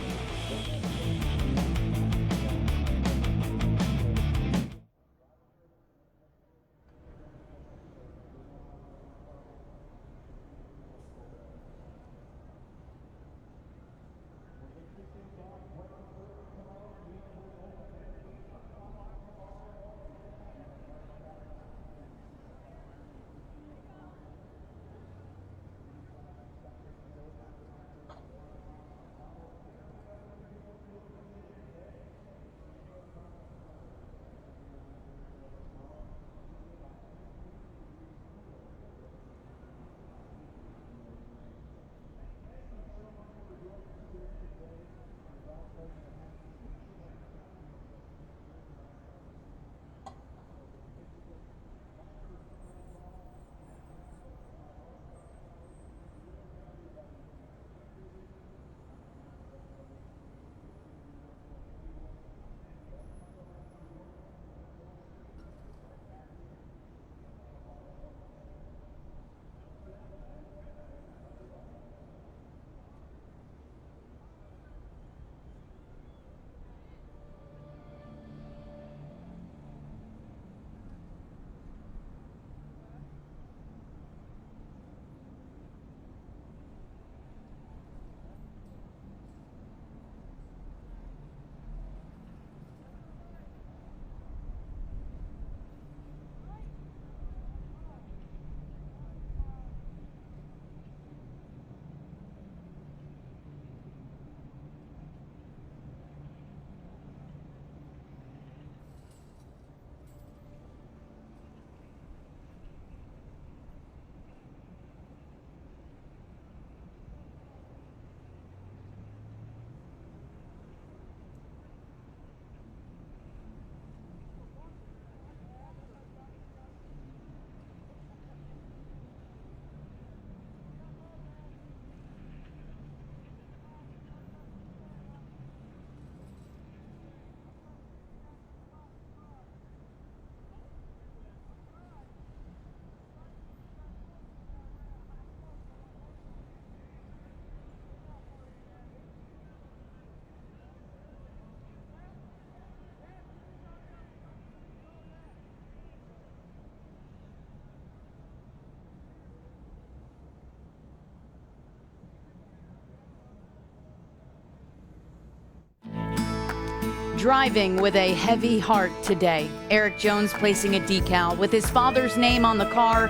Driving with a heavy heart today. Erik Jones placing a decal with his father's name on the car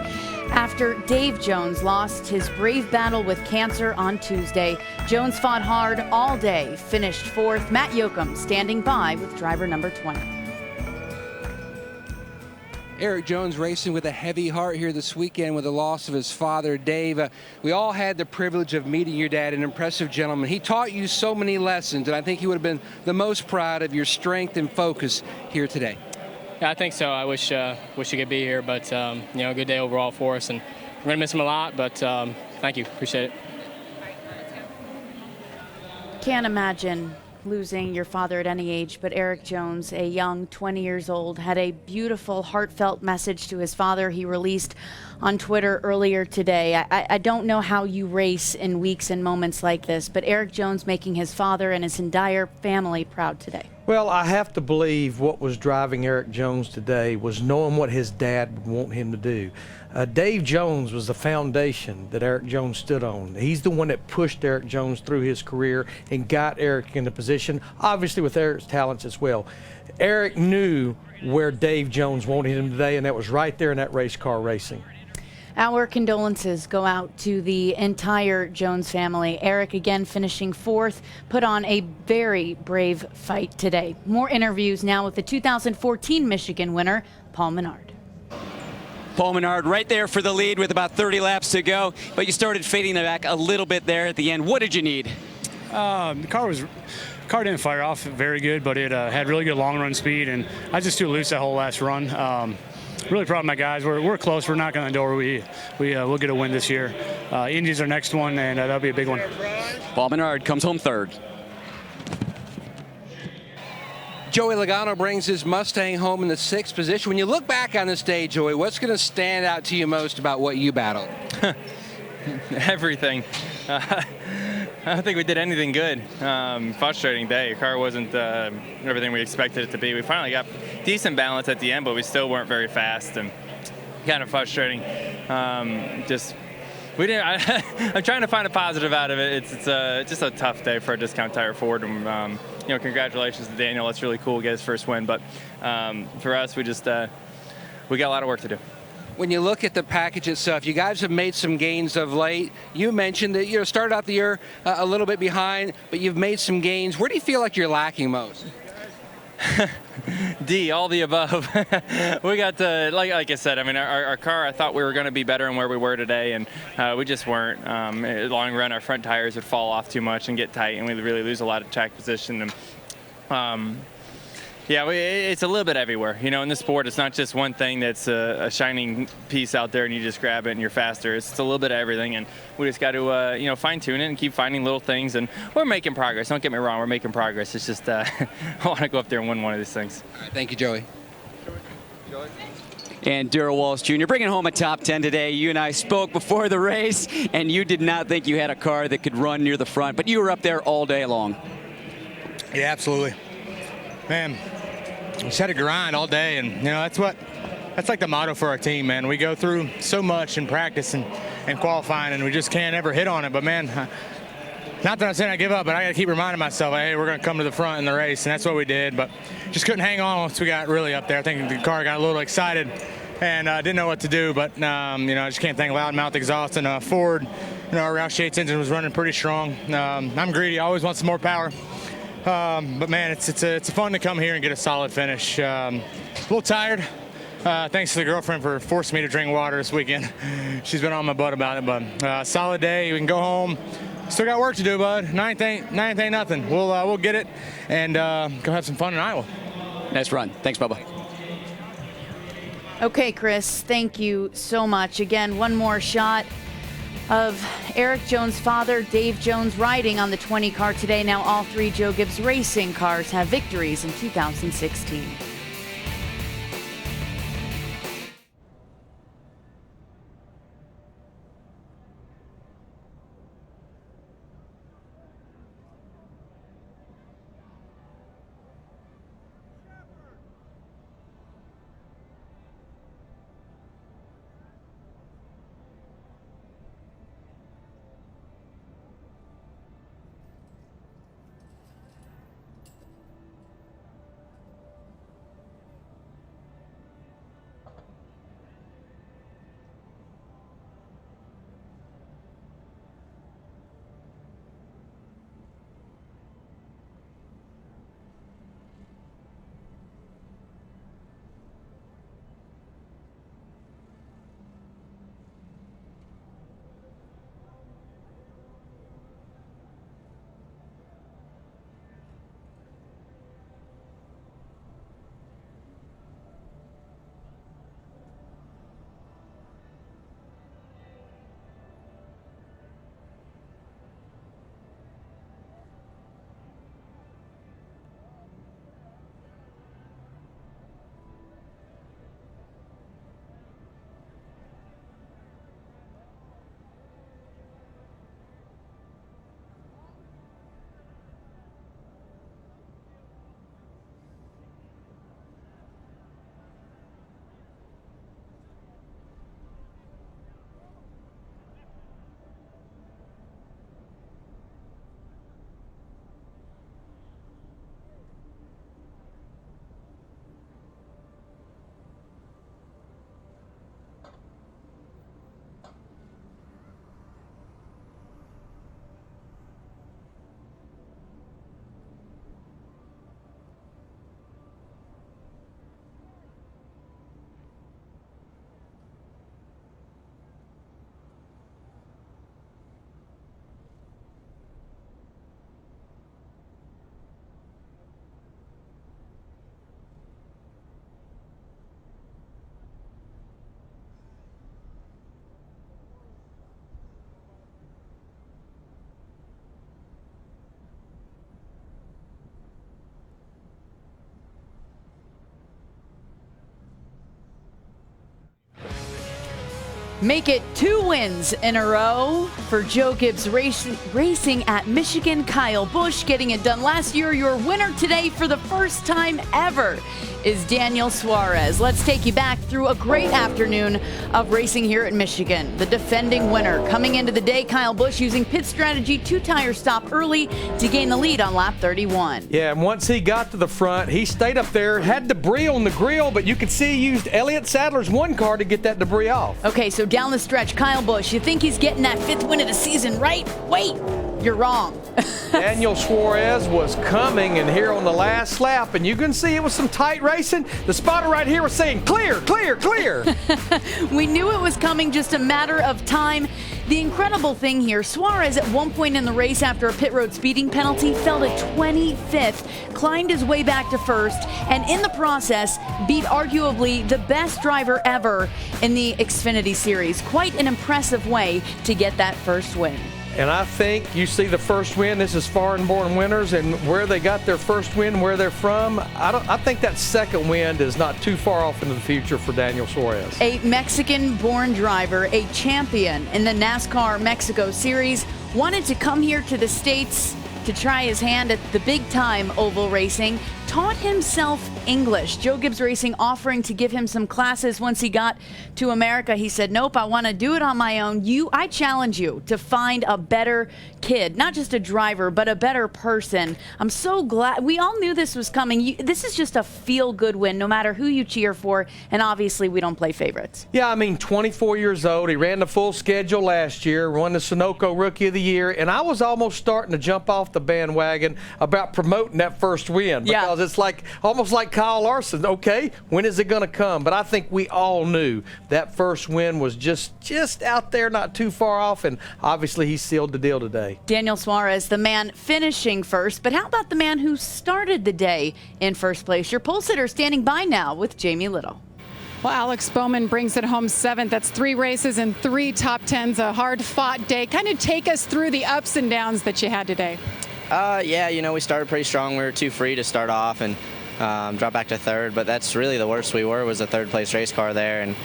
after Dave Jones lost his brave battle with cancer on Tuesday. Jones fought hard all day, finished 4th. Matt Yoakum standing by with driver number 20. Erik Jones racing with a heavy heart here this weekend with the loss of his father, Dave. We all had the privilege of meeting your dad, an impressive gentleman. He taught you so many lessons, and I think he would have been the most proud of your strength and focus here today. Yeah, I think so. I wish he could be here, but a good day overall for us, and we're going to miss him a lot, but thank you. Appreciate it. Can't imagine losing your father at any age, but Erik Jones, a young 20 years old, had a beautiful, heartfelt message to his father he released on Twitter earlier today. I don't know how you race in weeks and moments like this, but Erik Jones making his father and his entire family proud today. Well, I have to believe what was driving Erik Jones today was knowing what his dad would want him to do. Dave Jones was the foundation that Erik Jones stood on. He's the one that pushed Erik Jones through his career and got Erik in the position, obviously with Erik's talents as well. Erik knew where Dave Jones wanted him today, and that was right there in that race car racing. Our condolences go out to the entire Jones family. Erik, again, finishing 4th, put on a very brave fight today. More interviews now with the 2014 Michigan winner, Paul Menard. Paul Menard right there for the lead with about 30 laps to go, but you started fading back a little bit there at the end. What did you need? The car didn't fire off very good, but it had really good long run speed, and I just too loose that whole last run. Really proud of my guys. We're close. We're knocking on the door. We'll get a win this year. Indy's our next one, and that'll be a big one. Paul Menard comes home 3rd. Joey Logano brings his Mustang home in the 6th position. When you look back on this day, Joey, what's going to stand out to you most about what you battled? Everything. I don't think we did anything good. Frustrating day. The car wasn't everything we expected it to be. We finally got decent balance at the end, but we still weren't very fast, and kind of frustrating. We didn't. I'm trying to find a positive out of it. It's just a tough day for a Discount Tire Ford. And, congratulations to Daniel. That's really cool. Get his first win, but for us, we got a lot of work to do. When you look at the package itself, you guys have made some gains of late. You mentioned that you started out the year a little bit behind, but you've made some gains. Where do you feel like you're lacking most? D, all the above. We got like I said, I mean, our car, I thought we were going to be better than where we were today, and we just weren't. Long run, our front tires would fall off too much and get tight, and we'd really lose a lot of track position. And it's a little bit everywhere. In this sport, it's not just one thing that's a shining piece out there and you just grab it and you're faster. It's a little bit of everything, and we just got to fine-tune it and keep finding little things, and we're making progress. Don't get me wrong, we're making progress. It's just I want to go up there and win one of these things. Thank you, Joey. And Darrell Wallace Jr. bringing home a top 10 today. You and I spoke before the race, and you did not think you had a car that could run near the front, but you were up there all day long. Yeah, absolutely. Man, we just had to grind all day, and that's like the motto for our team, man. We go through so much in practice and qualifying, and we just can't ever hit on it. But man, not that I'm saying I give up, but I got to keep reminding myself, hey, we're going to come to the front in the race, and that's what we did. But just couldn't hang on once we got really up there. I think the car got a little excited and didn't know what to do. But I just can't think loudmouth exhaust and Ford. Our Roush Yates engine was running pretty strong. I'm greedy. I always want some more power. But man, it's fun to come here and get a solid finish. A little tired. Thanks to the girlfriend for forcing me to drink water this weekend. She's been on my butt about it, but solid day. We can go home. Still got work to do, bud. Ninth ain't nothing. We'll get it and go have some fun in Iowa. Nice run. Thanks, Bubba. Okay, Chris, thank you so much. Again, one more shot of Erik Jones' father, Dave Jones, riding on the 20 car today. Now all 3 Joe Gibbs Racing cars have victories in 2016. Make it 2 wins in a row for Joe Gibbs Racing at Michigan. Kyle Busch getting it done last year. Your winner today for the first time ever is Daniel Suarez. Let's take you back through a great afternoon of racing here at Michigan. The defending winner coming into the day, Kyle Busch, using pit strategy, 2-tire stop early to gain the lead on lap 31. Yeah, and once he got to the front, he stayed up there, had debris on the grill, but you could see he used Elliott Sadler's one car to get that debris off. Okay, so down the stretch, Kyle Busch, you think he's getting that 5th win of the season, right? Wait, you're wrong. Daniel Suarez was coming, and here on the last lap, and you can see it was some tight racing. The spotter right here was saying, clear, clear, clear. We knew it was coming, just a matter of time. The incredible thing here, Suarez at one point in the race after a pit road speeding penalty fell to 25th, climbed his way back to 1st, and in the process beat arguably the best driver ever in the Xfinity Series. Quite an impressive way to get that first win. And I think you see the first win. This is foreign-born winners, and where they got their first win, where they're from. I think that second win is not too far off into the future for Daniel Suarez. A Mexican-born driver, a champion in the NASCAR Mexico Series, wanted to come here to the States to try his hand at the big-time oval racing, taught himself English. Joe Gibbs Racing offering to give him some classes once he got to America. He said, nope, I want to do it on my own. I challenge you to find a better kid, not just a driver, but a better person. I'm so glad. We all knew this was coming. This is just a feel-good win, no matter who you cheer for, and obviously we don't play favorites. Yeah, I mean, 24 years old. He ran the full schedule last year, won the Sunoco Rookie of the Year, and I was almost starting to jump off the bandwagon about promoting that first win, because it's like almost like Kyle Larson. Okay, when is it going to come? But I think we all knew that first win was just out there, not too far off, and obviously he sealed the deal today. Daniel Suarez, the man finishing first, but how about the man who started the day in first place? Your pole sitter standing by now with Jamie Little. Well, Alex Bowman brings it home 7th. That's 3 races and 3 top 10s, a hard-fought day. Kind of take us through the ups and downs that you had today. Yeah, you know, we started pretty strong. We were too free to start off and drop back to 3rd, but that's really the worst we were, was a 3rd-place race car there, and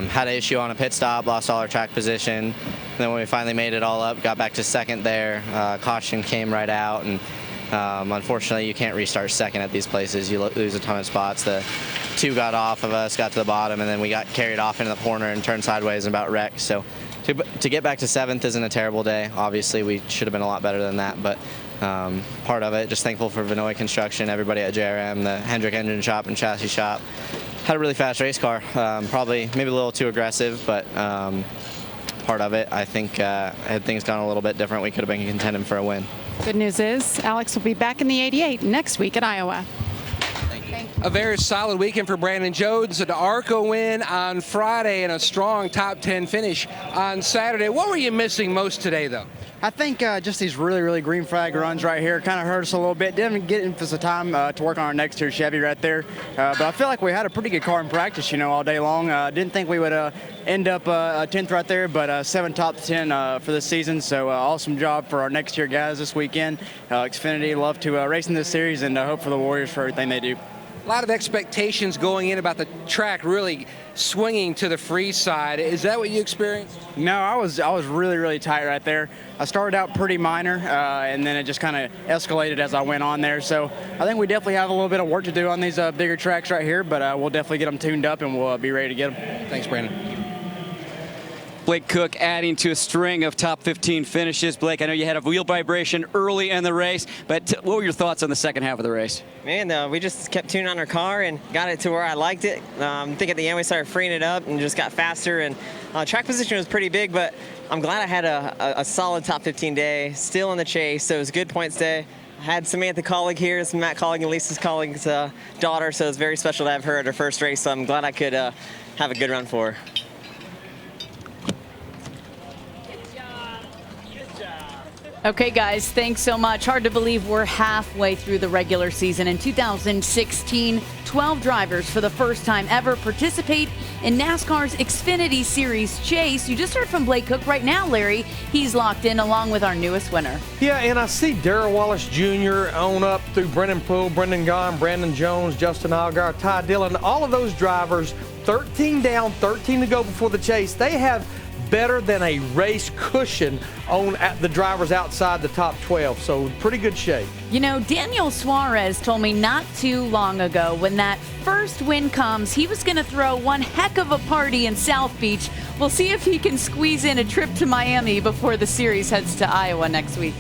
had an issue on a pit stop, lost all our track position. And then when we finally made it all up, got back to 2nd there, caution came right out, and unfortunately you can't restart 2nd at these places. You lose a ton of spots. The 2 got off of us, got to the bottom, and then we got carried off into the corner and turned sideways and about wrecked. So to get back to 7th isn't a terrible day. Obviously, we should have been a lot better than that, but part of it, just thankful for Vinoy Construction, everybody at JRM, the Hendrick Engine Shop and Chassis Shop. Had a really fast race car, probably maybe a little too aggressive, but part of it, I think had things gone a little bit different, we could have been contending for a win. Good news is Alex will be back in the 88 next week at Iowa. A very solid weekend for Brandon Jones. An ARCA win on Friday and a strong top 10 finish on Saturday. What were you missing most today, though? I think just these really green flag runs right here kind of hurt us a little bit. Didn't get us the time to work on our next tier Chevy right there. But I feel like we had a pretty good car in practice, you know, all day long. Didn't think we would end up 10th right there, but 7 top 10 for this season. So awesome job for our next tier guys this weekend. Xfinity love to race in this series, and hope for the Warriors for everything they do. A lot of expectations going in about the track really swinging to the free side. Is that what you experienced? No, I was really tight right there. I started out pretty minor, and then it just kind of escalated as I went on there. So I think we definitely have a little bit of work to do on these bigger tracks right here, but we'll definitely get them tuned up, and we'll be ready to get them. Thanks, Brandon. Blake Koch adding to a string of top 15 finishes. Blake, I know you had a wheel vibration early in the race, but what were your thoughts on the second half of the race? Man, we just kept tuning on our car and got it to where I liked it. I think at the end we started freeing it up and just got faster, and track position was pretty big, but I'm glad I had a solid top 15 day, still in the chase, so it was a good points day. I had Samantha Colleague here, it's Matt Colleague and Lisa's colleague's daughter, so it was very special to have her at her first race, so I'm glad I could have a good run for her. Okay, guys, thanks so much. Hard to believe we're halfway through the regular season. In 2016, 12 drivers for the first time ever participate in NASCAR's Xfinity Series chase. You just heard from Blake Koch right now, Larry. He's locked in along with our newest winner. Yeah, and I see Darrell Wallace Jr. on up through Brendan Poole, Brendan Gaughan, Brandon Jones, Justin Allgaier, Ty Dillon. All of those drivers 13 down, 13 to go before the chase. They have better than a race cushion on at the drivers outside the top 12, so pretty good shape. You know, Daniel Suarez told me not too long ago when that first win comes, he was going to throw one heck of a party in South Beach. We'll see if he can squeeze in a trip to Miami before the series heads to Iowa next week.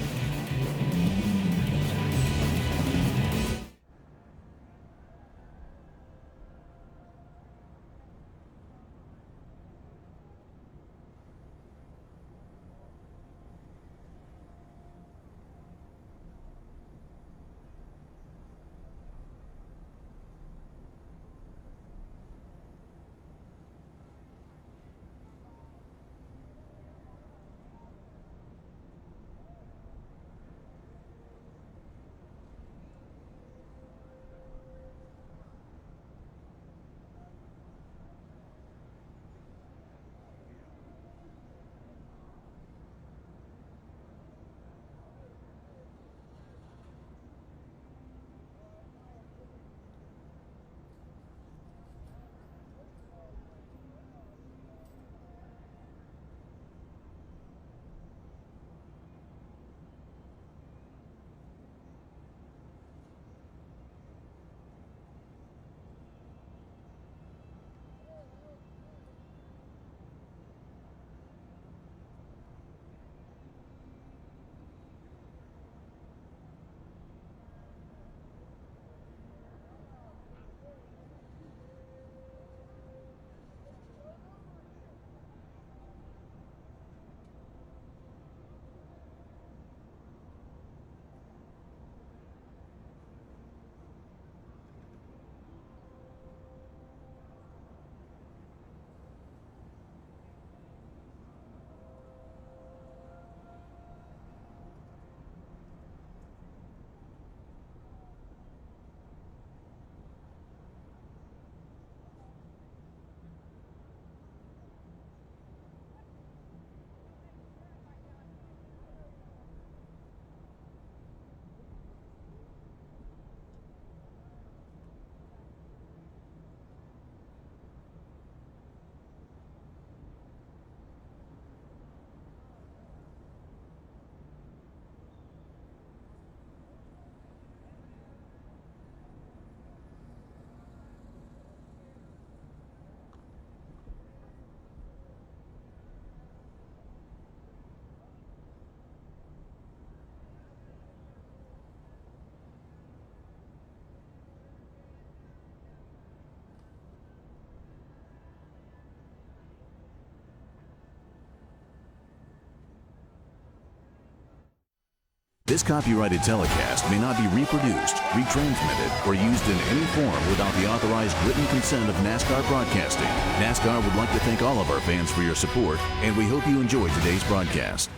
This copyrighted telecast may not be reproduced, retransmitted, or used in any form without the authorized written consent of NASCAR Broadcasting. NASCAR would like to thank all of our fans for your support, and we hope you enjoyed today's broadcast.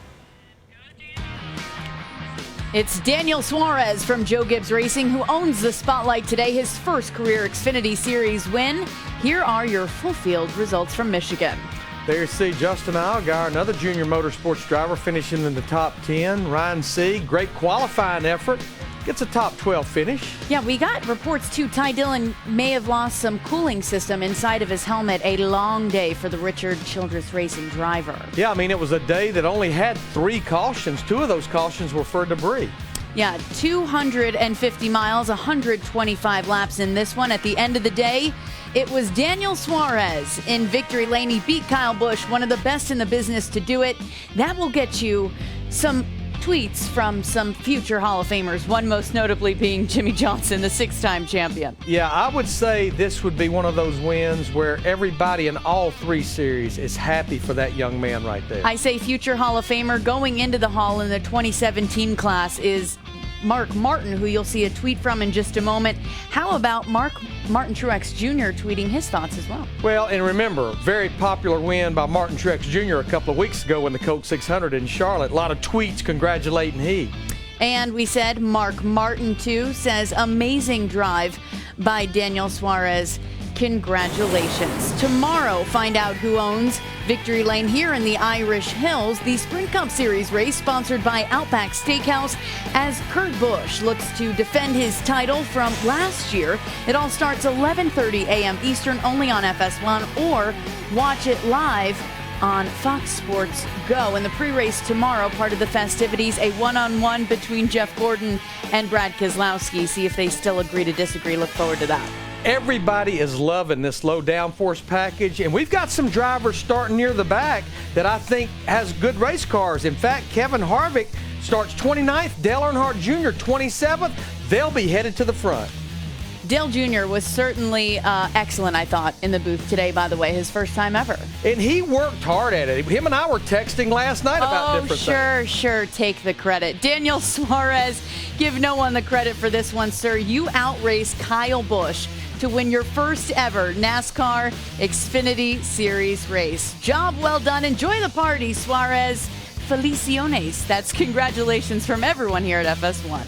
It's Daniel Suarez from Joe Gibbs Racing who owns the spotlight today, his first career Xfinity Series win. Here are your full field results from Michigan. There you see Justin Allgaier, another junior motorsports driver, finishing in the top 10. Ryan Sieg, great qualifying effort, gets a top 12 finish. Yeah, we got reports too. Ty Dillon may have lost some cooling system inside of his helmet. A long day for the Richard Childress Racing driver. Yeah, I mean, it was a day that only had 3 cautions. 2 of those cautions were for debris. Yeah, 250 miles, 125 laps in this one. At the end of the day, it was Daniel Suarez in victory lane. He beat Kyle Busch, one of the best in the business to do it. That will get you some tweets from some future Hall of Famers, one most notably being Jimmy Johnson, the 6-time champion. Yeah, I would say this would be one of those wins where everybody in all 3 series is happy for that young man right there. I say future Hall of Famer going into the Hall in the 2017 class is Mark Martin, who you'll see a tweet from in just a moment. How about Martin Truex Jr. tweeting his thoughts as well? Well, and remember, very popular win by Martin Truex Jr. a couple of weeks ago in the Coke 600 in Charlotte. A lot of tweets congratulating he. And we said Mark Martin, too, says amazing drive by Daniel Suarez. Congratulations. Tomorrow, find out who owns Victory Lane here in the Irish Hills, the Sprint Cup Series race sponsored by Outback Steakhouse, as Kurt Busch looks to defend his title from last year. It all starts 11:30 a.m. Eastern, only on FS1, or watch it live on Fox Sports Go. In the pre-race tomorrow, part of the festivities, a one-on-one between Jeff Gordon and Brad Keselowski. See if they still agree to disagree. Look forward to that. Everybody is loving this low downforce package, and we've got some drivers starting near the back that I think has good race cars. In fact, Kevin Harvick starts 29th, Dale Earnhardt Jr. 27th. They'll be headed to the front. Dale Jr. was certainly excellent, I thought, in the booth today, by the way, his first time ever. And he worked hard at it. Him and I were texting last night about different things. Sure, take the credit. Daniel Suarez, give no one the credit for this one, sir. You outraced Kyle Busch to win your first ever NASCAR Xfinity Series race. Job well done. Enjoy the party, Suarez. Feliciones. That's congratulations from everyone here at FS1.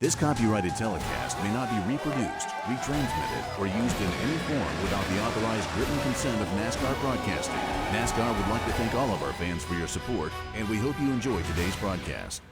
This copyrighted telecast may not be reproduced, retransmitted, or used in any form without the authorized written consent of NASCAR Broadcasting. NASCAR would like to thank all of our fans for your support, and we hope you enjoy today's broadcast.